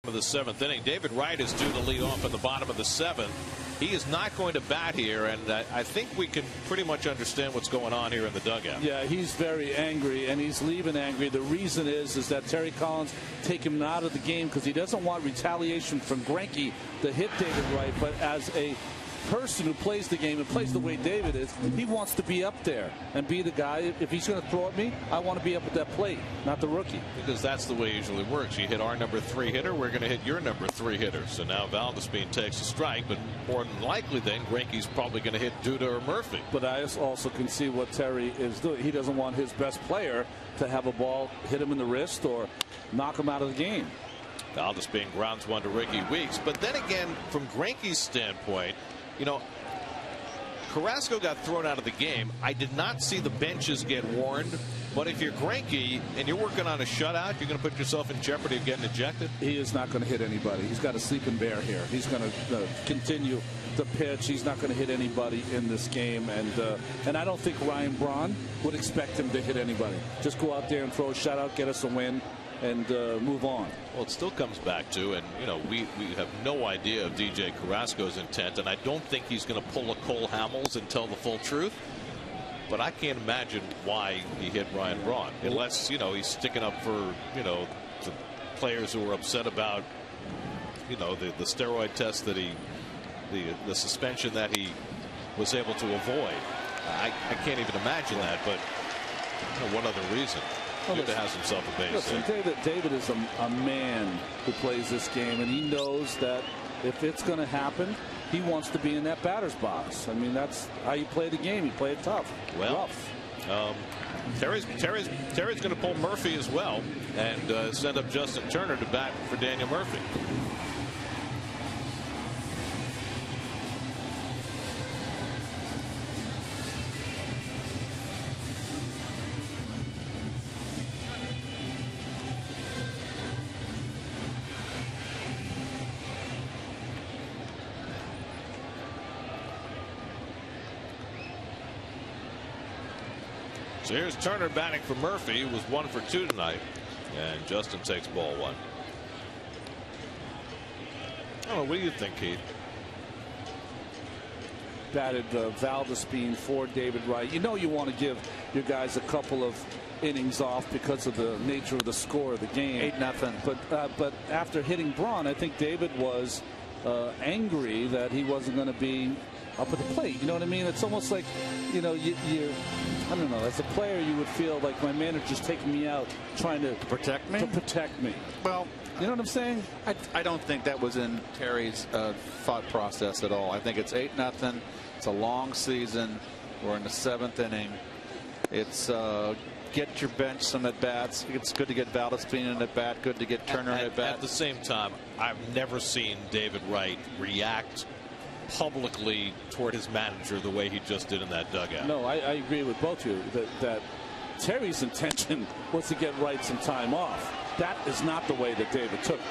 Of the 7th inning, David Wright is due to lead off at the bottom of the 7th. He is not going to bat here, and I think we can pretty much understand what's going on here in the dugout. Yeah, he's very angry, and he's leaving angry. The reason is that Terry Collins take him out of the game because he doesn't want retaliation from Greinke to hit David Wright, but as a person who plays the game and plays the way David is, he wants to be up there and be the guy. If he's going to throw at me, I want to be up at that plate, not the rookie. Because that's the way it usually works. You hit our number 3 hitter, we're going to hit your number 3 hitter. So now Valdespin takes a strike, but more than likely then Greinke's probably going to hit Duda or Murphy. But I also can see what Terry is doing. He doesn't want his best player to have a ball hit him in the wrist or knock him out of the game. Valdespin grounds one to Ricky Weeks. But then again, from Greinke's standpoint, you know, Carrasco got thrown out of the game. I did not see the benches get warned. But if you're Greinke and you're working on a shutout, you're going to put yourself in jeopardy of getting ejected. He is not going to hit anybody. He's got a sleeping bear here. He's going to continue to pitch. He's not going to hit anybody in this game. And I don't think Ryan Braun would expect him to hit anybody. Just go out there and throw a shutout, get us a win, and move on. Well, it still comes back to, and you know, we have no idea of DJ Carrasco's intent, and I don't think he's going to pull a Cole Hamels and tell the full truth. But I can't imagine why he hit Ryan Braun, unless, you know, he's sticking up for, you know, the players who are upset about, you know, the steroid test that the suspension that he was able to avoid. I can't even imagine that, but you know, what other reason? Good to have himself a base. Listen, David is a man who plays this game, and he knows that if it's going to happen, he wants to be in that batter's box. I mean, that's how you play the game. You play it tough, rough. Terry's going to pull Murphy as well, and send up Justin Turner to bat for Daniel Murphy. So here's Turner batting for Murphy, who was 1 for 2 tonight, and Justin takes ball 1. Oh, what do you think, Keith? Batted Valdespin for David Wright. You know, you want to give your guys a couple of innings off because of the nature of the score of the game. 8-0. But after hitting Braun, I think David was angry that he wasn't going to be up at the plate. You know what I mean? It's almost like, you know, I don't know, as a player you would feel like my manager's taking me out trying to protect me. Well, you know what I'm saying? I don't think that was in Terry's thought process at all. I think it's 8-0. It's a long season. We're in the 7th inning. It's get your bench some at bats. It's good to get Valdespin in at bat. Good to get Turner in at bat. At the same time, I've never seen David Wright react publicly toward his manager the way he just did in that dugout. No, I agree with both of you that Terry's intention was to get Wright some time off. That is not the way that David took it.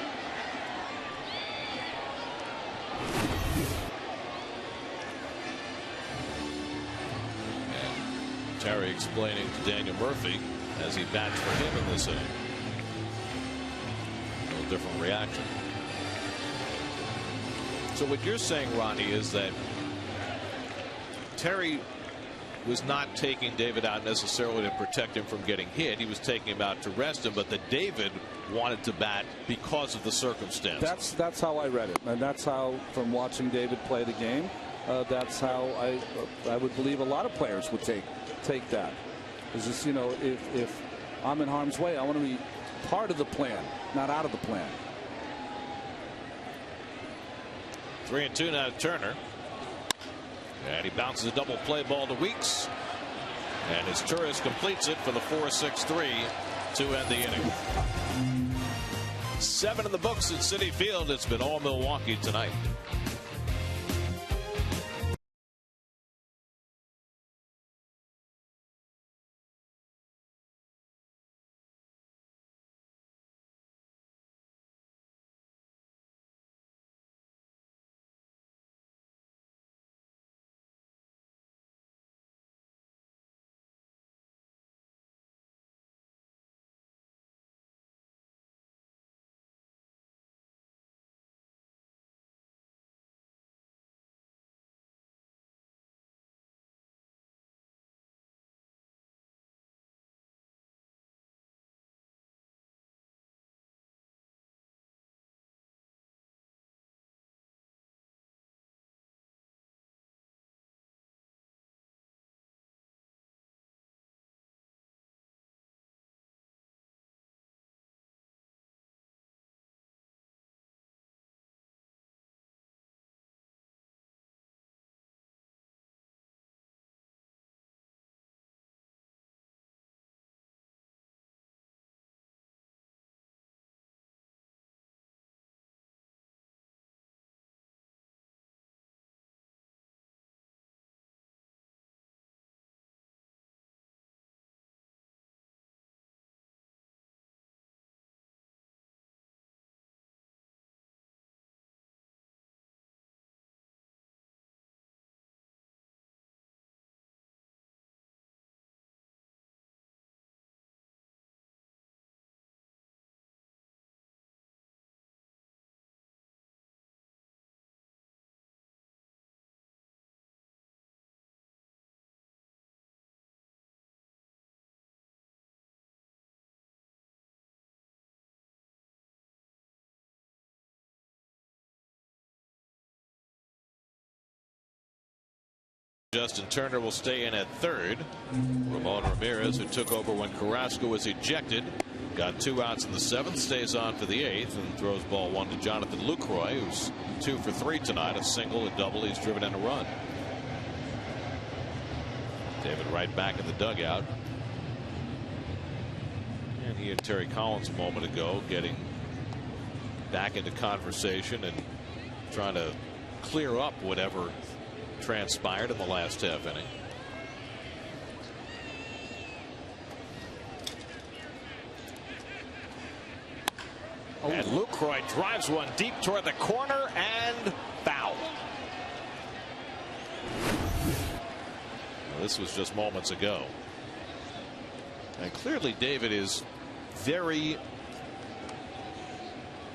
And Terry explaining to Daniel Murphy as he bats for him in this inning. A little different reaction. So what you're saying, Ronnie, is that Terry was not taking David out necessarily to protect him from getting hit. He was taking him out to rest him, but that David wanted to bat because of the circumstance. That's how I read it, and that's how, from watching David play the game, that's how I would believe a lot of players would take that. Is this, you know, if I'm in harm's way, I want to be part of the plan, not out of the plan. 3-2 now to Turner. And he bounces a double play ball to Weeks. And his Turris completes it for the 4-6-3 to end the inning. 7 in the books at Citi Field. It's been all Milwaukee tonight. Justin Turner will stay in at third. Ramon Ramirez, who took over when Carrasco was ejected, got 2 outs in the 7th, stays on for the 8th, and throws ball 1 to Jonathan Lucroy, who's 2 for 3 tonight, a single, a double. He's driven in a run. David Wright back in the dugout. And he and Terry Collins a moment ago getting back into conversation and trying to clear up whatever transpired in the last half inning. And Lucroy drives one deep toward the corner and foul. Well, this was just moments ago. And clearly David is very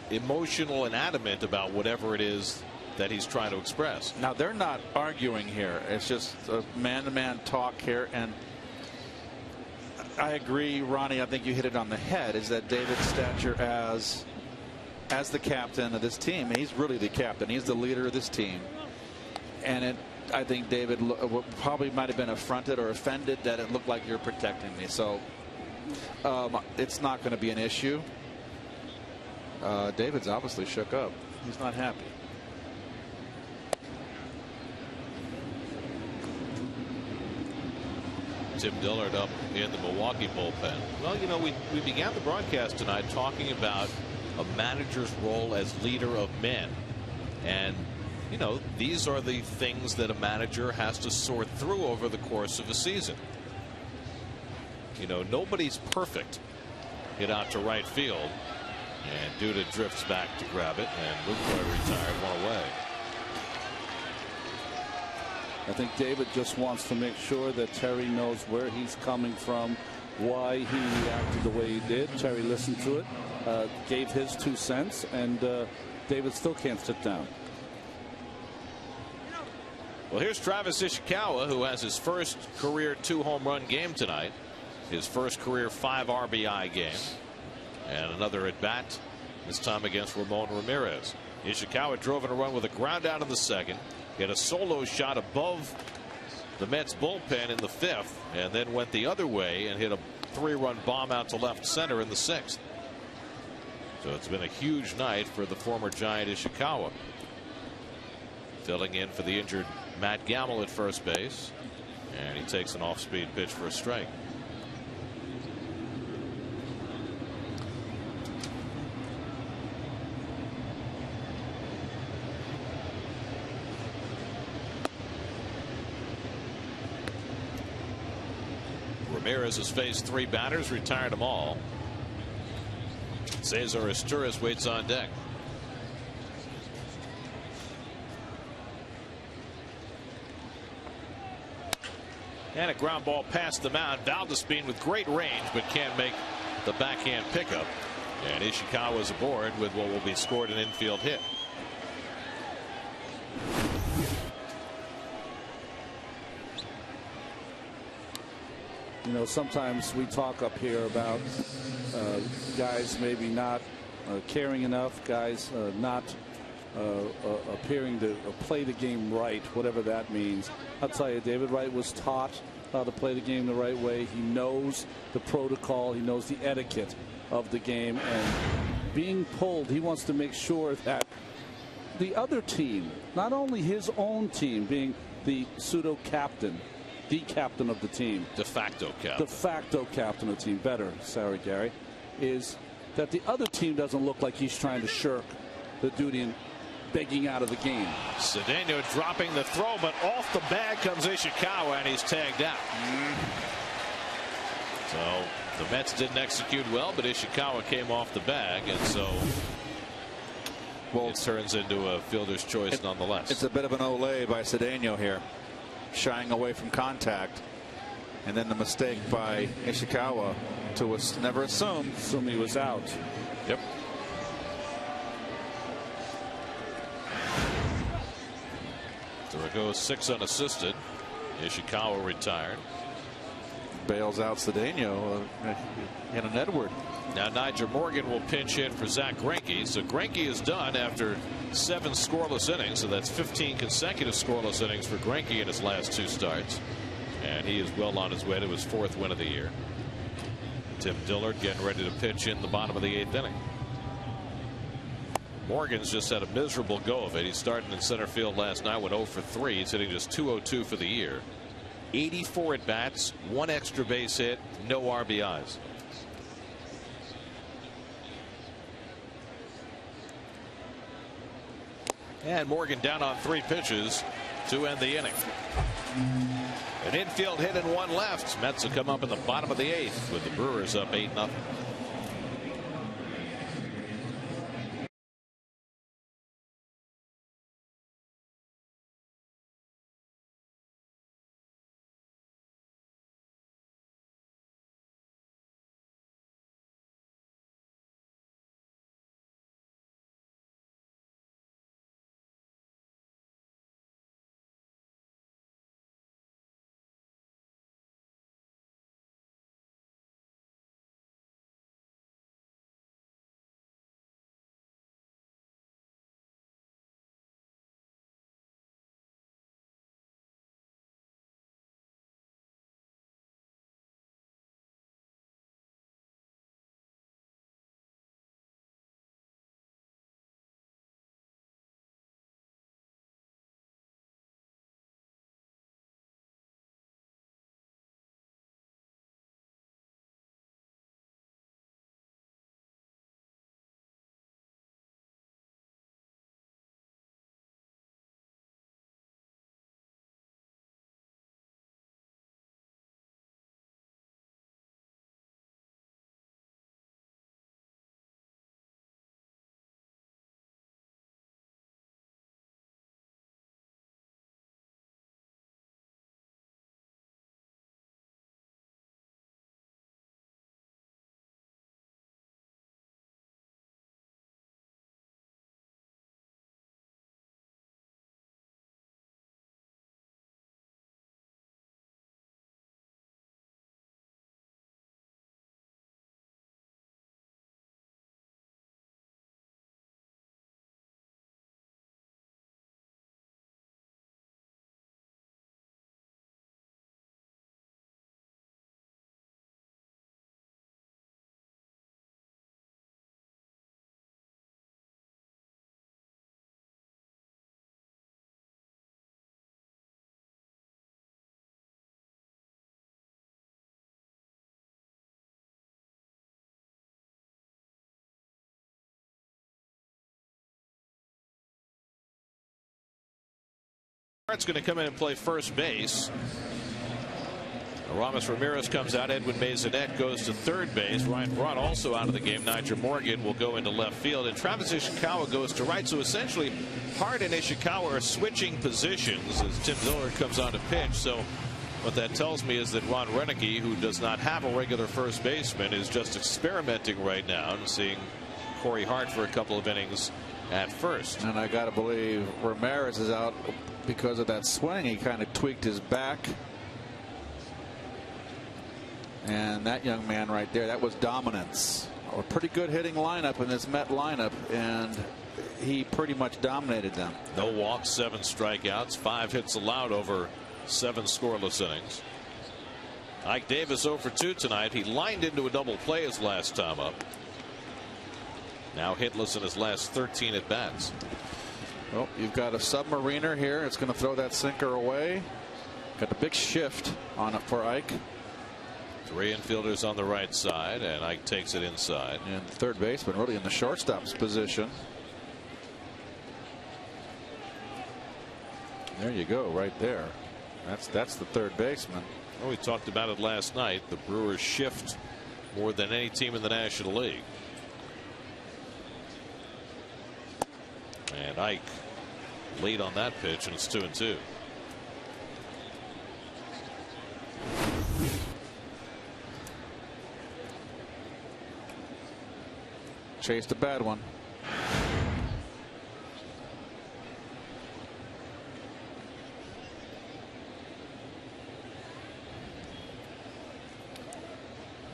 emotional and adamant about whatever it is that he's trying to express. Now, they're not arguing here. It's just a man-to-man talk here. And I agree, Ronnie, I think you hit it on the head, is that David's stature as the captain of this team. He's really the captain. He's the leader of this team. And I think David probably might have been affronted or offended that it looked like you're protecting me. So it's not going to be an issue. David's obviously shook up. He's not happy. Tim Dillard up in the Milwaukee bullpen. Well, you know, we began the broadcast tonight talking about a manager's role as leader of men. And, you know, these are the things that a manager has to sort through over the course of a season. You know, nobody's perfect. Hit out to right field. And Duda drifts back to grab it. And Lucroy retired, one away. I think David just wants to make sure that Terry knows where he's coming from, why he reacted the way he did. Terry listened to it, gave his 2 cents, and David still can't sit down. Well, here's Travis Ishikawa, who has his first career 2-home-run game tonight, his first career 5 RBI game, and another at bat, this time against Ramon Ramirez. Ishikawa drove in a run with a ground out in the 2nd. Hit a solo shot above the Mets bullpen in the 5th, and then went the other way and hit a 3-run bomb out to left center in the 6th. So it's been a huge night for the former Giant Ishikawa. Filling in for the injured Matt Gamble at first base, and he takes an off-speed pitch for a strike. Ramirez has faced 3 batters, retired them all. Cesar Asturias waits on deck. And a ground ball past the mound. Valdespin with great range, but can't make the backhand pickup. And Ishikawa's aboard with what will be scored an infield hit. You know, sometimes we talk up here about guys maybe not caring enough, guys not appearing to play the game right, whatever that means. I'll tell you, David Wright was taught how to play the game the right way. He knows the protocol. He knows the etiquette of the game. And being pulled, he wants to make sure that the other team, not only his own team, being the pseudo captain, the captain of the team, de facto captain of the team, better, sorry Gary, is that the other team doesn't look like he's trying to shirk the duty and begging out of the game. Cedeno dropping the throw, but off the bag comes Ishikawa, and he's tagged out. So the Mets didn't execute well, but Ishikawa came off the bag, and so it turns into a fielder's choice nonetheless. It's a bit of an Olay by Cedeno here, shying away from contact, and then the mistake by Ishikawa to never assume he was out. Yep. So it goes 6 unassisted. Ishikawa retired. bails out Cedeno and an Edward. Now Nigel Morgan will pinch in for Zach Greinke. So Greinke is done after 7 scoreless innings. So that's 15 consecutive scoreless innings for Greinke in his last 2 starts. And he is well on his way to his 4th win of the year. Tim Dillard getting ready to pitch in the bottom of the 8th inning. Morgan's just had a miserable go of it. He started in center field last night, went 0 for 3. He's hitting just .202 for the year. 84 at bats, 1 extra base hit, no RBIs. And Morgan down on 3 pitches to end the inning. An infield hit and 1 left. Mets will come up in the bottom of the 8th with the Brewers up 8-0. It's going to come in and play first base. Ramos Ramirez comes out. Edwin Maisonette goes to third base. Ryan Braun also out of the game. Nigel Morgan will go into left field. And Travis Ishikawa goes to right. So essentially, Hart and Ishikawa are switching positions as Tim Dillard comes on to pitch. So what that tells me is that Ron Renneke, who does not have a regular first baseman, is just experimenting right now and seeing Corey Hart for a couple of innings at first. And I got to believe Ramirez is out because of that swing. He kind of tweaked his back. And that young man right there, that was dominance. A pretty good hitting lineup in this Met lineup, and he pretty much dominated them. No walks, 7 strikeouts, 5 hits allowed over 7 scoreless innings. Ike Davis 0 for 2 tonight. He lined into a double play his last time up. Now hitless in his last 13 at bats. Well, you've got a submariner here. It's going to throw that sinker away. Got a big shift on it for Ike. 3 infielders on the right side, and Ike takes it inside. And third baseman really in the shortstop's position. There you go, right there. That's the third baseman. Well, we talked about it last night. The Brewers shift more than any team in the National League. And Ike lead on that pitch, and it's 2-2. Chased a bad one.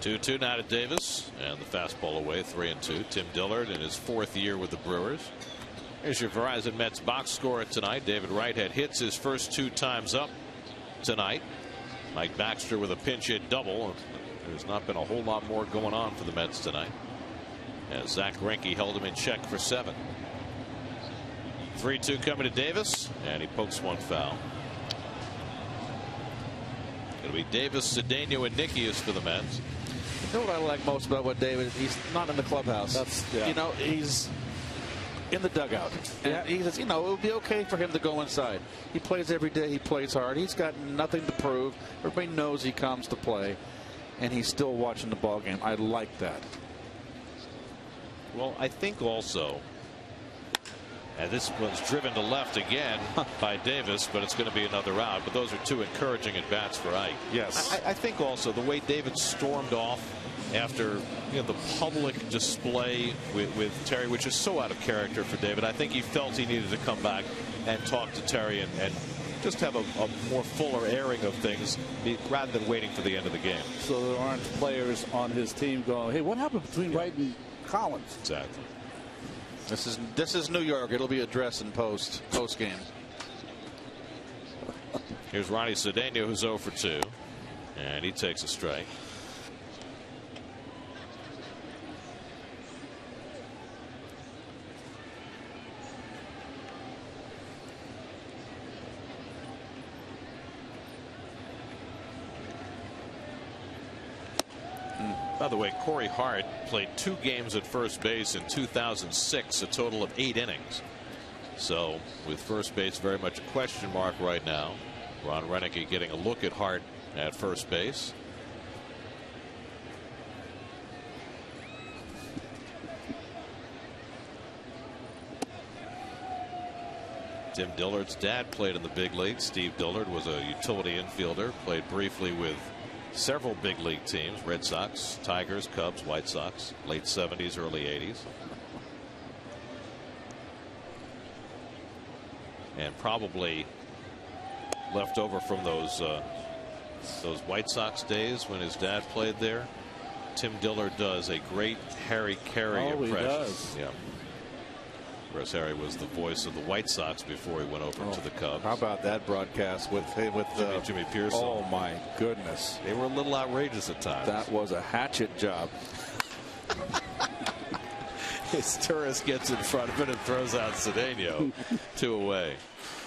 2-2 now to Davis, and the fastball away, 3-2. Tim Dillard in his 4th year with the Brewers. Here's your Verizon Mets box score tonight. David Wright had hits his first 2 times up tonight. Mike Baxter with a pinch hit double. There's not been a whole lot more going on for the Mets tonight, as Zach Greinke held him in check for 7. 3-2 coming to Davis, and he pokes one foul. It'll be Davis, Cedeno, and Nickius for the Mets. You know what I like most about what David? He's not in the clubhouse. You know, he's in the dugout. And he says, you know, it would be okay for him to go inside. He plays every day. He plays hard. He's got nothing to prove. Everybody knows he comes to play, and he's still watching the ball game. I like that. Well, I think also, and this one's driven to left again by Davis, but it's going to be another out. But those are 2 encouraging at bats for Ike. Yes. I think also the way David stormed off after the public display with Terry, which is so out of character for David. I think he felt he needed to come back and talk to Terry and just have a more fuller airing of things rather than waiting for the end of the game. So there aren't players on his team going, hey, what happened between Wright and Collins? Exactly. This is New York. It'll be addressed in post game. Here's Ronnie Cedeno, who's 0 for 2, and he takes a strike. By the way, Corey Hart played 2 games at first base in 2006, a total of 8 innings. So with first base very much a question mark right now. Ron Renneke getting a look at Hart at first base. Tim Dillard's dad played in the big leagues. Steve Dillard was a utility infielder, played briefly with several big league teams: Red Sox, Tigers, Cubs, White Sox, late 70s, early 80s. And probably left over from those White Sox days when his dad played there. Tim Dillard does a great Harry Carey impression. He does. Yeah. Whereas Harry was the voice of the White Sox before he went over to the Cubs. How about that broadcast with Jimmy Pearson? Oh my goodness, they were a little outrageous at times. That was a hatchet job. His tourist gets in front of it and throws out Cedeno. 2 away.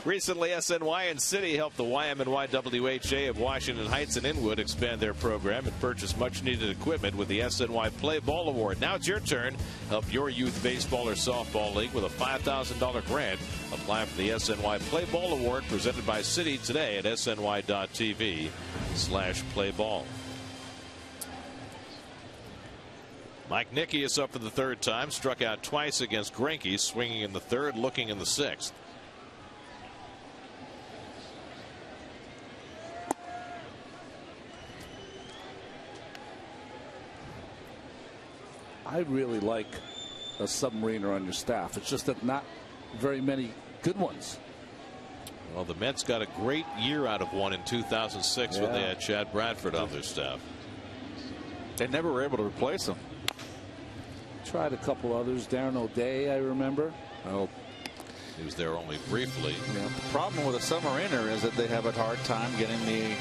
Recently, SNY and City helped the YMNY-WHA of Washington Heights and Inwood expand their program and purchase much-needed equipment with the SNY Play Ball Award. Now it's your turn. Help your youth baseball or softball league with a $5,000 grant. Apply for the SNY Play Ball Award presented by City today at sny.tv/playball. Mike Nickius up for the 3rd time. Struck out twice against Greinke, swinging in the 3rd, looking in the 6th. I really like a submariner on your staff. It's just that not very many good ones. Well, the Mets got a great year out of one in 2006 when they had Chad Bradford on their staff. They never were able to replace him. Tried a couple others. Darren O'Day, I remember. Oh, he was there only briefly. Yeah. The problem with a submariner is that they have a hard time getting the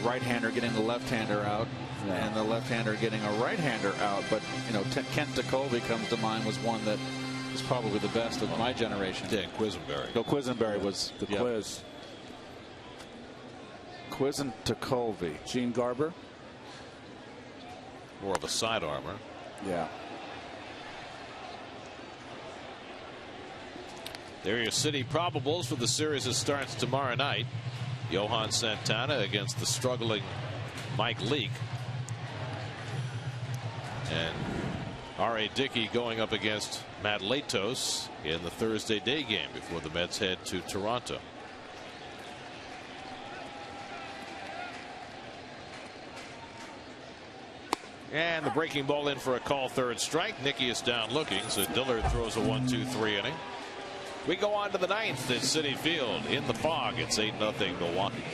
right-hander getting the left-hander out, and the left-hander getting a right-hander out. But you know, Kent Ticovey comes to mind, was one that is probably the best of my generation. Yeah, Quisenberry. No, Quisenberry was the quiz. Quiz and Ticovey. Gene Garber. More of a side armor. Yeah. There are your City probables for the series that starts tomorrow night. Johan Santana against the struggling Mike Leake. And R.A. Dickey going up against Matt Latos in the Thursday day game before the Mets head to Toronto. And the breaking ball in for a call, 3rd strike. Nicky is down looking, so Dillard throws a 1-2-3 inning. We go on to the 9th at Citi Field in the fog. It's 8-0 Milwaukee.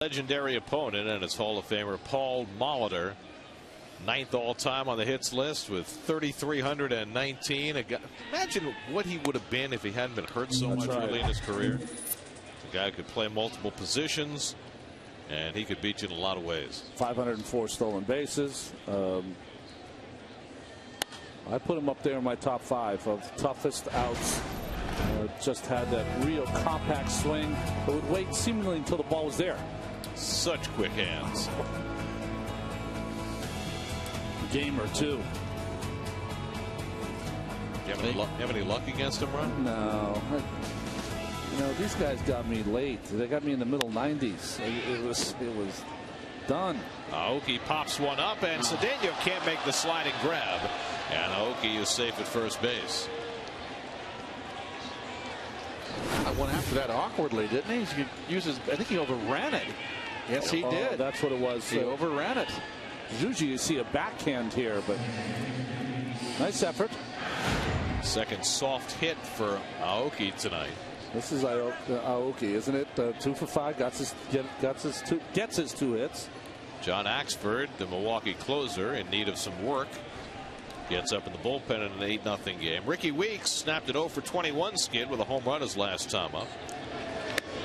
Legendary opponent, and it's Hall of Famer Paul Molitor, 9th all-time on the hits list with 3,319. Imagine what he would have been if he hadn't been hurt so much early in his career. The guy could play multiple positions, and he could beat you in a lot of ways. 504 stolen bases. I put him up there in my top 5 of toughest outs. Just had that real compact swing, but would wait seemingly until the ball was there. Such quick hands. Game or two. You have any luck against him, Ron? No. You know, these guys got me late. They got me in the middle 90s. It was done. Aoki pops one up, and Cedeno can't make the sliding grab. And Aoki is safe at first base. I went after that awkwardly, didn't he? He uses, I think he overran it. Yes, he did. That's what it was. He overran it. Usually you see a backhand here, but nice effort. Second soft hit for Aoki tonight. This is Aoki, isn't it? 2 for 5. Gets his 2 hits. John Axford, the Milwaukee closer, in need of some work. Gets up in the bullpen in an 8-0 game. Ricky Weeks snapped an 0 for 21 skid with a home run his last time up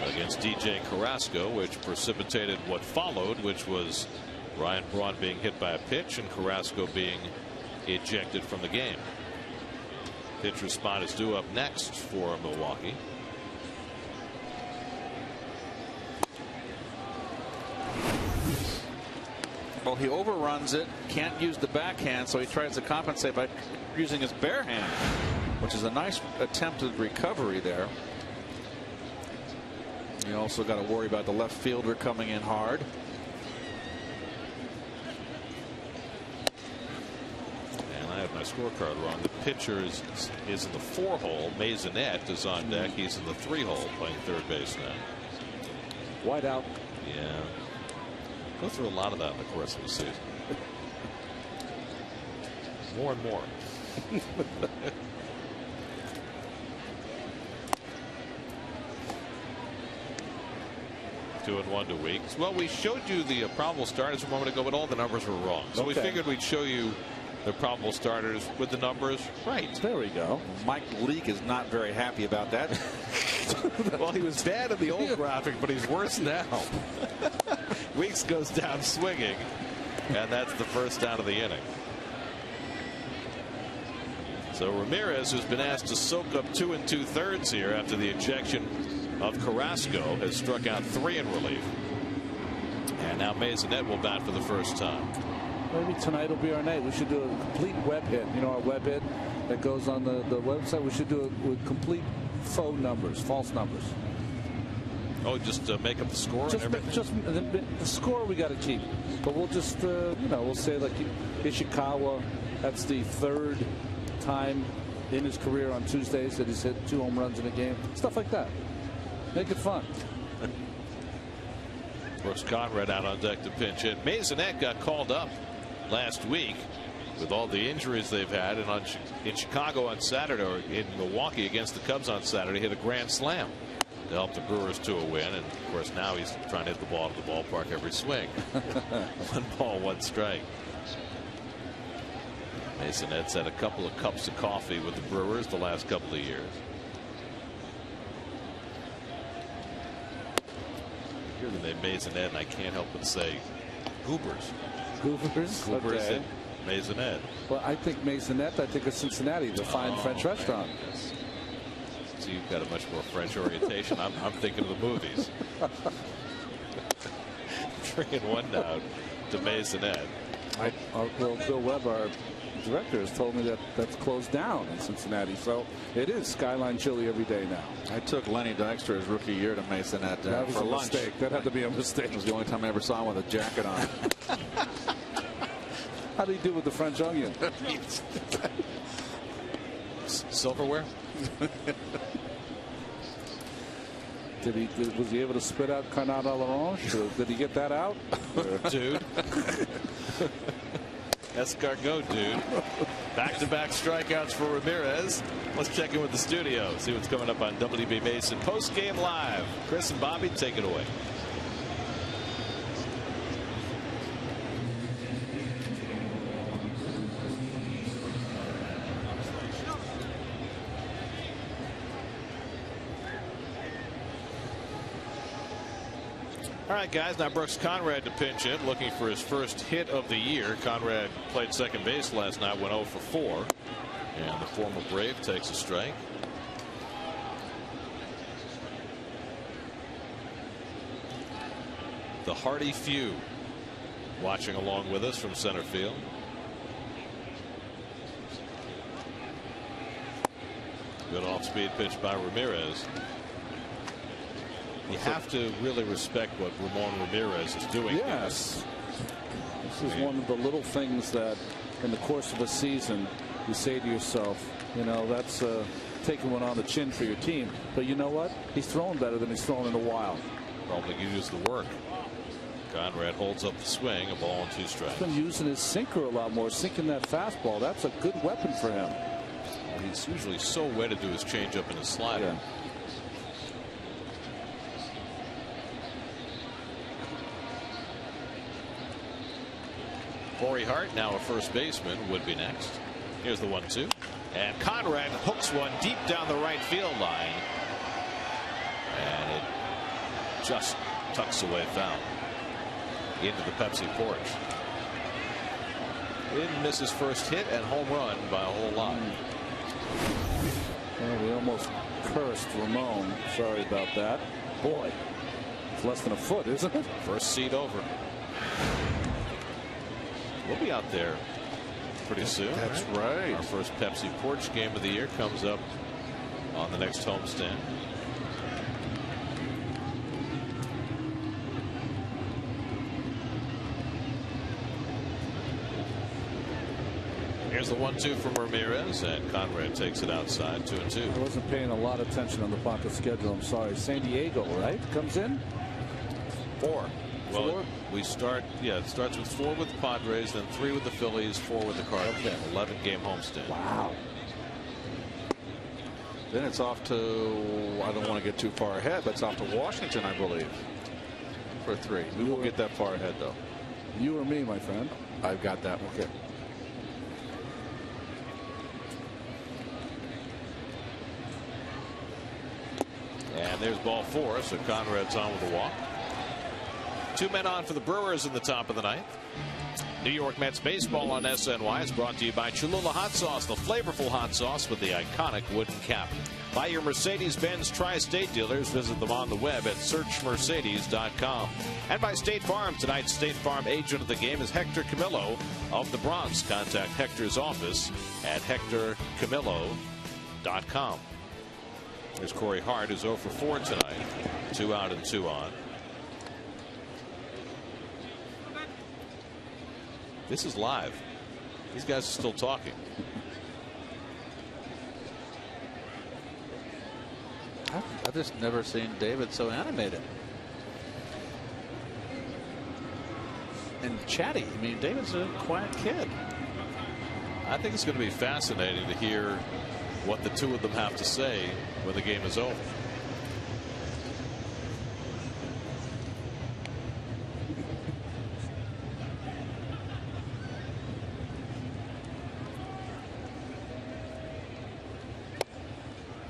against DJ Carrasco, which precipitated what followed, which was Ryan Braun being hit by a pitch and Carrasco being ejected from the game. Pitcher's spot is due up next for Milwaukee. Well, he overruns it, can't use the backhand, so he tries to compensate by using his bare hand, which is a nice attempted recovery there. You also got to worry about the left fielder coming in hard. And I have my scorecard wrong. The pitcher is in the 4-hole. Maisonette is on deck. He's in the 3-hole playing third base now. Wide out. Yeah. Go through a lot of that in the course of the season. More and more. 2-1 to Weeks. Well, we showed you the probable starters a moment ago, but all the numbers were wrong. So we figured we'd show you the probable starters with the numbers right. There we go. Mike Leake is not very happy about that. Well, he was bad in the old graphic, but he's worse now. Weeks goes down swinging, and that's the first out of the inning. So Ramirez, who's been asked to soak up 2 2/3 here after the ejection of Carrasco, has struck out 3 in relief. And now Maisonette will bat for the first time. Maybe tonight will be our night. We should do a complete web hit. You know, our web hit that goes on the website. We should do it with complete faux numbers, false numbers. Oh, just make up the score and everything? Just the score we got to keep. But we'll just, you know, we'll say like Ishikawa, that's the 3rd time in his career on Tuesdays that he's hit 2 home runs in a game. Stuff like that. Make it fun. Brooks Conrad out on deck to pinch hit. Maisonette got called up last week with all the injuries they've had, and in Chicago on Saturday, or in Milwaukee against the Cubs on Saturday, hit a grand slam to help the Brewers to a win. And of course now he's trying to hit the ball to the ballpark every swing. 1 ball, 1 strike. Maisonette's had a couple of cups of coffee with the Brewers the last couple of years. I hear the name Maisonette and I can't help but say Goobers. Goobers? Goobers Okay. and Maisonette. Well, I think Maisonette, I think of Cincinnati, the fine French restaurant. Yes. So you've got a much more French orientation. I'm thinking of the movies. 3-1 now to Maisonette. Well, Bill Webb, our director, has told me that that's closed down in Cincinnati. So it is Skyline Chili every day now. I took Lenny Dykstra his rookie year to Maisonette That was for a lunch. mistake. That had to be a mistake. It was the only time I ever saw him with a jacket on. How do you do with the French onion? Silverware? Was he able to spit out Canard à l'orange? Did he get that out? Dude. Escargot, dude. Back-to-back strikeouts for Ramirez. Let's check in with the studio, see what's coming up on WB Mason Post-Game Live. Chris and Bobby, take it away. All right, guys, now Brooks Conrad to pinch hit, looking for his first hit of the year. Conrad played second base last night, went 0 for 4. And the former Brave takes a strike. The Hardy Few watching along with us from center field. Good off-speed pitch by Ramirez. You have to really respect what Ramon Ramirez is doing. Yes. This is one of the little things that in the course of a season you say to yourself, you know, that's taking one on the chin for your team. But you know what? He's throwing better than he's thrown in a while. Probably uses the work. Conrad holds up the swing, a ball and 2 strikes. He's been using his sinker a lot more, sinking that fastball. That's a good weapon for him. Well, he's usually so wedded to his changeup and his slider. Yeah. Corey Hart, now a first baseman, would be next. Here's the 1-2. And Conrad hooks one deep down the right field line. And it just tucks away foul into the Pepsi porch. Didn't miss his first hit and home run by a whole lot. Well, we almost cursed Ramon. Sorry about that. Boy, it's less than a foot, isn't it? First seat over. We'll be out there pretty soon. That's right. Our first Pepsi porch game of the year comes up on the next homestand. Here's the 1-2 from Ramirez, and Conrad takes it outside, 2-2. I wasn't paying a lot of attention on the pocket schedule. I'm sorry. San Diego, right? Comes in 4. Well, 4? we start, it starts with 4 with the Padres, then 3 with the Phillies, 4 with the Cardinals. Okay. 11 game homestand. Wow. Then it's off to, I don't want to get too far ahead, but it's off to Washington, I believe, for 3. We won't get that far ahead, though. You or me, my friend? I've got that one. Okay. And there's ball 4, so Conrad's on with a walk. 2 men on for the Brewers in the top of the 9th. New York Mets baseball on SNY is brought to you by Cholula Hot Sauce, the flavorful hot sauce with the iconic wooden cap. Buy your Mercedes-Benz Tri-State dealers. Visit them on the web at searchmercedes.com. And by State Farm. Tonight's State Farm agent of the game is Hector Camillo of the Bronx. Contact Hector's office at hectorcamillo.com. There's Corey Hart, who's 0 for 4 tonight. 2 out and 2 on. This is live. These guys are still talking. I've just never seen David so animated and chatty. I mean, David's a quiet kid. I think it's going to be fascinating to hear what the two of them have to say when the game is over.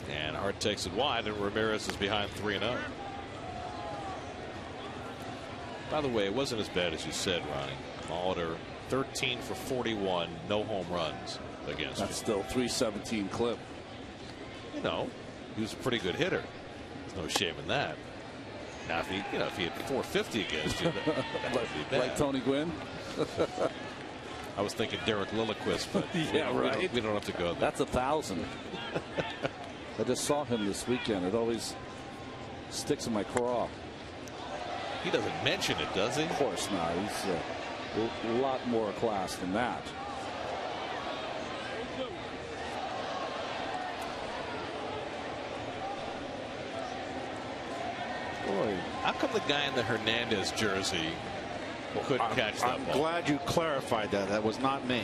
And Hart takes it wide, and Ramirez is behind 3-0. By the way, it wasn't as bad as you said, Ronnie. Molitor 13 for 41, no home runs against That's you. still 317 clip. You know, he was a pretty good hitter. There's no shame in that. Now, if he had 450 against you, that would be bad. Like Tony Gwynn. I was thinking Derek Lilliquist, but Yeah, right. we don't have to go there. That's 1,000. I just saw him this weekend. It always sticks in my craw. He doesn't mention it, does he? Of course not. He's a lot more class than that. Boy, how come the guy in the Hernandez jersey couldn't catch that I'm ball? glad you clarified that. That was not me.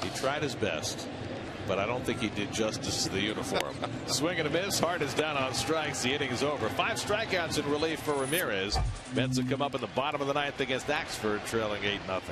He tried his best, but I don't think he did justice to the uniform. Swing and a miss. Hart is down on strikes. The inning is over. 5 strikeouts in relief for Ramirez. Mets have come up in the bottom of the 9th against Axford, trailing 8-0.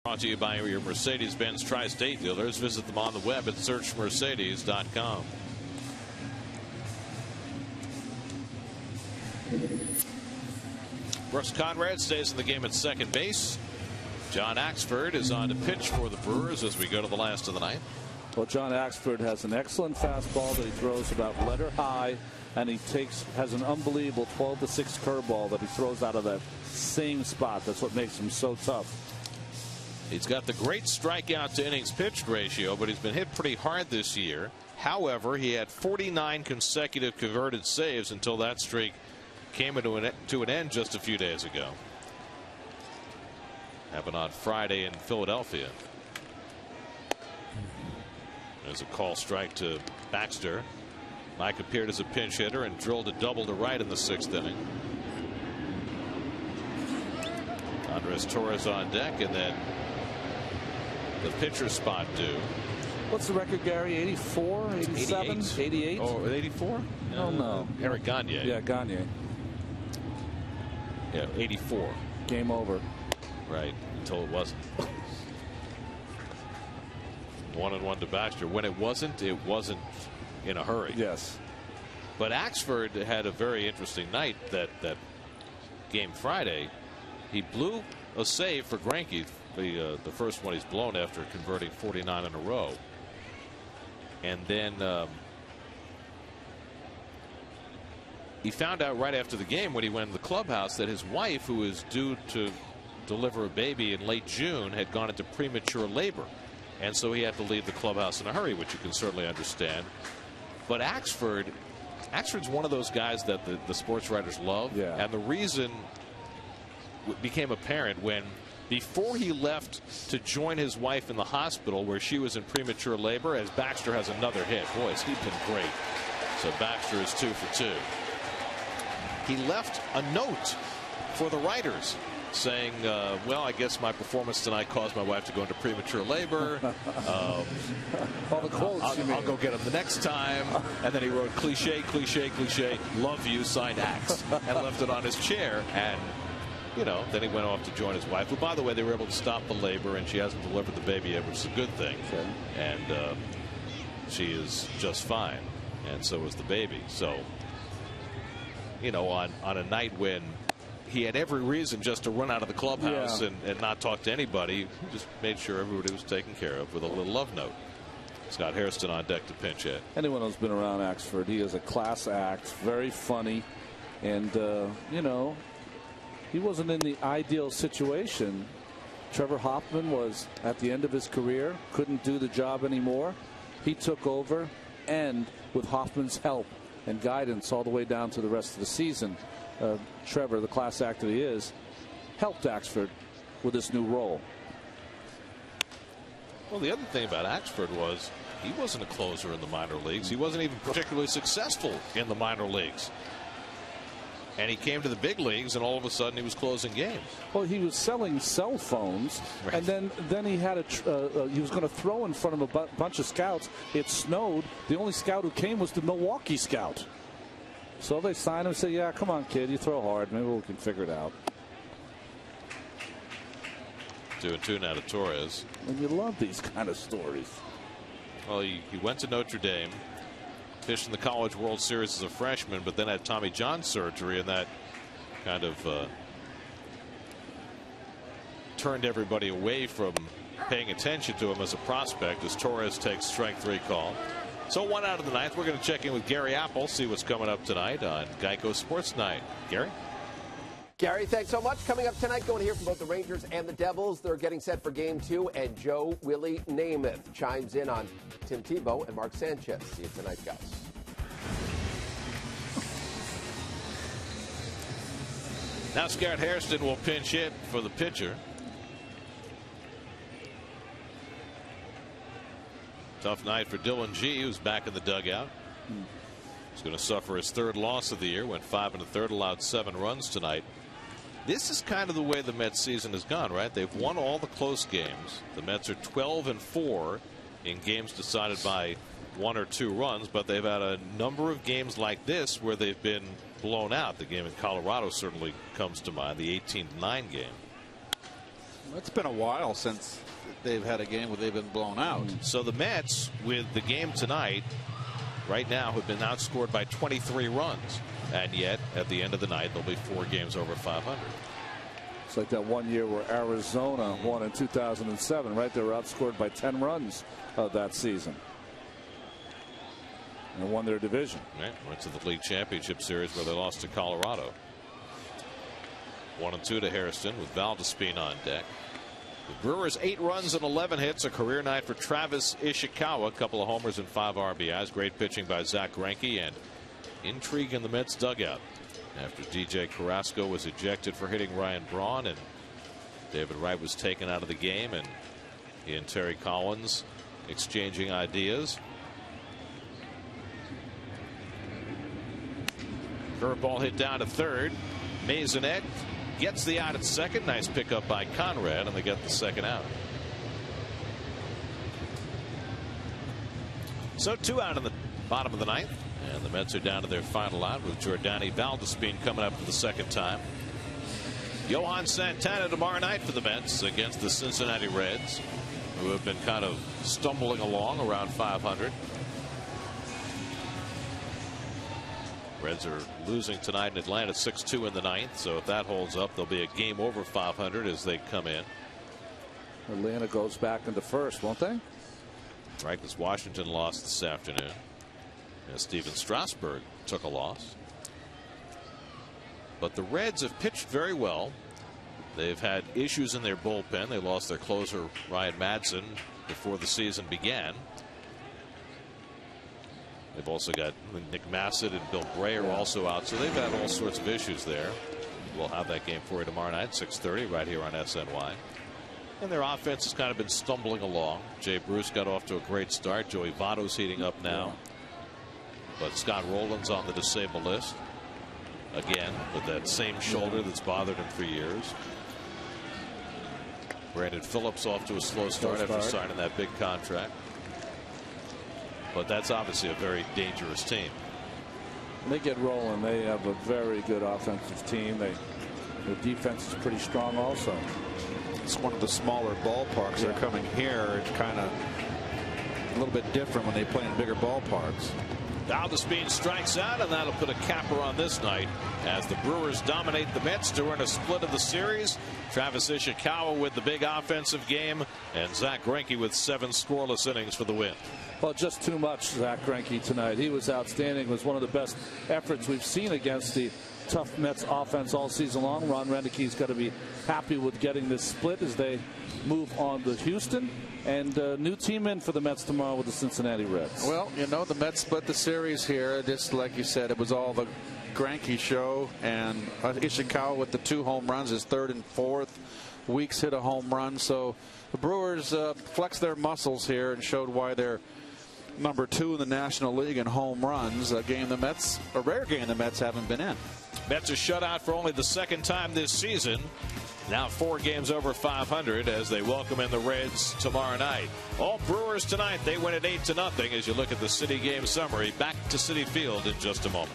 Brought to you by your Mercedes-Benz Tri-State dealers. Visit them on the web at searchmercedes.com. Brooks Conrad stays in the game at second base. John Axford is on to pitch for the Brewers as we go to the last of the ninth. Well, John Axford has an excellent fastball that he throws about letter high, and he has an unbelievable 12-6 curveball that he throws out of that same spot. That's what makes him so tough. He's got the great strikeout to innings pitched ratio, but he's been hit pretty hard this year. However, he had 49 consecutive converted saves until that streak came to an end just a few days ago. Happened on Friday in Philadelphia. There's a call strike to Baxter. Mike appeared as a pinch hitter and drilled a double to right in the 6th inning. Andres Torres on deck, and then the pitcher spot due. What's the record, Gary? 84, 87, 88? Oh, 84? Oh, no. Eric Gagne. Yeah, Gagne. Yeah, 84. Game over. Right, until it wasn't. 1-1 to Baxter. When it wasn't in a hurry. Yes. But Axford had a very interesting night that game Friday. He blew a save for Greinke, the first one he's blown after converting 49 in a row. And then he found out right after the game when he went to the clubhouse that his wife, who was due to deliver a baby in late June, had gone into premature labor. And so he had to leave the clubhouse in a hurry, which you can certainly understand. But Axford's one of those guys that the sports writers love. Yeah. And the reason became apparent when, before he left to join his wife in the hospital where she was in premature labor, as Baxter has another hit. Boy, he's been great. So Baxter is 2 for 2. He left a note for the writers saying, well, I guess my performance tonight caused my wife to go into premature labor. All the quotes, I'll go get him the next time. And then he wrote, cliche, cliche, cliche, love you, signed Axe, and left it on his chair. And, you know, then he went off to join his wife, who, by the way, they were able to stop the labor, and she hasn't delivered the baby yet, which is a good thing. Okay. And she is just fine, and so is the baby. So, you know, on a night when he had every reason just to run out of the clubhouse and not talk to anybody, he just made sure everybody was taken care of with a little love note. Scott Hairston on deck to pinch hit. Anyone who's been around Axford, he is a class act, very funny, and you know, he wasn't in the ideal situation. Trevor Hoffman was at the end of his career, couldn't do the job anymore. He took over, and with Hoffman's help and guidance all the way down to the rest of the season, Trevor, the class act that he is, helped Axford with this new role. Well, the other thing about Axford was he wasn't a closer in the minor leagues. He wasn't even particularly successful in the minor leagues. And he came to the big leagues, and all of a sudden he was closing games. Well, he was selling cell phones, right. And then he had he was going to throw in front of a bunch of scouts. It snowed. The only scout who came was the Milwaukee scout. So they signed him and said, yeah, come on, kid, you throw hard. Maybe we can figure it out. 2-2 now to Torres. And you love these kind of stories. Well, he went to Notre Dame, fished in the College World Series as a freshman, but then had Tommy John surgery, and that kind of turned everybody away from paying attention to him as a prospect as Torres takes strike 3 call. So 1 out of the 9th. We're going to check in with Gary Apple, see what's coming up tonight on Geico Sports Night. Gary? Gary, thanks so much. Coming up tonight, going to hear from both the Rangers and the Devils. They're getting set for Game 2, and Joe Willie Namath chimes in on Tim Tebow and Mark Sanchez. See you tonight, guys. Now Scott Hairston will pinch hit for the pitcher. Tough night for Dylan G, who's back in the dugout. He's going to suffer his 3rd loss of the year. Went 5 1/3, allowed 7 runs tonight. This is kind of the way the Mets season has gone, right? They've won all the close games. The Mets are 12-4 in games decided by 1 or 2 runs, but they've had a number of games like this where they've been blown out. The game in Colorado certainly comes to mind, the 18-9 game. It's been a while since they've had a game where they've been blown out. So the Mets, with the game tonight, right now have been outscored by 23 runs. And yet, at the end of the night, there'll be 4 games over 500. It's like that one year where Arizona won in 2007, right? They were outscored by 10 runs that season. And won their division. Right. Went to the league championship series where they lost to Colorado. 1-2 to Hairston with Valdespin on deck. The Brewers 8 runs and 11 hits, a career night for Travis Ishikawa. A couple of homers and 5 RBIs. Great pitching by Zach Greinke, and intrigue in the Mets dugout after DJ Carrasco was ejected for hitting Ryan Braun, and David Wright was taken out of the game, and he and Terry Collins exchanging ideas. Curveball hit down to third. Maisonette gets the out at second. Nice pickup by Conrad, and they get the second out. So 2 out in the bottom of the ninth, and the Mets are down to their final out with Jordani Valdespin coming up for the second time. Johan Santana tomorrow night for the Mets against the Cincinnati Reds, who have been kind of stumbling along around 500. Reds are losing tonight in Atlanta 6-2 in the ninth, so if that holds up, there'll be a game over 500 as they come in. Atlanta goes back into first, won't they? Right, because Washington lost this afternoon. And Steven Strasburg took a loss. But the Reds have pitched very well. They've had issues in their bullpen. They lost their closer, Ryan Madsen, before the season began. They've also got Nick Massett and Bill Bray are also out, so they've had all sorts of issues there. We'll have that game for you tomorrow night, 6:30, right here on SNY. And their offense has kind of been stumbling along. Jay Bruce got off to a great start. Joey Votto's heating up now. But Scott Rowland's on the disabled list again with that same shoulder that's bothered him for years. Brandon Phillips off to a slow start after signing that big contract. But that's obviously a very dangerous team. They get rolling. They have a very good offensive team. Their defense is pretty strong also. It's one of the smaller ballparks. They're coming here. It's kind of a little bit different when they play in bigger ballparks. Valdespin strikes out, and that'll put a capper on this night as the Brewers dominate the Mets to earn a split of the series. Travis Ishikawa with the big offensive game, and Zach Greinke with 7 scoreless innings for the win. Well, just too much, Zach Greinke tonight. He was outstanding. It was one of the best efforts we've seen against the tough Mets offense all season long. Ron Rennecke's got to be happy with getting this split as they move on to Houston. And a new team in for the Mets tomorrow with the Cincinnati Reds. Well, you know, the Mets split the series here. Just like you said, it was all the Greinke show, and Ishikawa with the 2 home runs, his 3rd and 4th. Weeks hit a home run. So the Brewers flexed their muscles here and showed why they're number 2 in the National League in home runs. A rare game the Mets haven't been in. Mets are shut out for only the 2nd time this season. Now 4 games over 500 as they welcome in the Reds tomorrow night. All Brewers tonight. They win at 8-0 as you look at the City game summary. Back to Citi Field in just a moment.